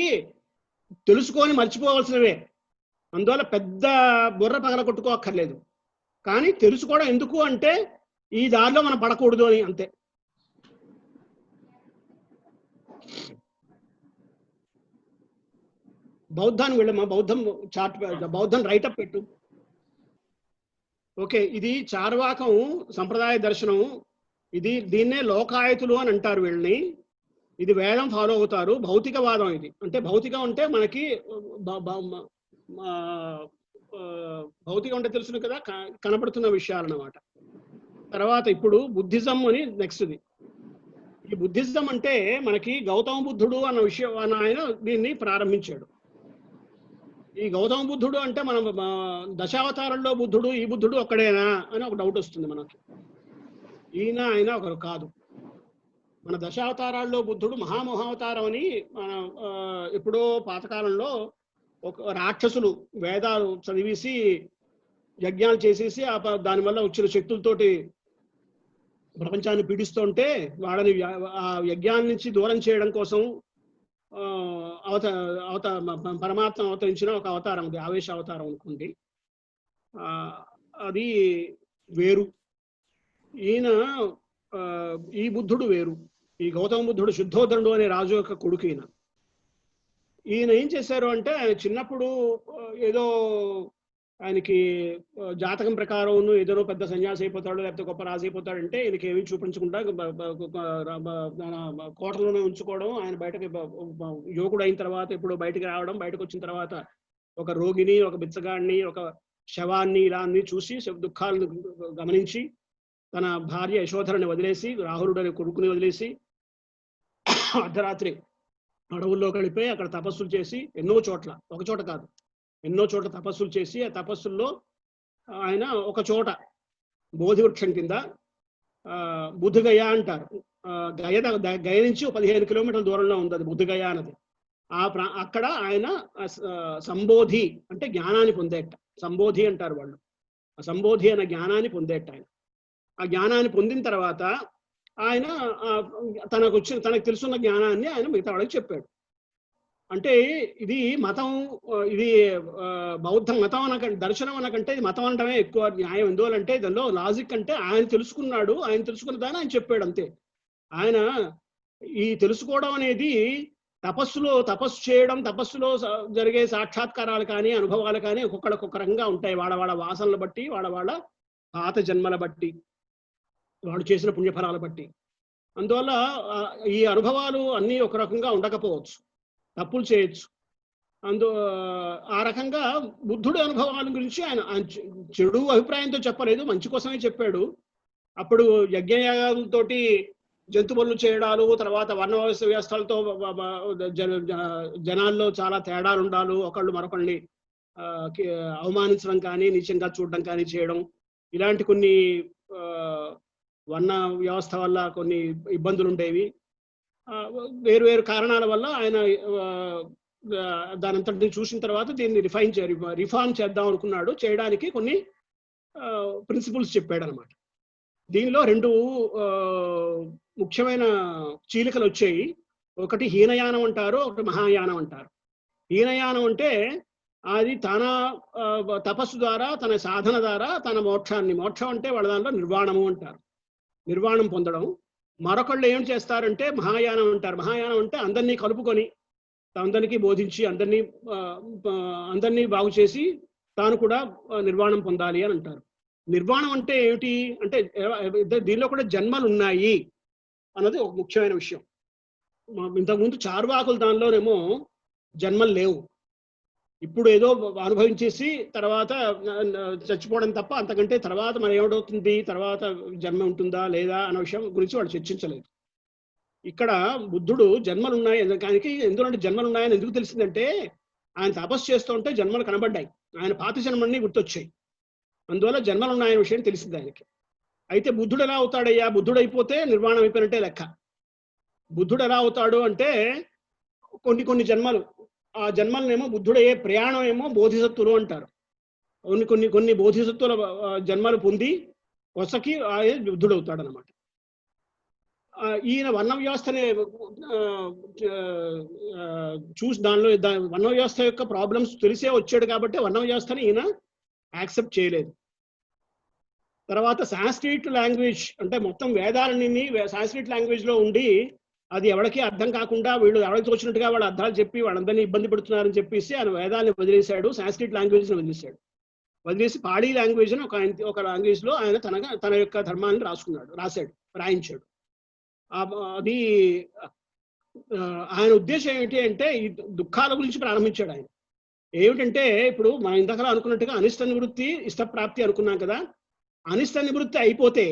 తెలుసుకొని మర్చిపోవాల్సినవే, అందువల్ల పెద్ద బుర్ర పగల కొట్టుకోక్కర్లేదు. కానీ తెలుసుకోవడం ఎందుకు అంటే ఈ దారిలో మనం పడకూడదు అని, అంతే. బౌద్ధాన్ని వెళ్ళమ్మా, బౌద్ధం రైటప్ పెట్టు. ఓకే, ఇది చార్వాకం సంప్రదాయ దర్శనం. దీన్నే లోకాయతులు అని అంటారు వీళ్ళని. ఇది వేదం ఫాలో అవుతారు. భౌతికవాదం ఇది. అంటే భౌతికం అంటే మనకి భౌతికం అంటే తెలుసును కదా, కనపడుతున్న విషయాలు అన్నమాట. తర్వాత ఇప్పుడు బుద్ధిజం అని నెక్స్ట్ది. ఈ బుద్ధిజం అంటే మనకి గౌతమ బుద్ధుడు అన్న విషయం ఆయన దీన్ని ప్రారంభించాడు. ఈ గౌతమ బుద్ధుడు అంటే మనం దశావతారంలో బుద్ధుడు ఈ బుద్ధుడు ఒక్కడేనా అని ఒక డౌట్ వస్తుంది మనకి. ఆయన ఒకరు కాదు. మన దశావతారాల్లో బుద్ధుడు మహామహావతారం అని మన ఎప్పుడో పాతకాలంలో ఒక రాక్షసులు వేదాలు చదివేసి యజ్ఞాలు చేసేసి దానివల్ల వచ్చిన శక్తులతోటి ప్రపంచాన్ని పీడిస్తుంటే వాళ్ళని ఆ యజ్ఞాల నుంచి దూరం చేయడం కోసం పరమాత్మ అవతరించిన ఒక అవతారం, అది ఆవేశ అవతారం అనుకోండి. అది వేరు. ఈ బుద్ధుడు వేరు. ఈ గౌతమ బుద్ధుడు శుద్ధోధనుడు అనే రాజు యొక్క కొడుకు. ఈయన ఏం చేశారు అంటే, ఆయన చిన్నప్పుడు ఏదో ఆయనకి జాతకం ప్రకారం ఏదో పెద్ద సన్యాసి అయిపోతాడు లేకపోతే గొప్ప రాజు అయిపోతాడంటే ఈయనకి ఏమీ చూపించకుండా కోటలోనే ఉంచుకోవడం. ఆయన బయటకి యువకుడు అయిన తర్వాత ఇప్పుడు బయటకు రావడం, బయటకు వచ్చిన తర్వాత ఒక రోగిని, ఒక బిచ్చగాడిని, ఒక శవాన్ని ఇలా అన్ని చూసి దుఃఖాలను గమనించి తన భార్య యశోధరని వదిలేసి, రాహులుడు అనే కొడుకుని వదిలేసి అర్ధరాత్రి అడవుల్లో గడిపోయి అక్కడ తపస్సులు చేసి ఎన్నో చోట్ల, ఒక చోట కాదు ఎన్నో చోట్ల తపస్సులు చేసి, ఆ తపస్సుల్లో ఆయన ఒక చోట బోధివృక్షం కింద బుద్ధగయ అంటారు. గయ నుంచి 15 కిలోమీటర్ల దూరంలో ఉంది అది బుద్ధగయ అన్నది. అక్కడ ఆయన సంబోధి అంటే జ్ఞానాన్ని పొందేట. సంబోధి అంటారు వాళ్ళు. ఆ సంబోధి అనే జ్ఞానాన్ని పొందేట ఆయన. ఆ జ్ఞానాన్ని పొందిన తర్వాత ఆయన తనకు తెలుసున్న జ్ఞానాన్ని ఆయన మిగతా వాళ్ళకి చెప్పాడు. అంటే ఇది మతం, ఇది బౌద్ధ మతం అనకంటే, దర్శనం అనకంటే ఇది మతం అనడమే ఎక్కువ న్యాయం. ఎందువల్లంటే దానిలో లాజిక్ అంటే ఆయన తెలుసుకున్నాడు, ఆయన తెలుసుకున్న దాన్ని ఆయన చెప్పాడు అంతే. ఆయన ఈ తెలుసుకోవడం అనేది తపస్సు చేయడం, తపస్సులో జరిగే సాక్షాత్కారాలు కానీ అనుభవాలు కానీ ఒక్కొక్క రకంగా ఉంటాయి. వాళ్ళ వాసనలు బట్టి, వాళ్ళ పాత జన్మల బట్టి, వాడు చేసిన పుణ్యఫలాల బట్టి. అందువల్ల ఈ అనుభవాలు అన్నీ ఒక రకంగా ఉండకపోవచ్చు, తప్పులు చేయొచ్చు. ఆ రకంగా బుద్ధుడి అనుభవాల గురించి ఆయన చెడు అభిప్రాయంతో చెప్పలేదు, మంచి కోసమే చెప్పాడు. అప్పుడు యజ్ఞయాగాలతోటి జంతువులు చేయడాలు, తర్వాత వర్ణ వ్యవస్థలతో జనాల్లో చాలా తేడాలు ఉండాలి, ఒకళ్ళు మరొకళ్ళని అవమానించడం కానీ నీచంగా చూడడం కానీ చేయడం, ఇలాంటి కొన్ని వర్ణ వ్యవస్థ వల్ల కొన్ని ఇబ్బందులు ఉండేవి. వేరు వేరు కారణాల వల్ల ఆయన దానంతటిని చూసిన తర్వాత దీన్ని రిఫార్మ్ చేద్దాం అనుకున్నాడు. చేయడానికి కొన్ని ప్రిన్సిపల్స్ చెప్పాడు అనమాట. దీనిలో 2 ముఖ్యమైన చీలికలు వచ్చాయి. ఒకటి హీనయానం అంటారు, ఒకటి మహాయానం అంటారు. హీనయానం అంటే అది తన తపస్సు ద్వారా, తన సాధన ద్వారా తన మోక్షం అంటే వాళ్ళ దాంట్లో నిర్వాణము అంటారు, నిర్వాణం పొందడం. మరొకళ్ళు ఏం చేస్తారంటే మహాయానం అంటారు. మహాయానం అంటే అందరినీ కలుపుకొని, అందరికీ బోధించి, అందరినీ బాగు చేసి తాను కూడా నిర్వాణం పొందాలి అని అంటారు. నిర్వాణం అంటే ఏమిటి అంటే దీనిలో కూడా జన్మలు ఉన్నాయి అన్నది ఒక ముఖ్యమైన విషయం. ఇంతకుముందు చార్వాకుల దానిలోనేమో జన్మలు లేవు. ఇప్పుడు ఏదో అనుభవించేసి తర్వాత చచ్చిపోవడం తప్ప అంతకంటే తర్వాత మరి ఏమిటవుతుంది, తర్వాత జన్మ ఉంటుందా లేదా అన్న విషయం గురించి వాళ్ళు చర్చించలేదు. ఇక్కడ బుద్ధుడు జన్మలు ఉన్నాయి దానికి ఎందుకంటే జన్మలు ఉన్నాయని ఎందుకు తెలిసిందంటే ఆయన తపస్సు చేస్తూ ఉంటే జన్మలు కనబడ్డాయి, ఆయన పాత జన్మల్ని గుర్తొచ్చాయి, అందువల్ల జన్మలు ఉన్నాయనే విషయం తెలిసింది ఆయనకి. అయితే బుద్ధుడు ఎలా అవుతాడయ్యా, బుద్ధుడు అయిపోతే నిర్వాణం అయిపోయినట్టే లెక్క. బుద్ధుడు ఎలా అవుతాడు అంటే కొన్ని జన్మలు, ఆ జన్మలనేమో బుద్ధుడయ్యే ప్రయాణం ఏమో బోధిసత్తులు అంటారు. కొన్ని బోధిసత్తుల జన్మలు పొంది వసకి ఆయన బుద్ధుడు అవుతాడు అనమాట. ఈయన వర్ణ వ్యవస్థని చూసి దానిలో వర్ణ వ్యవస్థ యొక్క ప్రాబ్లమ్స్ తెలిసే వచ్చాడు కాబట్టి వర్ణ వ్యవస్థని ఈయన యాక్సెప్ట్ చేయలేదు. తర్వాత సాంస్క్రిట్ లాంగ్వేజ్ అంటే మొత్తం వేదాలన్నీ సాంస్క్రిట్ లాంగ్వేజ్ లో ఉండి అది ఎవరికి అర్థం కాకుండా వీళ్ళు ఎవరికి తోచినట్టుగా వాళ్ళ అర్థాలు చెప్పి వాళ్ళందరినీ ఇబ్బంది పెడుతున్నారని చెప్పేసి ఆయన వేదాన్ని వదిలేశాడు, సాంస్క్రిట్ లాంగ్వేజ్ని వదిలేశాడు. వదిలేసి పాడీ లాంగ్వేజ్ అని ఒక లాంగ్వేజ్ లో ఆయన తన యొక్క ధర్మాన్ని రాయించాడు. అది ఆయన ఉద్దేశం ఏమిటి అంటే ఈ దుఃఖాల గురించి ప్రారంభించాడు ఆయన. ఏమిటంటే ఇప్పుడు మనం ఇంతకలా అనుకున్నట్టుగా అనిష్ట నివృత్తి ఇష్టప్రాప్తి అనుకున్నాం కదా. అనిష్ట నివృత్తి అయిపోతే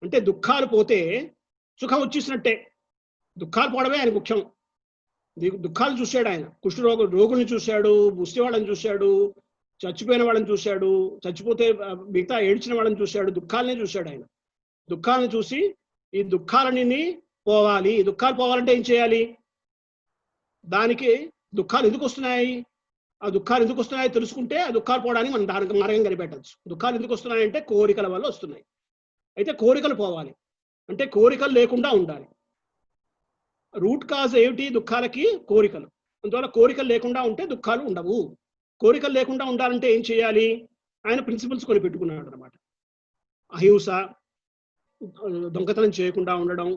అంటే దుఃఖాలు పోతే సుఖం వచ్చేసినట్టే. దుఃఖాలు పోవడమే ఆయన ముఖ్యం. దుఃఖాలు చూశాడు ఆయన. రోగుల్ని చూశాడు, ముష్టి వాళ్ళని చూశాడు, చచ్చిపోయిన వాళ్ళని చూశాడు, చచ్చిపోతే మిగతా ఏడ్చిన వాళ్ళని చూశాడు, దుఃఖాలనే చూశాడు ఆయన. దుఃఖాలను చూసి ఈ దుఃఖాలన్నీ పోవాలి, దుఃఖాలు పోవాలంటే ఏం చేయాలి, దానికి దుఃఖాలు ఎందుకు వస్తున్నాయి, ఆ దుఃఖాలు ఎందుకు వస్తున్నాయో తెలుసుకుంటే ఆ దుఃఖాలు పోవడానికి మనం దానికి మార్గం కనిపెట్టచ్చు. దుఃఖాలు ఎందుకు వస్తున్నాయంటే కోరికల వల్ల వస్తున్నాయి. అయితే కోరికలు పోవాలి అంటే కోరికలు లేకుండా ఉండాలి. రూట్ కాజ్ ఏమిటి దుఃఖాలకి? కోరికలు. అందువల్ల కోరికలు లేకుండా ఉంటే దుఃఖాలు ఉండవు. కోరికలు లేకుండా ఉండాలంటే ఏం చేయాలి? ఆయన ప్రిన్సిపల్స్ కొని పెట్టుకున్నాడు అనమాట. అహింస, దొంగతనం చేయకుండా ఉండడం,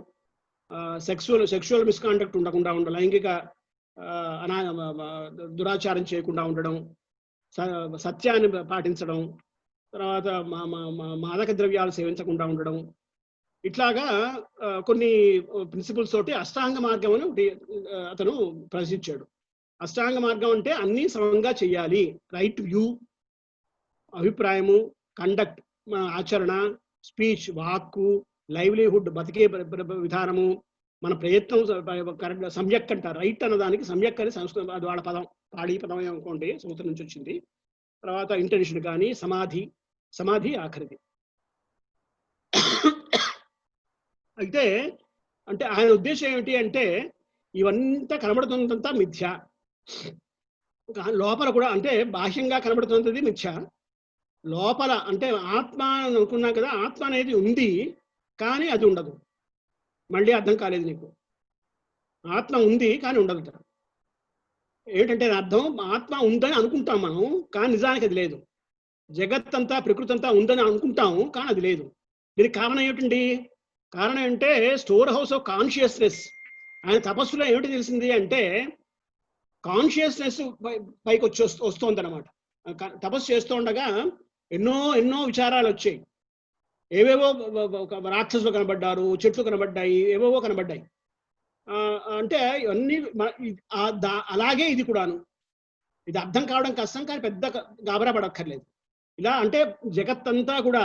సెక్షువల్ మిస్కాండక్ట్ ఉండకుండా ఉండడం, లైంగిక దురాచారం చేయకుండా ఉండడం, సత్యాన్ని పాటించడం, తర్వాత మాదక ద్రవ్యాలు సేవించకుండా ఉండడం, ఇట్లాగా కొన్ని ప్రిన్సిపల్స్ తోటి అష్టాంగ మార్గం అని ఒకటి అతను ప్రశ్నించాడు. అష్టాంగ మార్గం అంటే అన్ని సమంగా చెయ్యాలి. రైట్ వ్యూ, అభిప్రాయము, కండక్ట్ ఆచరణ, స్పీచ్ వాక్కు, లైవ్లీహుడ్ బతికే విధానము, మన ప్రయత్నం కరెక్ట్. సమ్యక్ అంటారు, రైట్ అన్నదానికి సమ్యక్ అని సంస్కృతం, అది వాళ్ళ పదం, పాడి పదం అనుకోండి, సంస్కృతం నుంచి వచ్చింది. తర్వాత ఇంటెన్షన్ కానీ సమాధి ఆఖరిది. అయితే అంటే ఆయన ఉద్దేశం ఏమిటి అంటే ఇవంతా కనబడుతున్నంతా మిథ్య, లోపల కూడా అంటే బాహ్యంగా కనబడుతున్నది మిథ్య, లోపల అంటే ఆత్మ అని అనుకున్నాం కదా, ఆత్మ అనేది ఉంది కానీ అది ఉండదు. మళ్ళీ అర్థం కాలేదు నీకు, ఆత్మ ఉంది కానీ ఉండదు. ఏంటంటే అర్థం, ఆత్మ ఉందని అనుకుంటాం మనం కానీ నిజానికి అది లేదు. జగత్తంతా ప్రకృతి అంతా ఉందని అనుకుంటాము కానీ అది లేదు. దీనికి కారణం ఏమిటండి? కారణం అంటే స్టోర్ హౌస్ ఆఫ్ కాన్షియస్నెస్. ఆయన తపస్సులో ఏమిటి తెలిసింది అంటే కాన్షియస్నెస్ పైకి వస్తుంది అనమాట. తపస్సు చేస్తూ ఉండగా ఎన్నో విచారాలు వచ్చాయి. ఏవేవో రాక్షసులు కనబడ్డారు, చెట్లు కనబడ్డాయి, ఏవేవో కనబడ్డాయి. అంటే ఇవన్నీ అలాగే ఇది కూడాను. ఇది అర్థం కావడం కష్టం కానీ పెద్ద గాబరా పడక్కర్లేదు. ఇలా అంటే జగత్తంతా కూడా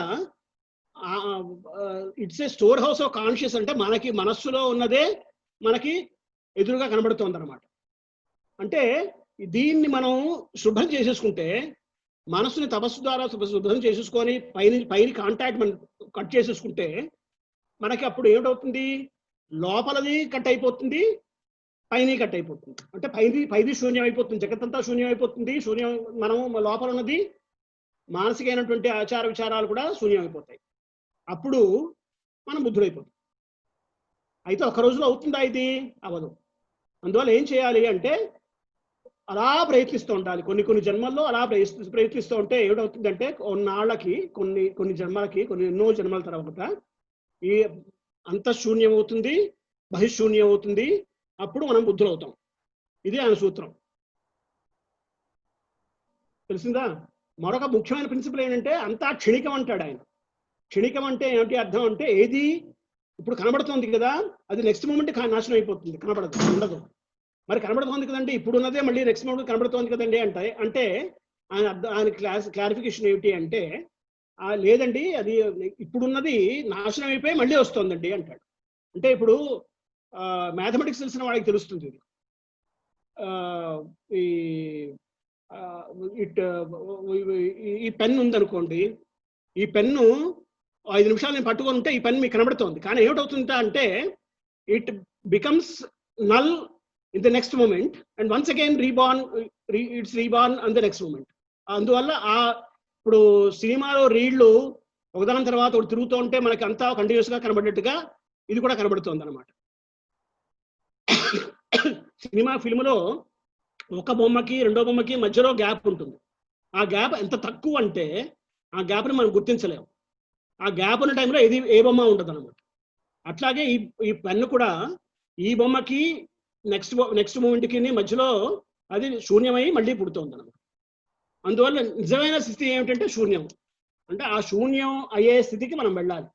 it's a store house of conscious, అంటే మనకి మనస్సులో ఉన్నదే మనకి ఎదురుగా కనబడుతోంది అనమాట. అంటే దీన్ని మనం శుభ్రం చేసేసుకుంటే, మనస్సుని తపస్సు ద్వారా శుభ్రం చేసేసుకొని పైన కాంటాక్ట్ మనం కట్ చేసేసుకుంటే మనకి అప్పుడు ఏమిటవుతుంది, లోపలది కట్ అయిపోతుంది, పైన కట్ అయిపోతుంది. అంటే పైది శూన్యం అయిపోతుంది, జగత్తంతా శూన్యం అయిపోతుంది. శూన్యం మనం లోపల ఉన్నది మానసికమైనటువంటి ఆచార విచారాలు కూడా శూన్యం అయిపోతాయి. అప్పుడు మనం బుద్ధుడైపోతాం. అయితే ఒక రోజులో అవుతుందా? ఇది అవ్వదు. అందువల్ల ఏం చేయాలి అంటే అలా ప్రయత్నిస్తూ ఉండాలి. కొన్ని జన్మల్లో అలా ప్రయత్నిస్తూ ఉంటే ఏమిటవుతుందంటే కొన్నాళ్ళకి కొన్ని జన్మలకి ఎన్నో జన్మల తర్వాత ఈ అంతఃశూన్యం అవుతుంది, బహిశూన్యం అవుతుంది. అప్పుడు మనం బుద్ధులవుతాం. ఇది ఆయన సూత్రం. తెలిసిందా? మరొక ముఖ్యమైన ప్రిన్సిపల్ ఏంటంటే అంతా క్షణికం అంటాడు ఆయన. క్షణికం అంటే ఏమిటి అర్థం అంటే, ఏది ఇప్పుడు కనబడుతోంది కదా, అది నెక్స్ట్ మూమెంట్ నాశనం అయిపోతుంది, కనబడదు, ఉండదు. మరి కనబడుతోంది కదండి, ఇప్పుడు ఉన్నదే మళ్ళీ నెక్స్ట్ మూమెంట్ కనబడుతోంది కదండి అంటే ఆయన క్లారిఫికేషన్ ఏమిటి అంటే, లేదండి, అది ఇప్పుడున్నది నాశనం అయిపోయి మళ్ళీ వస్తుందండి అంటాడు. అంటే ఇప్పుడు మ్యాథమెటిక్స్ తెలిసిన వాడికి తెలుస్తుంది ఇది. ఈ పెన్ ఉందనుకోండి, ఈ పెన్ను 5 నిమిషాలు నేను పట్టుకొని ఉంటే ఈ పెన్ మీకు కనబడుతోంది. కానీ ఏమిటవుతుందా అంటే it becomes null in the next moment and once again it's reborn on the next moment. అందువల్ల ఇప్పుడు సినిమాలో రీళ్లు ఒకదాని తర్వాత ఒకటి తిరుగుతూ ఉంటే మనకి అంతా కంటిన్యూస్ గా కనబడినట్టుగా ఇది కూడా కనబడుతోంది అనమాట. ఫిల్మ్లో ఒక బొమ్మకి రెండో బొమ్మకి మధ్యలో గ్యాప్ ఉంటుంది. ఆ గ్యాప్ ఎంత తక్కువ అంటే ఆ గ్యాప్ని మనం గుర్తించలేము. ఆ గ్యాప్ ఉన్న టైంలో ఏ బొమ్మ ఉంటుంది అనమాట. అట్లాగే ఈ పెన్ను కూడా ఈ బొమ్మకి నెక్స్ట్ మూమెంట్కి మధ్యలో అది శూన్యమై మళ్ళీ పుడుతుంది అనమాట. అందువల్ల నిజమైన స్థితి ఏమిటంటే శూన్యం. అంటే ఆ శూన్యం అయ్యే స్థితికి మనం వెళ్ళాలి.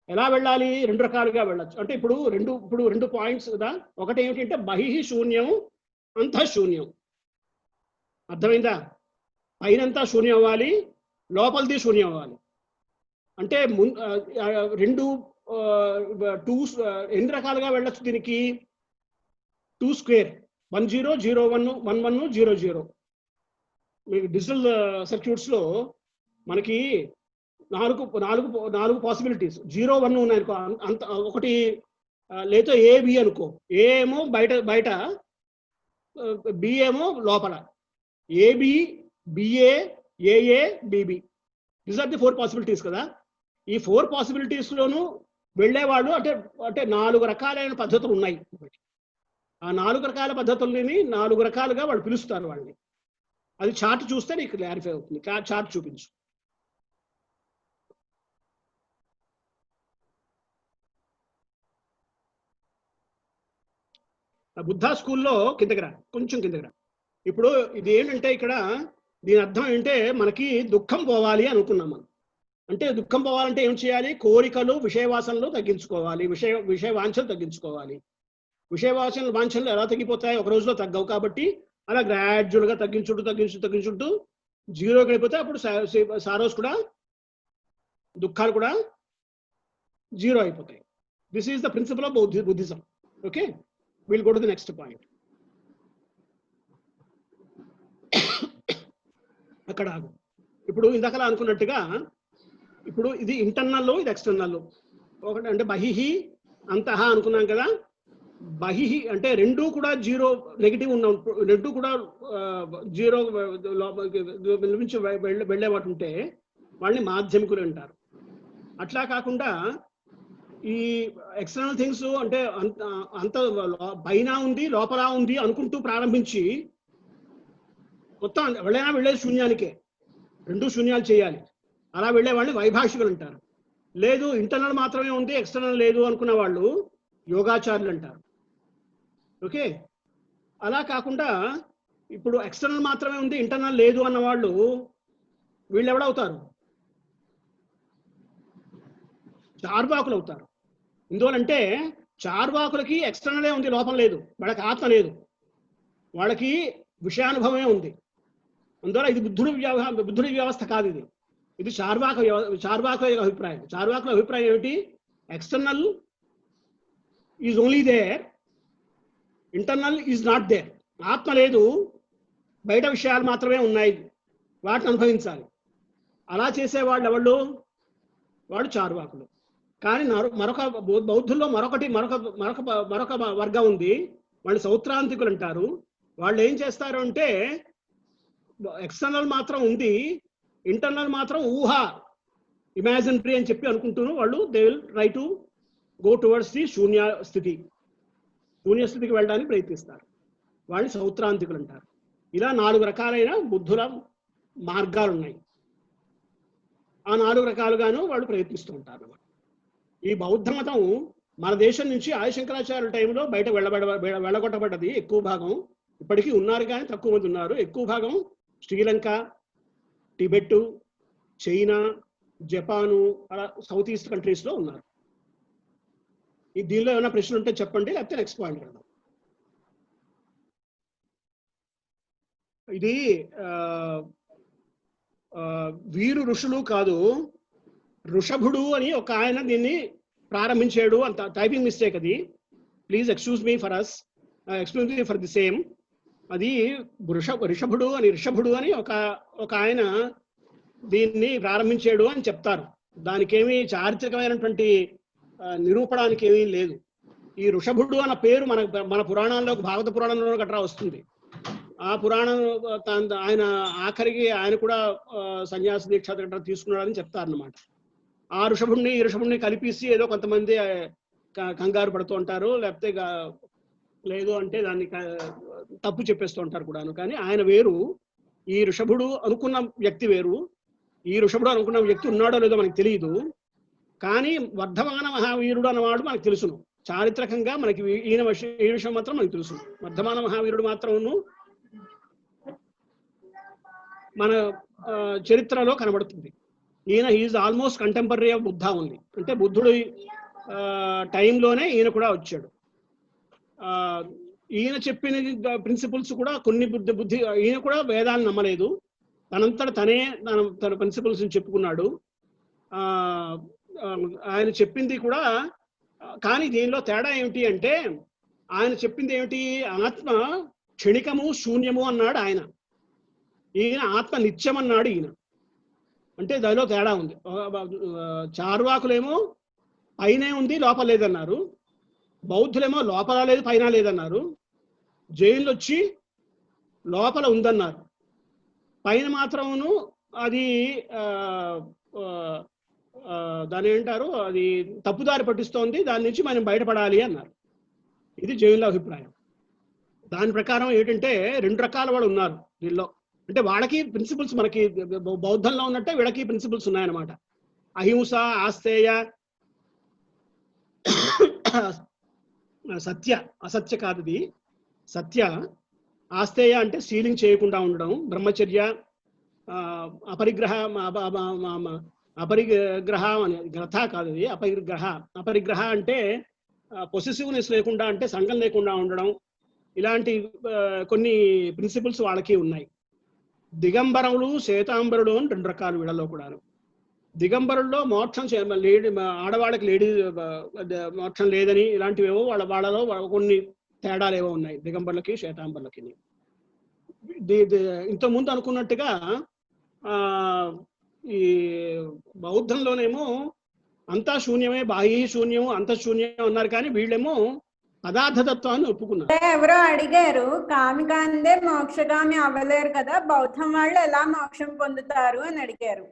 ఎలా వెళ్ళాలి? 2 రకాలుగా వెళ్ళచ్చు. అంటే ఇప్పుడు రెండు పాయింట్స్ కదా. ఒకటి ఏమిటంటే బహిః శూన్యం, అంతః శూన్యం. అర్థమైందా? పైనంతా శూన్యం అవ్వాలి, లోపలిది శూన్యం అవ్వాలి. అంటే ఎన్ని రకాలుగా వెళ్ళచ్చు దీనికి? 2 స్క్వేర్, 1 0 0 1 1 1 0 0. మీకు డిజిటల్ సర్క్యూట్స్ లో మనకి నాలుగు పాసిబిలిటీస్ 0 1 ఉన్నాయి అనుకో. అంత ఒకటి లేదో ఏబి అనుకో. ఏ ఏమో బయట, బి ఏమో లోపల. AB, BA, AA, BB. These are the 4 possibilities కదా. ఈ 4 పాసిబిలిటీస్ లోనూ వెళ్ళేవాళ్ళు అంటే 4 రకాలైన పద్ధతులు ఉన్నాయి. ఆ 4 రకాల పద్ధతుల్ని 4 రకాలుగా వాళ్ళు పిలుస్తారు వాళ్ళని. అది చార్ట్ చూస్తే నీకు క్లారిఫై అవుతుంది. చార్ట్ చూపించు. బుద్ధా స్కూల్లో కొంచెం కిందకి రా. ఇప్పుడు ఇది ఏంటంటే ఇక్కడ దీని అర్థం ఏంటంటే మనకి దుఃఖం పోవాలి అనుకున్నాం మనం. అంటే దుఃఖం పోవాలంటే ఏం చేయాలి? కోరికలు, విషయవాసనలు తగ్గించుకోవాలి, విషయ వాంఛలు తగ్గించుకోవాలి. వాంఛనలు ఎలా తగ్గిపోతాయి? ఒక రోజులో తగ్గవు. కాబట్టి అలా గ్రాడ్యువల్గా తగ్గించుంటూ 0కి వెళ్ళిపోతే అప్పుడు సారోస్ కూడా, దుఃఖాలు కూడా 0 అయిపోతాయి. This is the principle of Buddhism. Okay, will go to the next point. అక్కడ ఇప్పుడు ఇందాకలా అనుకున్నట్టుగా ఇప్పుడు ఇది ఇంటర్నల్, ఇది ఎక్స్టర్నల్. ఒకటి అంటే బహిః, అంతః అనుకున్నాం కదా. బహిః అంటే రెండూ కూడా 0 నెగిటివ్ ఉన్న, రెండూ కూడా 0 నుంచి వెళ్ళేవాటి ఉంటే వాళ్ళని మాధ్యమికులు అంటారు. అట్లా కాకుండా ఈ ఎక్స్టర్నల్ థింగ్స్ అంటే అంత పైన ఉంది లోపల ఉంది అనుకుంటూ ప్రారంభించి మొత్తం వెళ్ళేది శూన్యానికే. 2 శూన్యాలు చేయాలి. అలా వెళ్ళే వాళ్ళని వైభాషికులు అంటారు. లేదు ఇంటర్నల్ మాత్రమే ఉంది, ఎక్స్టర్నల్ లేదు అనుకున్న వాళ్ళు యోగాచార్యులు అంటారు. ఓకే, అలా కాకుండా ఇప్పుడు ఎక్స్టర్నల్ మాత్రమే ఉంది, ఇంటర్నల్ లేదు అన్న వాళ్ళు వీళ్ళు ఎవడవుతారు? చార్వాకులు అవుతారు. ఎందువలంటే చార్వాకులకి ఎక్స్టర్నలే ఉంది, లోపం లేదు. వాళ్ళకి ఆత్మ లేదు, వాళ్ళకి విషయానుభవమే ఉంది. అందువల్ల ఇది బుద్ధుడి వ్యవస్థ కాదు ఇది. ఇది చార్వాకుల అభిప్రాయం. చార్వాకుల అభిప్రాయం ఏమిటి? External is only there, internal is not there. ఆత్మ లేదు, బయట విషయాలు మాత్రమే ఉన్నాయి, వాటిని అనుభవించాలి. అలా చేసేవాళ్ళు ఎవళ్ళు? వాడు చార్వాకులు. కానీ మరొక బౌద్ధుల్లో మరొక వర్గం ఉంది, వాళ్ళు సౌత్రాంతికులు అంటారు. వాళ్ళు ఏం చేస్తారు అంటే ఎక్స్టర్నల్ మాత్రం ఉంది, ఇంటర్నల్ మాత్రం ఊహ, ఇమాజినరీ అని చెప్పి అనుకుంటూను వాళ్ళు they will try to go towards the శూన్యస్థితికి వెళ్ళడానికి ప్రయత్నిస్తారు. వాళ్ళు సౌత్రాంతికులు అంటారు. ఇలా 4 రకాలైన బుద్ధుల మార్గాలు ఉన్నాయి. ఆ 4 రకాలుగాను వాళ్ళు ప్రయత్నిస్తూ ఉంటారు. ఈ బౌద్ధ మతం మన దేశం నుంచి ఆదిశంకరాచార్యుల టైంలో బయట వెళ్ళగొట్టబడ్డది. ఎక్కువ భాగం ఇప్పటికీ ఉన్నారు కానీ తక్కువ మంది ఉన్నారు. ఎక్కువ భాగం శ్రీలంక, టిబెట్, చైనా, జపాను, అలా సౌత్ ఈస్ట్ కంట్రీస్లో ఉన్నారు. దీనిలో ఏమైనా ప్రశ్నలు ఉంటే చెప్పండి, లేకపోతే నెక్స్ట్ పాయింట్ వెళ్దాం. ఇది వీరు ఋషులు కాదు, ఋషభుడు అని ఒక ఆయన దీన్ని ప్రారంభించాడు. అంత టైపింగ్ మిస్టేక్ అది, please excuse me for the same. అది ఋషభుడు అని ఒక ఆయన దీన్ని ప్రారంభించాడు అని చెప్తారు. దానికేమీ చారిత్రకమైనటువంటి నిరూపడానికి ఏమీ లేదు. ఈ ఋషభుడు అన్న పేరు మన పురాణాల్లో, భాగవత పురాణంలో గట్రా వస్తుంది. ఆ పురాణం ఆయన ఆఖరికి ఆయన కూడా సన్యాస దీక్ష గట్రా తీసుకున్నాడని చెప్తారన్నమాట. ఆ ఈ ఋషభుడిని కలిపేసి ఏదో కొంతమంది కంగారు పడుతూ ఉంటారు, లేకపోతే లేదు అంటే దాన్ని తప్పు చెప్పేస్తూ ఉంటారు కూడాను. కానీ ఆయన వేరు, ఈ ఋషభుడు అనుకున్న వ్యక్తి వేరు. ఈ ఋషభుడు అనుకున్న వ్యక్తి ఉన్నాడో లేదో మనకు తెలియదు. కానీ వర్ధమాన మహావీరుడు అన్నవాడు మనకు తెలుసును. చారిత్రకంగా మనకి ఈ విషయం మాత్రం మనకు తెలుసు. వర్ధమాన మహావీరుడు మాత్రమును మన చరిత్రలో కనబడుతుంది. ఈయన is almost contemporary of Buddha ఉంది. అంటే బుద్ధుడు టైంలోనే ఈయన కూడా వచ్చాడు. ఈయన చెప్పిన ప్రిన్సిపల్స్ కూడా కొన్ని బుద్ధి ఈయన కూడా వేదాలను నమ్మలేదు, తనంతట తనే తన ప్రిన్సిపల్స్ చెప్పుకున్నాడు. ఆయన చెప్పింది కూడా, కానీ దీనిలో తేడా ఏమిటి అంటే ఆయన చెప్పింది ఏమిటి? ఆత్మ క్షణికము శూన్యము అన్నాడు ఆయన. ఈయన ఆత్మ నిత్యం అన్నాడు ఈయన. అంటే దానిలో తేడా ఉంది. చార్వాకులేమో పైనే ఉంది లోపల లేదన్నారు, బౌద్ధులేమో లోపల లేదు పైన లేదన్నారు, జైన్లు వచ్చి లోపల ఉందన్నారు, పైన మాత్రమును అది దాని ఏంటారు, అది తప్పుదారి పట్టిస్తోంది, దాని నుంచి మనం బయటపడాలి అన్నారు. ఇది జైన్ల అభిప్రాయం. దాని ప్రకారం ఏంటంటే 2 రకాల వాళ్ళు ఉన్నారు దీనిలో. అంటే వాళ్ళకి ప్రిన్సిపల్స్ మనకి బౌద్ధంలో ఉన్నట్టే వీళ్ళకి ప్రిన్సిపల్స్ ఉన్నాయన్నమాట. అహింస, ఆస్తేయ, సత్య, అసత్య కాదు ఇది సత్య. ఆస్తేయ అంటే స్టీలింగ్ చేయకుండా ఉండడం, బ్రహ్మచర్య, అపరిగ్రహ అని గ్రథ కాదు ఇది, అపరిగ్రహ అంటే పొసెసివ్నెస్ లేకుండా, అంటే సంఘం లేకుండా ఉండడం. ఇలాంటి కొన్ని ప్రిన్సిపల్స్ వాళ్ళకి ఉన్నాయి. దిగంబరములు, శ్వేతాంబరులు అని 2 రకాలు వీళ్ళలో కూడాను. దిగంబరుల్లో మోక్షం ఆడవాళ్ళకి మోక్షం లేదని ఇలాంటివేవో వాళ్ళలో కొన్ని తేడాలు ఏవో ఉన్నాయి దిగంబరులకి శ్వేతాంబరులకి. ఇంతకుముందు అనుకున్నట్టుగా ఈ బౌద్ధంలోనేమో అంతా శూన్యమే, బాహ్య శూన్యము, అంతఃశూన్యం అన్నారు. కానీ వీళ్ళేమో పదార్థతత్వాన్ని ఒప్పుకున్నారు. ఎవరో అడిగారు, కామికాందే మోక్షగామి అవ్వలేరు కదా, బౌద్ధం వాళ్ళు ఎలా మోక్షం పొందుతారు అని అడిగారు.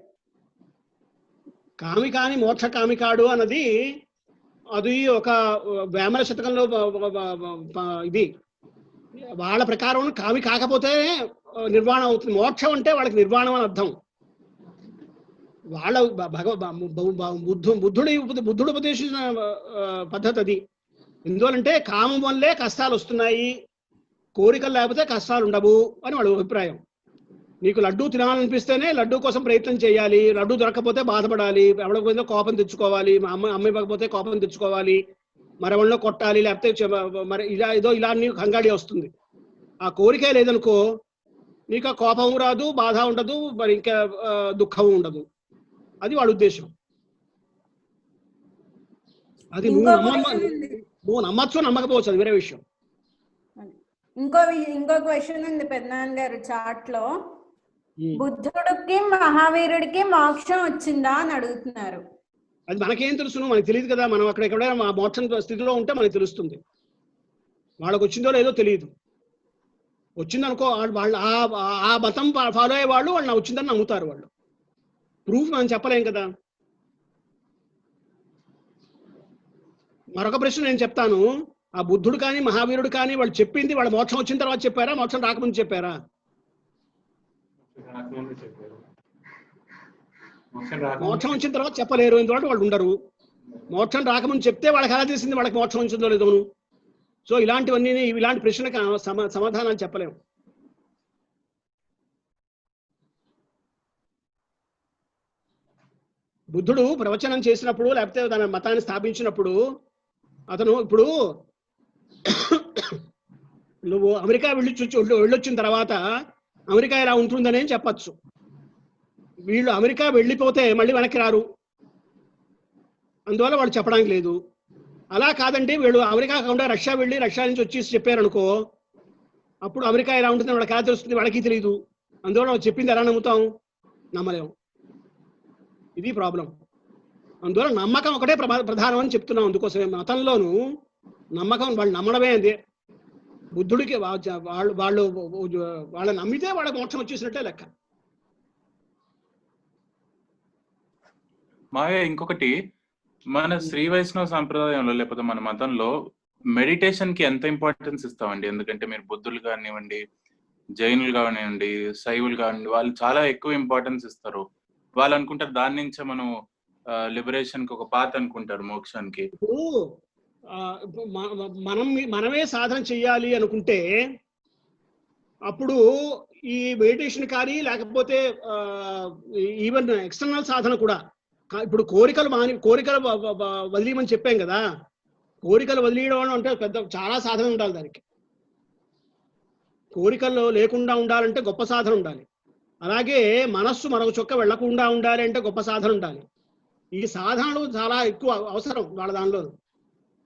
కామికాని మోక్ష కామికాడు అన్నది అది ఒక వేమన శతకంలో ఇది వాళ్ళ ప్రకారం కామి కాకపోతే నిర్వాణం అవుతుంది. మోక్షం అంటే వాళ్ళకి నిర్వాణం అని అర్థం. వాళ్ళ బుద్ధుడు ఉపదేశించిన పద్ధతి అది. ఎందువలంటే కామం వల్లే కష్టాలు వస్తున్నాయి, కోరికలు లేకపోతే కష్టాలు ఉండవు అని వాళ్ళ అభిప్రాయం. నీకు లడ్డూ తినాలనిపిస్తేనే లడ్డూ కోసం ప్రయత్నం చేయాలి, లడ్డూ దొరకకపోతే బాధపడాలి, ఎవరికైనా కోపం తెచ్చుకోవాలి, అమ్మ ఇవ్వకపోతే కోపం తెచ్చుకోవాలి, మరెవరిలో కొట్టాలి, లేకపోతే మరి ఇలా నీకు కంగాడి వస్తుంది. ఆ కోరికే లేదనుకో నీకు కోపం రాదు, బాధ ఉండదు, మరి ఇంకా దుఃఖం ఉండదు. అది వాళ్ళ ఉద్దేశం. అది నువ్వు నమ్మచ్చు నమ్మకపోవచ్చు, అది వేరే విషయం. ఇంకో క్వశ్చన్ ఉంది పెద్దనాన్న గారు చాట్ లో, బుద్ధుడికి మహావీరుడికి మోక్షం వచ్చిందా అని అడుగుతున్నారు. అది మనకేం తెలుసు, మనకు తెలియదు కదా. మనం అక్కడ ఎక్కడైనా మోక్షం స్థితిలో ఉంటే మనకు తెలుస్తుంది. వాళ్ళకు వచ్చిందో లేదో తెలియదు. వచ్చిందనుకో, వాళ్ళు ఆ మతం ఫాలో అయ్యే వాళ్ళు వచ్చిందని నమ్ముతారు. వాళ్ళు ప్రూఫ్ మనం చెప్పలేం కదా. మరొక ప్రశ్న నేను చెప్తాను. ఆ బుద్ధుడు కానీ మహావీరుడు కానీ వాళ్ళు చెప్పింది వాళ్ళ మోక్షం వచ్చిన తర్వాత చెప్పారా, మోక్షం రాకముందు చెప్పారా? మోక్షం వచ్చిన తర్వాత చెప్పలేరు, ఎందుకంటే వాళ్ళు ఉండరు. మోక్షం రాకముందు చెప్తే వాళ్ళకి ఎలా తెలిసింది వాళ్ళకి మోక్షం వచ్చిందో లేదో? సో ఇలాంటి ప్రశ్నకి సమాధానాలు చెప్పలేము. బుద్ధుడు ప్రవచనం చేసినప్పుడు లేకపోతే తన మతాన్ని స్థాపించినప్పుడు అతను ఇప్పుడు నువ్వు అమెరికా వెళ్ళొచ్చిన తర్వాత అమెరికా ఎలా ఉంటుందని చెప్పచ్చు. వీళ్ళు అమెరికా వెళ్ళిపోతే మళ్ళీ వెనక్కి రారు, అందువల్ల వాళ్ళు చెప్పడానికి లేదు. అలా కాదండి, వీళ్ళు అమెరికా కాకుండా రష్యా వెళ్ళి రష్యా నుంచి వచ్చేసి చెప్పారనుకో, అప్పుడు అమెరికా ఎలా ఉంటుందని వాళ్ళకి ఎలా తెలుస్తుంది? వాళ్ళకి తెలియదు. అందువల్ల వాళ్ళు చెప్పింది ఎలా నమ్ముతాం? నమ్మలేము. ఇది ప్రాబ్లం. అందువల్ల నమ్మకం ఒకటే ప్రధానం అని చెప్తున్నాం. అందుకోసమే మతంలోనూ నమ్మకం, వాళ్ళు నమ్మడమే అంతే. బుద్ధుడికి వాళ్ళు నమ్మితే వాళ్ళకి మోక్షం వచ్చేసినట్టే లెక్క. మాయ ఇంకొకటి, మన శ్రీ వైష్ణవ సంప్రదాయంలో లేకపోతే మన మతంలో మెడిటేషన్ కి ఎంత ఇంపార్టెన్స్ ఇస్తామండి? ఎందుకంటే మీరు బుద్ధులు కానివ్వండి, జైనులు కానివ్వండి, శైవులు కానివ్వండి, వాళ్ళు చాలా ఎక్కువ ఇంపార్టెన్స్ ఇస్తారు. వాళ్ళు అనుకుంటారు దాని నుంచే మనం లిబరేషన్ కి ఒక పాత అనుకుంటారు మోక్షానికి. ఇప్పుడు మనమే సాధన చెయ్యాలి అనుకుంటే అప్పుడు ఈ మెడిటేషన్ కానీ లేకపోతే ఈవెన్ ఎక్స్టర్నల్ సాధన కూడా, ఇప్పుడు కోరికలు వదిలేయమని చెప్పాం కదా. కోరికలు వదిలేయడం అంటే చాలా సాధన ఉండాలి. దానికి కోరికలు లేకుండా ఉండాలంటే గొప్ప సాధన ఉండాలి. అలాగే మనస్సు మరొక చొక్క వెళ్లకుండా ఉండాలి అంటే గొప్ప సాధన ఉండాలి. ఈ సాధనలు చాలా ఎక్కువ అవసరం వాళ్ళ దానిలో.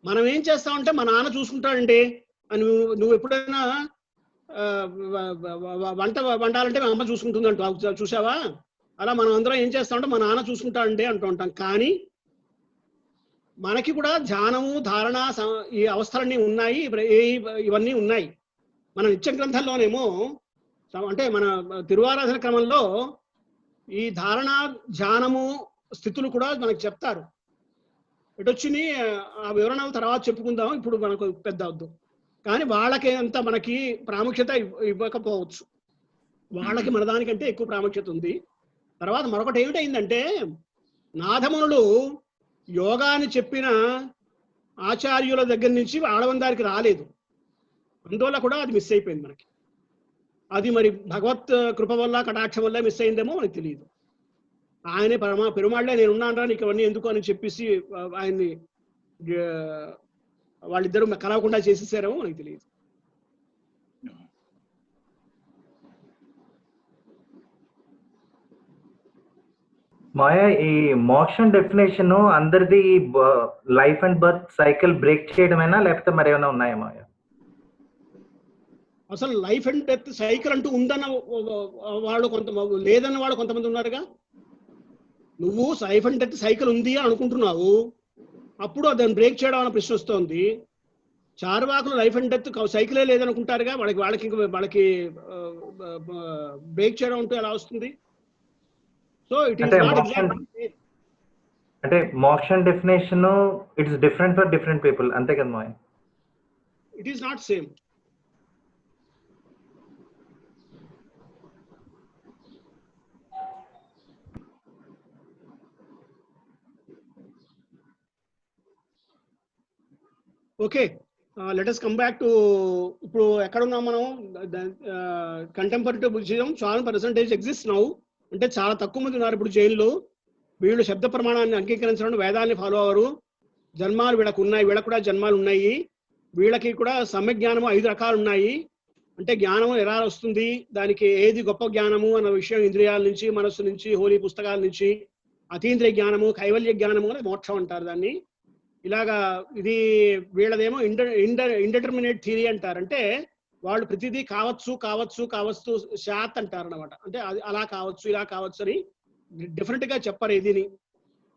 మనం ఏం చేస్తామంటే మా నాన్న చూసుకుంటాడండి అని, నువ్వు ఎప్పుడైనా వండాలంటే మా అమ్మ చూసుకుంటుంది అంటావు, చూసావా? అలా మనం అందరం ఏం చేస్తామంటే మా నాన్న చూసుకుంటాడండి అంటూ ఉంటాం. కానీ మనకి కూడా ధ్యానము, ధారణ, ఈ అవస్థలన్నీ ఉన్నాయి, ఇవన్నీ ఉన్నాయి. మన నిత్య గ్రంథంలోనేమో అంటే మన తిరువారాధన క్రమంలో ఈ ధారణ, ధ్యానము స్థితులు కూడా మనకు చెప్తారు. ఇటొచ్చి ఆ వివరణలు తర్వాత చెప్పుకుందాం, ఇప్పుడు మనకు పెద్ద వద్దు. కానీ వాళ్ళకి అంత మనకి ప్రాముఖ్యత ఇవ్వకపోవచ్చు. వాళ్ళకి మన దానికంటే ఎక్కువ ప్రాముఖ్యత ఉంది. తర్వాత మరొకటి ఏమిటైందంటే, నాథమునులు యోగాని చెప్పిన ఆచార్యుల దగ్గర నుంచి ఆడవందారికి రాలేదు. అందువల్ల కూడా అది మిస్ అయిపోయింది మనకి. అది మరి భగవత్ కృప వల్ల, కటాక్షం వల్ల మిస్ అయిందేమో మనకు తెలియదు. ఆయనే పెరుమాళ్ళే నేను ఉన్నాను నీకు అవన్నీ ఎందుకు అని చెప్పేసి ఆయన్ని వాళ్ళిద్దరూ కలవకుండా చేసేసారేమో మనకు తెలియదు. మాయా, ఈ మోక్షం డెఫినేషన్ అందరిది life and birth cycle break చేయడమేనా, లేకపోతే మరి ఏమైనా ఉన్నాయా మాయా? అసలు లైఫ్ అండ్ డెత్ సైకిల్ అంటూ ఉందన్న వాళ్ళు లేదన్న వాళ్ళు కొంతమంది ఉన్నారుగా. నువ్వు లైఫ్ అండ్ డెత్ సైకిల్ ఉంది అని అనుకుంటున్నావు, అప్పుడు దాన్ని బ్రేక్ చేయడం అన్న ప్రశ్న వస్తుంది. చార్వాకులు లైఫ్ అండ్ డెత్ సైకిలే లేదనుకుంటారుగా, వాళ్ళకి బ్రేక్ చేయడం అంటూ ఎలా వస్తుంది? So it is not exactly. అంటే మోక్షం definition it is different for different people, అంతే కదా Maya? It is not same. Okay, let us come back to ఇప్పుడు ఎక్కడ ఉన్నాం మనం? కంటెంపరేటివ్ బుద్ధిజం చాలా పర్సెంటేజ్ ఎగ్జిస్ట్ నౌ, అంటే చాలా తక్కువ మంది ఉన్నారు ఇప్పుడు జైల్లో. వీళ్ళు శబ్ద ప్రమాణాన్ని అంగీకరించడం, వేదాన్ని ఫాలో అవ్వరు. జన్మాలు వీళ్ళకు ఉన్నాయి, వీళ్ళకు కూడా జన్మాలు ఉన్నాయి. వీళ్ళకి కూడా సమ్యక్ జ్ఞానము 5 రకాలు ఉన్నాయి. అంటే జ్ఞానం ఎలా వస్తుంది, దానికి ఏది గొప్ప జ్ఞానము అన్న విషయం ఇంద్రియాల నుంచి, మనస్సు నుంచి, హోలీ పుస్తకాల నుంచి అతీంద్రియ జ్ఞానము, కైవల్య జ్ఞానము అని మోక్షం అంటారు దాన్ని. ఇలాగా ఇది వీళ్ళదేమో ఇండెటర్మినేట్ థియరీ అంటారు. అంటే వాళ్ళు ప్రతిదీ కావచ్చు కావచ్చు కావచ్చు శాత్ అంటారు అనమాట. అంటే అది అలా కావచ్చు ఇలా కావచ్చు అని డిఫరెంట్ గా చెప్పరు ఇదిని.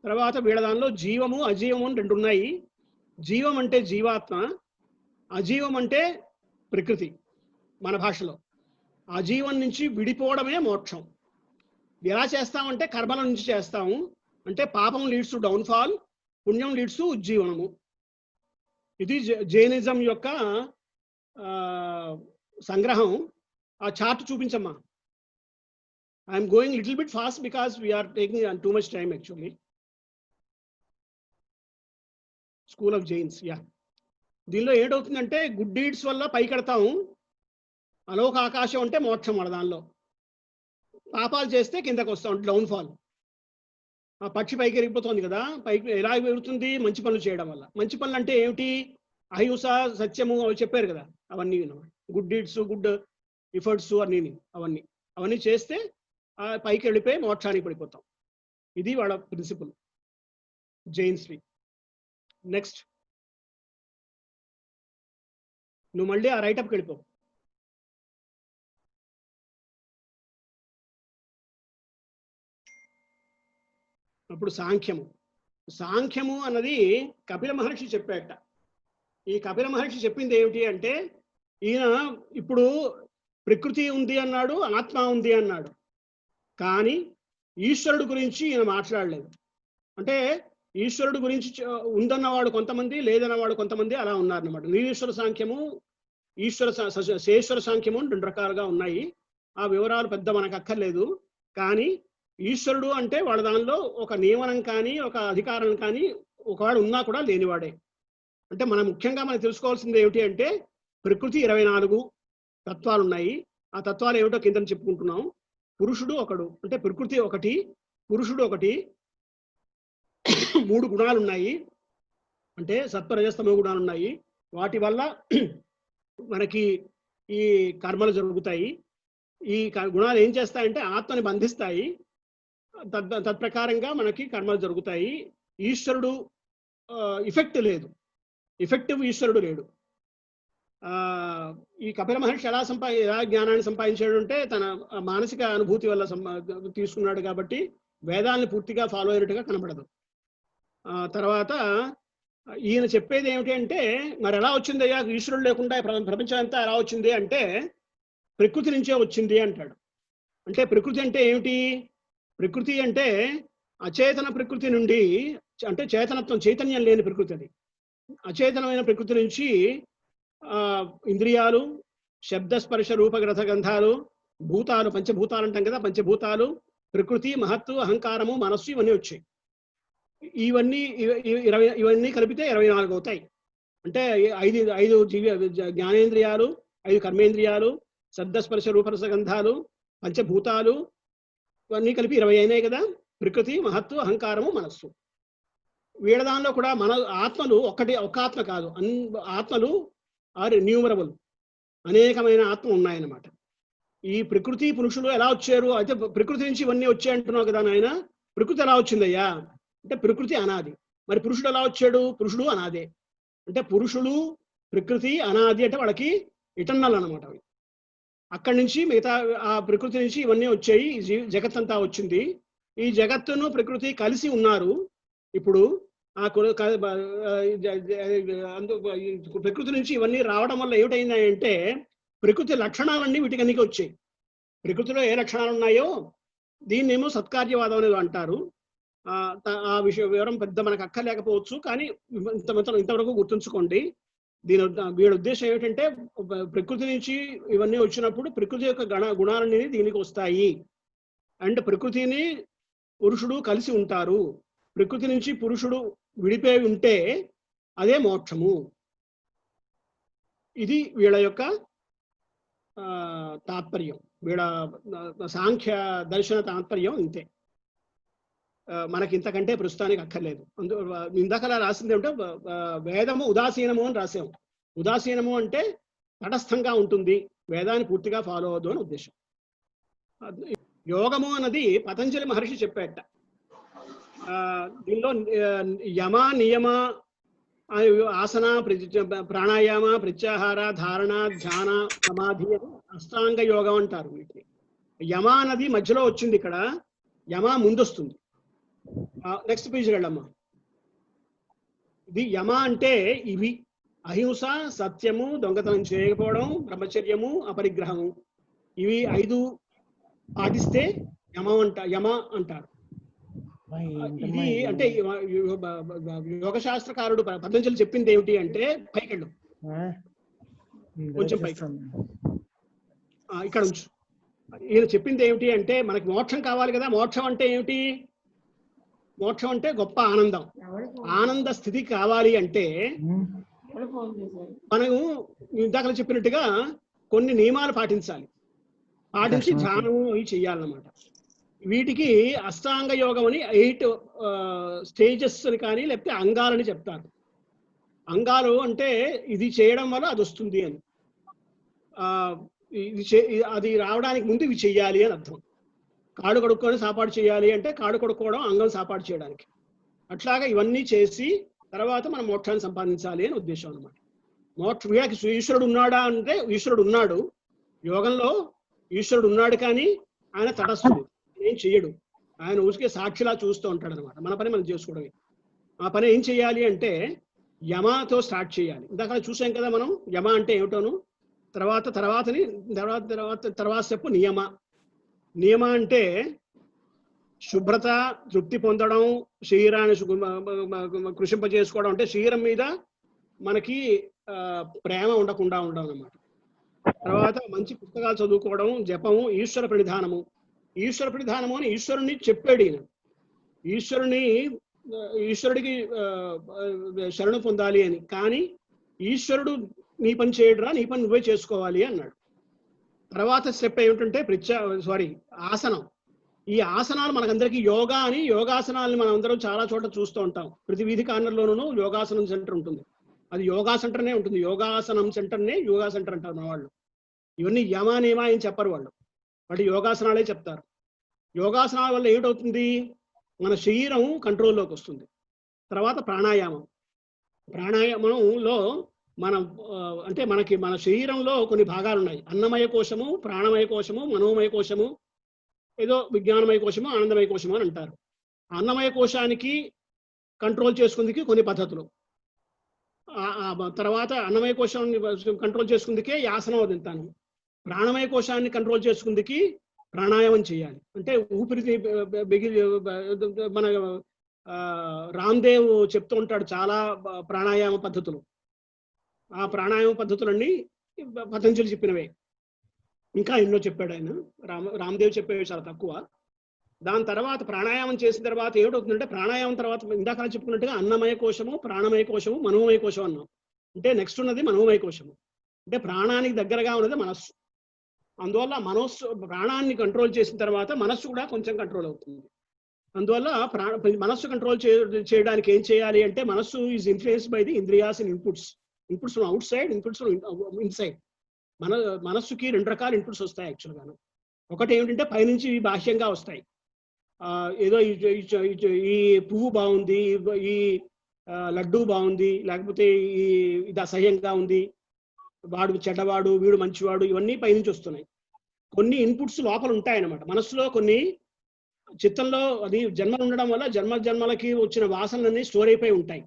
తర్వాత వీళ్ళ దానిలో జీవము అజీవము అని రెండు ఉన్నాయి. జీవం అంటే జీవాత్మ, అజీవం అంటే ప్రకృతి మన భాషలో. అజీవం నుంచి విడిపోవడమే మోక్షం. ఎలా చేస్తామంటే కర్మల నుంచి చేస్తాము. అంటే పాపం లీడ్స్ టు డౌన్ఫాల్, పుణ్యం లీడ్స్ టు ఉజ్జీవనము. ఇది జైనిజం యొక్క సంగ్రహం. ఆ చార్ట్ చూపించమ్మా. I'm going little bit fast because we're taking too much time actually. School of Jains. Yeah, దీనిలో ఏంటవుతుందంటే గుడ్ డీడ్స్ వల్ల పైకెడతాము, అలోక ఆకాశం అంటే మోక్షం మన దానిలో. పాపాలు చేస్తే కిందకు వస్తాం, డౌన్ఫాల్. ఆ పక్షి పైకి ఎరిగిపోతుంది కదా, పైకి ఎలా ఎగురుతుంది? మంచి పనులు చేయడం వల్ల. మంచి పనులు అంటే ఏమిటి? అహింస, సత్యము అవి చెప్పారు కదా, అవన్నీ గుడ్ డీడ్స్, గుడ్ ఎఫర్ట్స్ అన్నీ అవన్నీ చేస్తే ఆ పైకి వెళ్ళిపోయి మోక్షానికి పడిపోతాం. ఇది వాళ్ళ ప్రిన్సిపల్ జైన్స్వి. నెక్స్ట్ నువ్వు మళ్ళీ ఆ రైటప్కి వెళ్ళిపో. అప్పుడు సాంఖ్యము అన్నది కపిల మహర్షి చెప్పాట. ఈ కపిల మహర్షి చెప్పింది ఏమిటి అంటే, ఈయన ఇప్పుడు ప్రకృతి ఉంది అన్నాడు, ఆత్మ ఉంది అన్నాడు, కానీ ఈశ్వరుడు గురించి ఈయన మాట్లాడలేదు. అంటే ఈశ్వరుడు గురించి ఉందన్నవాడు కొంతమంది, లేదన్నవాడు కొంతమంది అలా ఉన్నారన్నమాట. నిరీశ్వర సాంఖ్యము, శేశ్వర సాంఖ్యము రెండు రకాలుగా ఉన్నాయి. ఆ వివరాలు పెద్ద మనకు అక్కర్లేదు. కానీ ఈశ్వరుడు అంటే వాళ్ళ దానిలో ఒక నియమనం కానీ ఒక అధికారం కానీ ఒకవాడు ఉన్నా కూడా లేనివాడే. అంటే మనం ముఖ్యంగా మనం తెలుసుకోవాల్సింది ఏమిటి అంటే, ప్రకృతి 24 తత్వాలు ఉన్నాయి. ఆ తత్వాలు ఏమిటో కింద చెప్పుకుంటున్నాం. పురుషుడు ఒకడు, అంటే ప్రకృతి ఒకటి, పురుషుడు ఒకటి, 3 గుణాలు ఉన్నాయి. అంటే సత్వరజస్తమో గుణాలు ఉన్నాయి. వాటి వల్ల మనకి ఈ కర్మలు జరుగుతాయి. ఈ గుణాలు ఏం చేస్తాయంటే ఆత్మని బంధిస్తాయి. తత్ప్రకారంగా మనకి కర్మలు జరుగుతాయి. ఈశ్వరుడు ఇఫెక్ట్ లేదు, ఎఫెక్టివ్ ఈశ్వరుడు లేడు. ఈ కపిల మహర్షి ఎలా జ్ఞానాన్ని సంపాదించాడు అంటే తన మానసిక అనుభూతి వల్ల తీసుకున్నాడు కాబట్టి వేదాలను పూర్తిగా ఫాలో అయినట్టుగా కనబడదు. తర్వాత ఈయన చెప్పేది ఏమిటి అంటే, మరి ఎలా వచ్చింది అయ్యా ఈశ్వరుడు లేకుండా ప్రపంచం అంతా ఎలా వచ్చింది అంటే, ప్రకృతి నుంచే వచ్చింది అంటాడు. అంటే ప్రకృతి అంటే ఏమిటి? ప్రకృతి అంటే అచేతన ప్రకృతి నుండి, అంటే చేతనత్వం, చైతన్యం లేని ప్రకృతి. అది అచేతనమైన ప్రకృతి నుంచి ఇంద్రియాలు, శబ్దస్పర్శ రూపగ్రథ గంధాలు, భూతాలు, పంచభూతాలు అంటాం కదా, పంచభూతాలు, ప్రకృతి, మహత్తు, అహంకారము, మనస్సు ఇవన్నీ వచ్చాయి. ఇవన్నీ కలిపితే 24 అవుతాయి. అంటే 5 జ్ఞానేంద్రియాలు, 5 కర్మేంద్రియాలు, శబ్దస్పర్శ రూపరస గంధాలు, పంచభూతాలు ఇవన్నీ కలిపి 20 అయినాయి కదా. ప్రకృతి, మహత్తు, అహంకారము, మనస్సు. వీళ్ళ దానిలో కూడా మన ఆత్మలు ఒక ఆత్మ కాదు, ఆత్మలు ఆర్ న్యూమరబుల్, అనేకమైన ఆత్మ ఉన్నాయన్నమాట. ఈ ప్రకృతి పురుషులు ఎలా వచ్చారు? అయితే ప్రకృతి నుంచి ఇవన్నీ వచ్చాయి అంటున్నావు కదా నాయన, ప్రకృతి ఎలా వచ్చిందయ్యా అంటే ప్రకృతి అనాది. మరి పురుషుడు ఎలా వచ్చాడు? పురుషుడు అనాదే. అంటే పురుషుడు, ప్రకృతి అనాది అంటే వాళ్ళకి ఇటర్నల్ అన్నమాట. అవి అక్కడి నుంచి మిగతా ఆ ప్రకృతి నుంచి ఇవన్నీ వచ్చాయి. జగత్ అంతా వచ్చింది. ఈ జగత్తును ప్రకృతి కలిసి ఉన్నారు. ఇప్పుడు ఆ ప్రకృతి నుంచి ఇవన్నీ రావడం వల్ల ఏమిటైందంటే, ప్రకృతి లక్షణాలన్నీ వీటికన్నీ వచ్చాయి. ప్రకృతిలో ఏ లక్షణాలు ఉన్నాయో దీన్నేమో సత్కార్యవాదం అనేది అంటారు. ఆ వివరం పెద్ద మనకు అక్కర్లేకపోవచ్చు, కానీ ఇంతవరకు గుర్తుంచుకోండి. వీడి ఉద్దేశం ఏమిటంటే, ప్రకృతి నుంచి ఇవన్నీ వచ్చినప్పుడు ప్రకృతి యొక్క గుణాలన్నీ దీనికి వస్తాయి. అండ్ ప్రకృతిని పురుషుడు కలిసి ఉంటారు. ప్రకృతి నుంచి పురుషుడు విడిపోయి ఉంటే అదే మోక్షము. ఇది వీళ్ళ యొక్క తాత్పర్యం, వీళ్ళ సాంఖ్య దర్శన తాత్పర్యం ఇంతే. మనకి ఇంతకంటే ప్రస్తుతానికి అక్కర్లేదు. ఇందాకలా రాసింది ఏమిటో, వేదము ఉదాసీనము అని రాసాము. ఉదాసీనము అంటే తటస్థంగా ఉంటుంది, వేదాన్ని పూర్తిగా ఫాలో అవ్వద్దు అని ఉద్దేశం. యోగము అన్నది పతంజలి మహర్షి చెప్పేట. దీనిలో యమ నియమ ఆసన ప్రాణాయామ ప్రత్యాహార ధారణ ధ్యాన సమాధి అష్టాంగ యోగం అంటారు వీటిని. యమ అన్నది మధ్యలో వచ్చింది, ఇక్కడ యమ ముందొస్తుంది. నెక్స్ట్ పేజీకి వెళ్ళమ్మా. ఇది యమ అంటే ఇవి: అహింస, సత్యము, దొంగతనం చేయకపోవడం, బ్రహ్మచర్యము, అపరిగ్రహము. ఇవి 5 పాటిస్తే యమ అంటారు. ఇది అంటే యోగ శాస్త్రకారుడు పతంజలి చెప్పింది ఏమిటి అంటే, పైకెళ్ళు కొంచెం పైకి, ఇక్కడ ఉంచు. ఈయన చెప్పింది ఏమిటి అంటే, మనకి మోక్షం కావాలి కదా. మోక్షం అంటే ఏమిటి? మోక్షం అంటే గొప్ప ఆనందం. ఆనంద స్థితి కావాలి అంటే మనము ఇందాక చెప్పినట్టుగా కొన్ని నియమాలు పాటించాలి. పాటించి ధ్యానం అవి చెయ్యాలన్నమాట. వీటికి అష్టాంగ యోగం అని 8 స్టేజెస్ అని కానీ లేకపోతే అంగాలని చెప్తారు. అంగాలు అంటే ఇది చేయడం వల్ల అది వస్తుంది అని, అది రావడానికి ముందు ఇవి చెయ్యాలి అని అర్థం. కాడు కడుక్కొని సాపాటు చేయాలి అంటే కాడు కడుక్కోవడం అంగం సాపాటు చేయడానికి. అట్లాగా ఇవన్నీ చేసి తర్వాత మనం మోక్షాన్ని సంపాదించాలి అని ఉద్దేశం అనమాట. వీళ్ళకి ఈశ్వరుడు ఉన్నాడా అంటే ఈశ్వరుడు ఉన్నాడు. యోగంలో ఈశ్వరుడు ఉన్నాడు, కానీ ఆయన తటస్థుడు, ఏం చెయ్యడు. ఆయన ఊరికే సాక్షిలా చూస్తూ ఉంటాడు అనమాట. మన పని మనం చేసుకోవడమే. ఆ పని ఏం చెయ్యాలి అంటే యమతో స్టార్ట్ చేయాలి. ఇందాక చూసాం కదా మనం యమ అంటే ఏమిటోను. తర్వాత స్టెప్ నియమ. నియమ అంటే శుభ్రత, తృప్తి పొందడం, శరీరాన్ని కృషింపజేసుకోవడం. అంటే శరీరం మీద మనకి ప్రేమ ఉండకుండా ఉండడం అన్నమాట. తర్వాత మంచి పుస్తకాలు చదువుకోవడం, జపము, ఈశ్వర ప్రణిధానము. ఈశ్వర ప్రణిధానము అని ఈశ్వరుని చెప్పాడు ఈయన. ఈశ్వరుడికి శరణు పొందాలి అని. కానీ ఈశ్వరుడు నీ పని చేయడురా, నీ పని నువ్వే చేసుకోవాలి అన్నాడు. తర్వాత స్టెప్ ఏమిటంటే ఆసనం. ఈ ఆసనాలు మనకందరికీ యోగా అని, యోగాసనాలని మనం అందరం చాలా చోట్ల చూస్తూ ఉంటాం. ప్రతి వీధి కార్నర్లోనూ యోగాసనం సెంటర్ ఉంటుంది. అది యోగా సెంటర్నే ఉంటుంది. యోగాసనం సెంటర్నే యోగా సెంటర్ అంటారు మన వాళ్ళు. ఇవన్నీ యమ నియమ ఏం చెప్పరు వాళ్ళు యోగాసనాలే చెప్తారు. యోగాసనాల వల్ల ఏమిటవుతుంది? మన శరీరం కంట్రోల్లోకి వస్తుంది. తర్వాత ప్రాణాయామంలో మనం అంటే మన శరీరంలో కొన్ని భాగాలు ఉన్నాయి. అన్నమయ కోశము, ప్రాణమయ కోశము, మనోమయ కోశము, ఏదో విజ్ఞానమయ కోశము, ఆనందమయ కోశము అని అంటారు. అన్నమయ కోశానికి కంట్రోల్ చేసుకుందుకు కొన్ని పద్ధతులు. తర్వాత అన్నమయ కోశాన్ని కంట్రోల్ చేసుకుందుకే యాసనం వదులుతాను. ప్రాణమయ కోశాన్ని కంట్రోల్ చేసుకుందుకి ప్రాణాయామం చేయాలి. అంటే ఊపిరి మన రామ్దేవ్ చెప్తూ ఉంటాడు చాలా ప్రాణాయామ పద్ధతులు. ఆ ప్రాణాయామ పద్ధతులన్నీ పతంజలి చెప్పినవే. ఇంకా ఎన్నో చెప్పాడు ఆయన. రామ్దేవ్ చెప్పేవి చాలా తక్కువ. దాని తర్వాత ప్రాణాయామం చేసిన తర్వాత ఏమిటవుతుందంటే, ప్రాణాయామం తర్వాత ఇందాక చెప్పుకున్నట్టుగా అన్నమయ కోశము, ప్రాణమయ కోశము, మనోమయ కోశం అన్నాం. అంటే నెక్స్ట్ ఉన్నది మనోమయ కోశము. అంటే ప్రాణానికి దగ్గరగా ఉన్నది మనస్సు. అందువల్ల ప్రాణాన్ని కంట్రోల్ చేసిన తర్వాత మనస్సు కూడా కొంచెం కంట్రోల్ అవుతుంది. అందువల్ల మనస్సు కంట్రోల్ చేయడానికి ఏం చేయాలి అంటే, మనస్సు ఈజ్ ఇన్ఫ్లుయెన్స్డ్ బై ది ఇంద్రియాస్ and inputs from outside, inputs from inside. మనస్సుకి 2 రకాల ఇన్పుట్స్ వస్తాయి యాక్చువల్గా. ఒకటి ఏమిటంటే పైనుంచి బాహ్యంగా వస్తాయి. ఏదో ఈ పువ్వు బాగుంది, ఈ లడ్డు బాగుంది, లేకపోతే ఇది అసహ్యంగా ఉంది, వాడు చెడ్డవాడు, వీడు మంచివాడు, ఇవన్నీ పైనుంచి వస్తున్నాయి. కొన్ని ఇన్పుట్స్ లోపల ఉంటాయన్నమాట. మనస్సులో కొన్ని, చిత్తంలో అది జన్మలు ఉండడం వల్ల జన్మలకి వచ్చిన వాసనలన్నీ స్టోర్ అయిపోయి ఉంటాయి.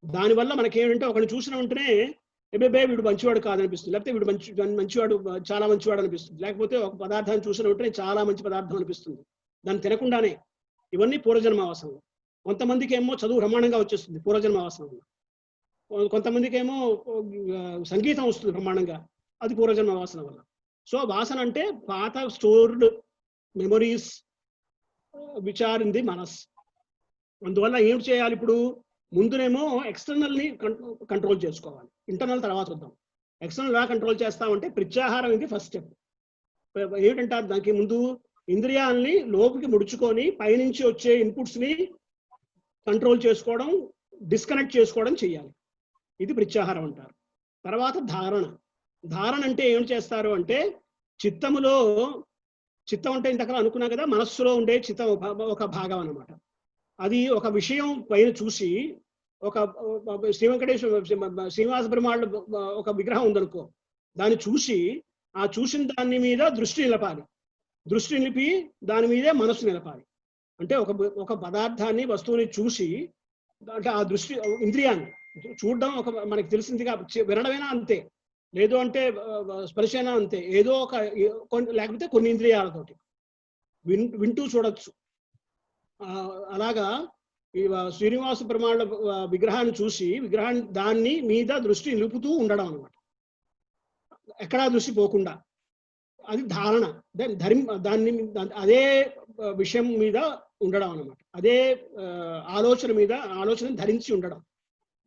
దానివల్ల మనకేంటంటే ఒకరిని చూసిన వెంటనే వీడు మంచివాడు కాదనిపిస్తుంది, లేకపోతే వీడు మంచివాడు, చాలా మంచివాడు అనిపిస్తుంది, లేకపోతే ఒక పదార్థాన్ని చూసిన వెంటనే చాలా మంచి పదార్థం అనిపిస్తుంది దాన్ని తినకుండానే. ఇవన్నీ పూర్వజన్మ వాసనలు. కొంతమందికి ఏమో చదువు బ్రహ్మాండంగా వచ్చేస్తుంది పూర్వజన్మ వాసనలు. కొంతమందికి ఏమో సంగీతం వస్తుంది బ్రహ్మాండంగా, అది పూర్వజన్మ వాసన వల్ల. సో వాసన అంటే పాత stored memories which are in the మనస్. అందువల్ల ఏం చేయాలి ఇప్పుడు? ముందునేమో ఎక్స్టర్నల్ని కంట్రోల్ చేసుకోవాలి, ఇంటర్నల్ తర్వాత వద్దాం. ఎక్స్టర్నల్ ఎలా కంట్రోల్ చేస్తామంటే ప్రత్యాహారం ఇది ఫస్ట్ స్టెప్. ఏమిటంటారు దానికి ముందు? ఇంద్రియాలని లోపలికి ముడుచుకొని పైనుంచి వచ్చే ఇన్పుట్స్ని కంట్రోల్ చేసుకోవడం, డిస్కనెక్ట్ చేసుకోవడం చేయాలి. ఇది ప్రత్యాహారం అంటారు. తర్వాత ధారణ అంటే ఏం చేస్తారు అంటే, చిత్తం అంటే ఇంతకలా అనుకున్నా కదా, మనస్సులో ఉండే చిత్తం ఒక భాగం అన్నమాట. అది ఒక విషయం పైన చూసి ఒక శ్రీ వెంకటేశ్వర శ్రీనివాస పెరుమాళ్ ఒక విగ్రహం ఉందనుకో, దాన్ని చూసి ఆ చూసిన దాని మీద దృష్టి నిలపాలి. దృష్టి నిలిపి దాని మీదే మనసు నిలపాలి. అంటే ఒక పదార్థాన్ని వస్తువుని చూసి, అంటే ఆ దృష్టి ఇంద్రియాన్ని చూడడం ఒక మనకి తెలిసిందిగా వినడమైనా అంతే, లేదు అంటే స్పర్శైనా అంతే, ఏదో ఒక లేకపోతే కొన్ని ఇంద్రియాలతోటి వింటూ చూడొచ్చు. అలాగా ఈ శ్రీనివాస పెరుమాళ్ విగ్రహాన్ని చూసి దాన్ని మీద దృష్టి నిలుపుతూ ఉండడం అనమాట, ఎక్కడా దృష్టి పోకుండా. అది ధారణ. దాన్ని అదే విషయం మీద ఉండడం అనమాట, అదే ఆలోచన ధరించి ఉండడం,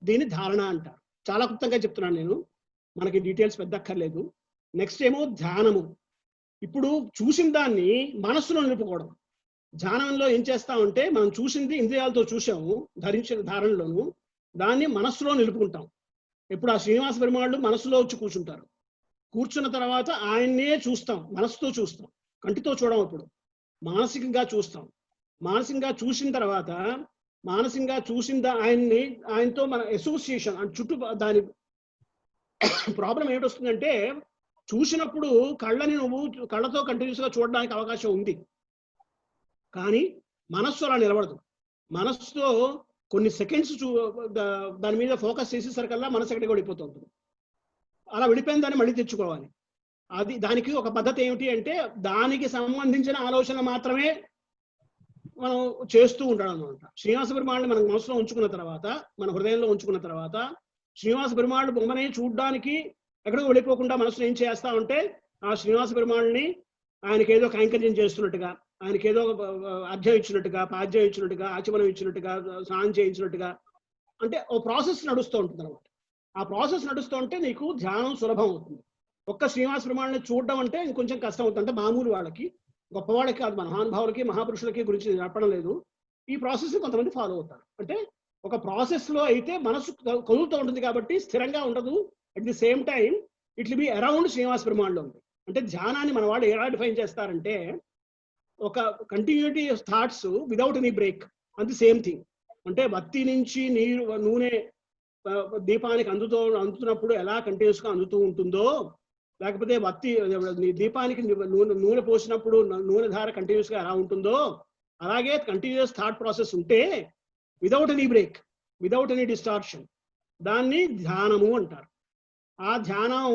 దీన్ని ధారణ అంటారు. చాలా క్లుప్తంగా చెప్తున్నాను నేను, మనకి డీటెయిల్స్ పెద్ద అక్కర్లేదు. నెక్స్ట్ ఏమో ధ్యానము. ఇప్పుడు చూసిన దాన్ని మనస్సులో నిలుపుకోవడం. ధ్యానంలో ఏం చేస్తామంటే మనం చూసింది ఇంద్రియాలతో చూసాము, ధరించిన ధారణలోను, దాన్ని మనస్సులో నిలుపుకుంటాం. ఇప్పుడు ఆ శ్రీనివాస పెరుమాళ్ళు మనస్సులో వచ్చి కూర్చుంటారు. కూర్చున్న తర్వాత ఆయన్నే చూస్తాం, మనస్సుతో చూస్తాం, కంటితో చూడం. అప్పుడు మానసికంగా చూస్తాం. మానసికంగా చూసిన తర్వాత ఆయనతో మన అసోసియేషన్ అంటే చుట్టూ దాని ప్రాబ్లం ఏమిటొస్తుందంటే, చూసినప్పుడు కళ్ళతో కంటిన్యూస్గా చూడడానికి అవకాశం ఉంది, కానీ మనస్సు అలా నిలబడదు. మనస్సుతో కొన్ని సెకండ్స్ దాని మీద ఫోకస్ చేసేసరికల్లా మనసు ఎక్కడికి వెళ్ళిపోతుంది. అలా వెళ్ళిపోయిన దాన్ని మళ్ళీ తెచ్చుకోవాలి. దానికి ఒక పద్ధతి ఏమిటి అంటే, దానికి సంబంధించిన ఆలోచన మాత్రమే మనం చేస్తూ ఉండడం అనమాట. శ్రీనివాస పెరుమాళ్ళని మనం మనసులో ఉంచుకున్న తర్వాత, మన హృదయంలో ఉంచుకున్న తర్వాత, శ్రీనివాస పెరుమాళ్ళు బొమ్మనే చూడడానికి ఎక్కడికి వెళ్ళిపోకుండా మనసులో ఏం చేస్తామంటే, ఆ శ్రీనివాస పెరుమాళ్ళని ఆయనకి ఏదో కైంకర్యం చేస్తున్నట్టుగా, ఆయనకి ఏదో అర్ఘ్యం ఇచ్చినట్టుగా, పాద్యం ఇచ్చినట్టుగా, ఆచమనం ఇచ్చినట్టుగా, స్నానం చేయించినట్టుగా, అంటే ఓ ప్రాసెస్ నడుస్తూ ఉంటుంది అనమాట. ఆ ప్రాసెస్ నడుస్తూ ఉంటే నీకు ధ్యానం సులభం అవుతుంది. ఒక్క శ్రీనివాస పెరుమాళ్ళని చూడడం అంటే ఇంకొంచెం కష్టం అవుతుంది. అంటే మామూలు వాళ్ళకి, గొప్పవాళ్ళకి కాదు, మహానుభావులకి మహాపురుషులకి గురించి చెప్పడం లేదు. ఈ ప్రాసెస్ కొంతమంది ఫాలో అవుతారు. అంటే ఒక ప్రాసెస్ లో అయితే మనసు కదులుతూ ఉంటుంది కాబట్టి స్థిరంగా ఉండదు. At the same time it will be around Srinivasa పెరుమాళ్ళలో ఉంది. అంటే ధ్యానాన్ని మన వాళ్ళు ఎలా డిఫైన్ చేస్తారంటే, ఒక continuity of thoughts without any break, and the same thing. అంటే వత్తి నుంచి నూనె దీపానికి అందుతున్నప్పుడు ఎలా కంటిన్యూస్గా అందుతూ ఉంటుందో, లేకపోతే దీపానికి నూనె పోసినప్పుడు నూనె ధార కంటిన్యూస్గా ఎలా ఉంటుందో, అలాగే కంటిన్యూస్ థాట్ ప్రాసెస్ ఉంటే without any break, without any distortion, దాన్ని ధ్యానము అంటారు. ఆ ధ్యానం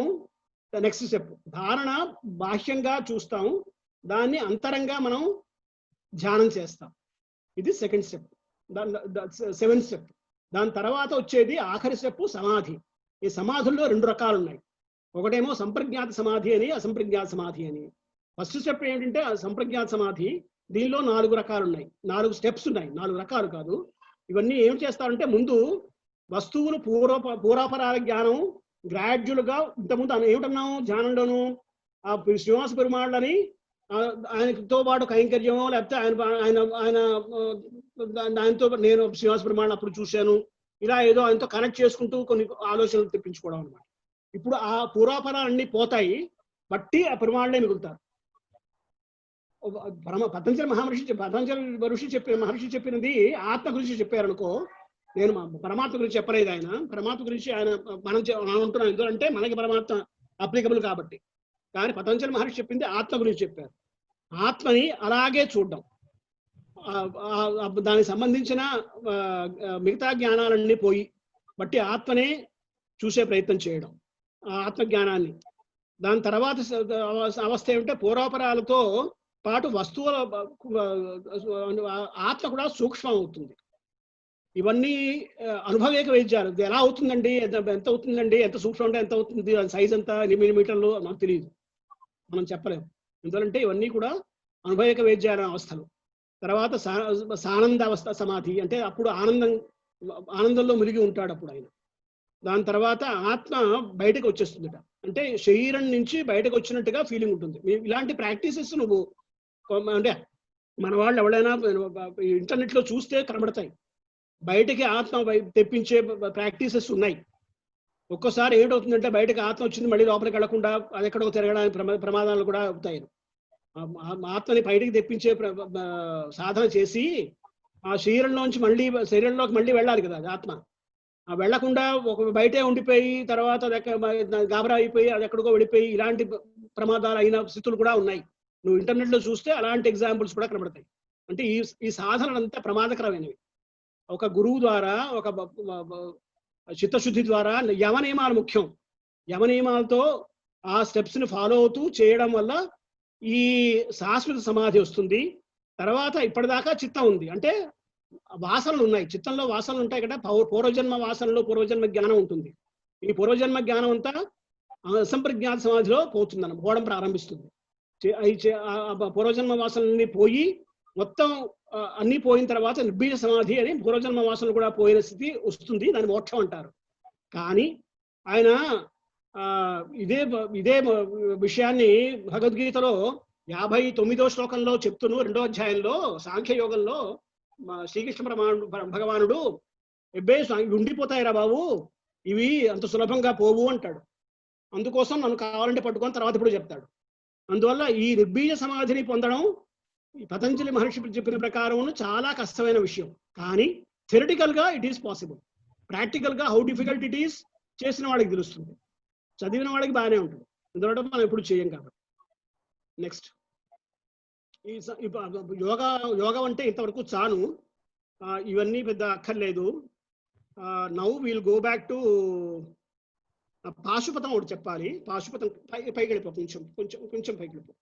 నెక్స్ట్ స్టెప్. ధారణ బాహ్యంగా చూస్తాము, దాన్ని అంతరంగా మనం ధ్యానం చేస్తాం. ఇది సెకండ్ స్టెప్, సెవెంత్ స్టెప్. దాని తర్వాత వచ్చేది ఆఖరి స్టెప్ సమాధి. ఈ సమాధుల్లో 2 రకాలు ఉన్నాయి. ఒకటేమో సంప్రజ్ఞాత సమాధి అని, అసంప్రజ్ఞాత సమాధి అని. ఫస్ట్ స్టెప్ ఏంటంటే సంప్రజ్ఞాత సమాధి. దీనిలో 4 రకాలు ఉన్నాయి, 4 స్టెప్స్ ఉన్నాయి, 4 రకాలు కాదు. ఇవన్నీ ఏం చేస్తారంటే, ముందు వస్తువులు పూర్వాపరాల జ్ఞానం గ్రాడ్యువల్ గా, ఇంతకుముందు ఏమిటన్నాము ధ్యానంలోను, ఆ శ్రీనివాస పెరుమాళ్ళని ఆయనతో పాటు కైంకర్యమో, లేకపోతే ఆయనతో నేను శ్రీనివాస పెరుమాళ్ళని అప్పుడు చూశాను, ఇలా ఏదో ఆయనతో కనెక్ట్ చేసుకుంటూ కొన్ని ఆలోచనలు తెప్పించుకోవడం అనమాట. ఇప్పుడు ఆ పూర్వాపరాలన్నీ పోతాయి, బట్టి ఆ పెరుమాళ్ళే మిగులుతారు. పతంజలి మహర్షి చెప్పినది ఆత్మ గురించి చెప్పారనుకో, నేను పరమాత్మ గురించి చెప్పలేదు. ఆయన పరమాత్మ గురించి మనం అంటున్నాం ఎందుకంటే మనకి పరమాత్మ అప్లికబుల్ కాబట్టి. కానీ పతంజలి మహర్షి చెప్పింది ఆత్మ గురించి చెప్పారు. ఆత్మని అలాగే చూడడం, దానికి సంబంధించిన మిగతా జ్ఞానాలన్నీ పోయి బట్టి ఆత్మనే చూసే ప్రయత్నం చేయడం, ఆ ఆత్మజ్ఞానాన్ని. దాని తర్వాత అవస్థ ఏమిటంటే, పూర్వాపరాలతో పాటు వస్తువుల ఆత్మ కూడా సూక్ష్మం అవుతుంది. ఇవన్నీ అనుభవేక వైద్యాలు. ఇది ఎలా అవుతుందండి, ఎంత అవుతుందండి, ఎంత సూక్ష్మం అంటే ఎంత అవుతుంది, సైజ్ ఎంత, ఎన్ని మిల్లీమీటర్లు నాకు తెలియదు, మనం చెప్పలేము. ఎందుకంటే ఇవన్నీ కూడా అనుభవేక వైద్యాల అవస్థలు. తర్వాత సానంద అవస్థ సమాధి, అంటే అప్పుడు ఆనందంలో మునిగి ఉంటాడు అప్పుడు ఆయన. దాని తర్వాత ఆత్మ బయటకు వచ్చేస్తుందట, అంటే శరీరం నుంచి బయటకు వచ్చినట్టుగా ఫీలింగ్ ఉంటుంది. ఇలాంటి ప్రాక్టీసెస్ నువ్వు అంటే మన వాళ్ళు ఎవరైనా ఇంటర్నెట్లో చూస్తే కనబడతాయి. బయటకి ఆత్మ తెప్పించే ప్రాక్టీసెస్ ఉన్నాయి. ఒక్కోసారి ఏమిటవుతుందంటే, బయటకు ఆత్మ వచ్చింది మళ్ళీ లోపలికి వెళ్లకుండా అది ఎక్కడో తిరగడానికి ప్రమాదాలు కూడా అవుతాయి. ఆత్మని బయటికి తెప్పించే సాధన చేసి ఆ శరీరంలోకి మళ్ళీ వెళ్ళాలి కదా అది ఆత్మ. ఆ వెళ్లకుండా ఒక బయటే ఉండిపోయి తర్వాత గాబరా అయిపోయి అది ఎక్కడికో వెళ్ళిపోయి ఇలాంటి ప్రమాదాలు అయిన స్థితులు కూడా ఉన్నాయి. నువ్వు ఇంటర్నెట్ లో చూస్తే అలాంటి ఎగ్జాంపుల్స్ కూడా కనబడతాయి. అంటే ఈ సాధనలు అంతా ప్రమాదకరమైనవి. ఒక గురువు ద్వారా ఒక చిత్తశుద్ధి ద్వారా యమ నియమాలు ముఖ్యం. యమ నియమాలతో ఆ స్టెప్స్ ని ఫాలో అవుతూ చేయడం వల్ల ఈ శాశ్వత సమాధి వస్తుంది. తర్వాత ఇప్పటిదాకా చిత్తం ఉంది అంటే వాసనలు ఉన్నాయి, చిత్తంలో వాసనలు ఉంటాయి కదా, పూర్వజన్మ వాసనలు పూర్వజన్మ జ్ఞానం ఉంటుంది. ఈ పూర్వజన్మ జ్ఞానం అంతా అసంప్రజ్ఞాత సమాధిలో పోవడం ప్రారంభిస్తుంది. పూర్వజన్మ వాసనలన్నీ పోయి మొత్తం అన్ని పోయిన తర్వాత నిర్బీజ సమాధి అని పూర్వజన్మ వాసనలు కూడా పోయిన స్థితి వస్తుంది. దాన్ని మోక్షం అంటారు. కానీ ఆయన ఇదే విషయాన్ని భగవద్గీతలో 59వ శ్లోకంలో చెప్తూను 2వ అధ్యాయంలో సాంఖ్యయోగంలో శ్రీకృష్ణ భగవానుడు ఉండిపోతాయిరా బాబు, ఇవి అంత సులభంగా పోవు అంటాడు. అందుకోసం నన్ను కావాలంటే పట్టుకొని తర్వాత ఇప్పుడు చెప్తాడు. అందువల్ల ఈ నిర్బీజ సమాధిని పొందడం పతంజలి మహర్షి చెప్పిన ప్రకారం చాలా కష్టమైన విషయం. కానీ థియరిటికల్ గా ఇట్ ఈస్ పాసిబుల్. ప్రాక్టికల్ గా హౌ డిఫికల్ట్ ఇట్ ఈస్ చేసిన వాళ్ళకి తెలుస్తుంది, చదివిన వాళ్ళకి బాగానే ఉంటుంది. ఎందుకంటే మనం ఎప్పుడు చేయం కాబట్టి. నెక్స్ట్ యోగా అంటే ఇంతవరకు చాను, ఇవన్నీ పెద్ద అక్కర్లేదు. Now will go back to పాశుపతం ఒకటి చెప్పాలి. పాశుపతం పైకి వెళ్ళిపో, కొంచెం పైకి వెళ్ళిపో.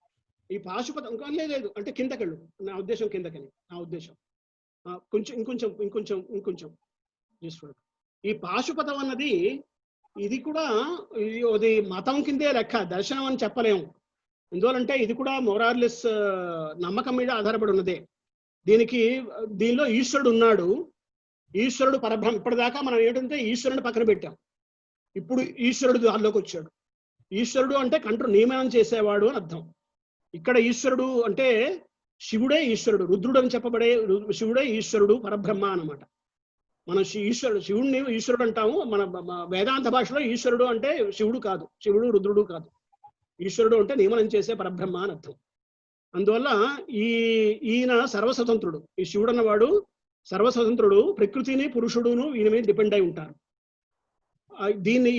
ఈ పాశుపతం ఇంకా లేదు అంటే కిందకెళ్ళు, నా ఉద్దేశం కిందకని, నా ఉద్దేశం ఇంకొంచెం చూసుకోండి. ఈ పాశుపతం అన్నది ఇది కూడా ఇది మతం కిందే లెక్క, దర్శనం అని చెప్పలేము. ఎందువలంటే ఇది కూడా మోరార్లెస్ నమ్మకం మీద ఆధారపడి ఉన్నదే. దీనిలో ఈశ్వరుడు ఉన్నాడు, ఈశ్వరుడు పరబ్రహ్మ. ఇప్పటిదాకా మనం ఏంటంటే ఈశ్వరుని పక్కన పెట్టాం, ఇప్పుడు ఈశ్వరుడు దానిలోకి వచ్చాడు. ఈశ్వరుడు అంటే నియమనం చేసేవాడు అని అర్థం. ఇక్కడ ఈశ్వరుడు అంటే శివుడే ఈశ్వరుడు, రుద్రుడు అని చెప్పబడే శివుడే ఈశ్వరుడు, పరబ్రహ్మ అన్నమాట. మనం శివుడిని ఈశ్వరుడు అంటాము. మన వేదాంత భాషలో ఈశ్వరుడు అంటే శివుడు కాదు, శివుడు రుద్రుడు కాదు. ఈశ్వరుడు అంటే నియమనం చేసే పరబ్రహ్మ అని అర్థం. అందువల్ల ఈయన సర్వస్వతంత్రుడు. ఈ శివుడు అన్నవాడు సర్వస్వతంత్రుడు. ప్రకృతిని పురుషుడును ఈయన మీద డిపెండ్ అయి ఉంటారు.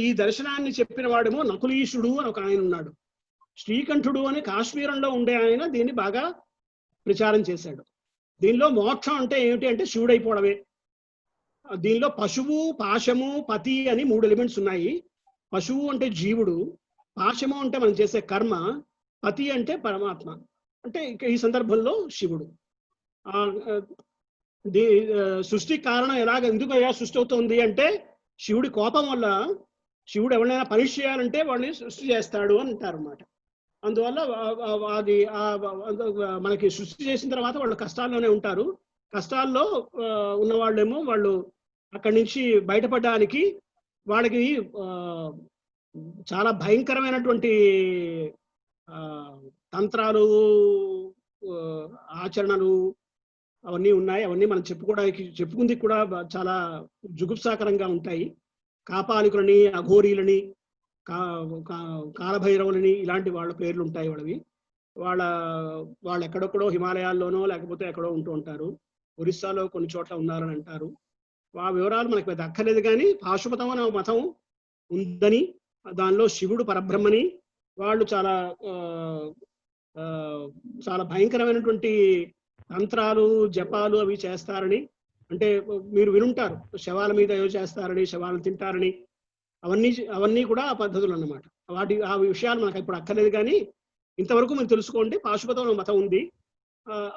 ఈ దర్శనాన్ని చెప్పిన వాడేమో నకులీశుడు అని ఒక ఆయన ఉన్నాడు. శ్రీకంఠుడు అని కాశ్మీరంలో ఉండే ఆయన దీన్ని బాగా ప్రచారం చేశాడు. దీనిలో మోక్షం అంటే ఏమిటి అంటే శివుడైపోవడమే. దీనిలో పశువు, పాశము, పతి అని 3 ఎలిమెంట్స్ ఉన్నాయి. పశువు అంటే జీవుడు, పాశము అంటే మనం చేసే కర్మ, పతి అంటే పరమాత్మ, అంటే ఈ సందర్భంలో శివుడు. సృష్టి కారణం ఎందుకు సృష్టి అవుతుంది అంటే శివుడి కోపం వల్ల. శివుడు ఎవరైనా పనిష్ చేయాలంటే వాళ్ళని సృష్టి చేస్తాడు అని అంటారు అన్నమాట. అందువల్ల అది మనకి సృష్టి చేసిన తర్వాత వాళ్ళు కష్టాల్లోనే ఉంటారు. కష్టాల్లో ఉన్న వాళ్ళేమో వాళ్ళు అక్కడి నుంచి బయటపడడానికి వాళ్ళకి చాలా భయంకరమైనటువంటి తంత్రాలు, ఆచరణలు అవన్నీ ఉన్నాయి. అవన్నీ మనం చెప్పుకుంది కూడా చాలా జుగుప్సాకరంగా ఉంటాయి. కాపాలికులని, అఘోరీలని, కాలభైరవులని ఇలాంటి వాళ్ళ పేర్లు ఉంటాయి వాళ్ళవి. వాళ్ళు ఎక్కడెక్కడో హిమాలయాల్లోనో లేకపోతే ఎక్కడో ఉంటూ ఉంటారు. ఒరిస్సాలో కొన్ని చోట్ల ఉన్నారని అంటారు. ఆ వివరాలు మనకు పెద్ద అక్కర్లేదు. కానీ పాశుపతం అనే మతం ఉందని, దానిలో శివుడు పరబ్రహ్మని, వాళ్ళు చాలా చాలా భయంకరమైనటువంటి తంత్రాలు, జపాలు అవి చేస్తారని, అంటే మీరు వినుంటారు, శవాల మీద ఏవో చేస్తారని, శవాలను తింటారని, అవన్నీ కూడా ఆ పద్ధతులు అన్నమాట. ఆ విషయాలు మనకు ఇప్పుడు అక్కర్లేదు. కానీ ఇంతవరకు మీరు తెలుసుకోండి, పాశుపతం మతం ఉంది.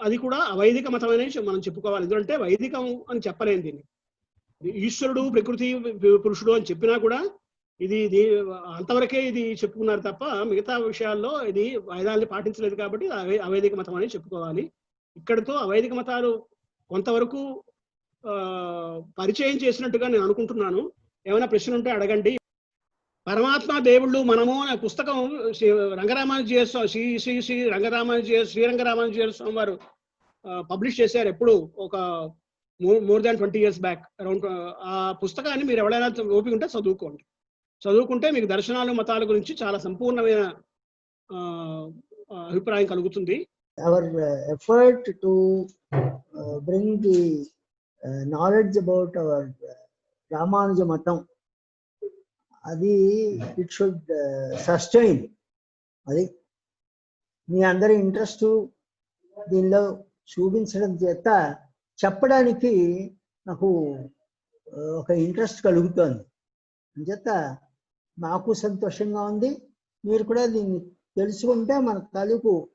అది కూడా అవైదిక మతం అనేది మనం చెప్పుకోవాలి. ఎందుకంటే వైదికం అని చెప్పలేము దీన్ని. ఈశ్వరుడు, ప్రకృతి, పురుషుడు అని చెప్పినా కూడా ఇది అంతవరకే ఇది చెప్పుకున్నారు తప్ప మిగతా విషయాల్లో ఇది వేదాల్ని పాటించలేదు. కాబట్టి అవైదిక మతం అనేది చెప్పుకోవాలి. ఇక్కడితో అవైదిక మతాలు కొంతవరకు పరిచయం చేసినట్టుగా నేను అనుకుంటున్నాను. ఏమైనా ప్రశ్నలు ఉంటే అడగండి. పరమాత్మ దేవుళ్ళు మనము అనే పుస్తకం రంగరామానుజీయ శ్రీ రంగరామానుజీయ స్వామి వారు పబ్లిష్ చేశారు. ఎప్పుడు ఒక more than 20 years back around. ఆ పుస్తకాన్ని మీరు ఎవరైనా ఓపిక ఉంటే చదువుకుంటే మీకు దర్శనాలు, మతాల గురించి చాలా సంపూర్ణమైన అభిప్రాయం కలుగుతుంది. our effort to bring the knowledge about our Ramanuja Matam, అది ఇట్ షుడ్ సస్టైన్. అది మీ అందరి ఇంట్రెస్ట్ దీనిలో చూపించడం చేత చెప్పడానికి నాకు ఒక ఇంట్రెస్ట్ కలుగుతోంది. అంచేత నాకు సంతోషంగా ఉంది. మీరు కూడా దీన్ని తెలుసుకుంటే మన తాలూకు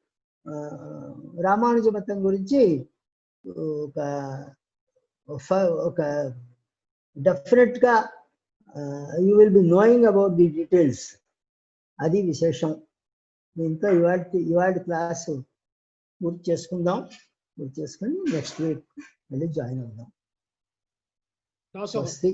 రామానుజ మతం గురించి ఒక డెఫినెట్గా you will be knowing about the details. అది విశేషం. దీంతో ఇవాటి క్లాసు పూర్తి చేసుకుని నెక్స్ట్ వీక్ మళ్ళీ జాయిన్ అవుదాం. దాసోహం. స్వస్తి.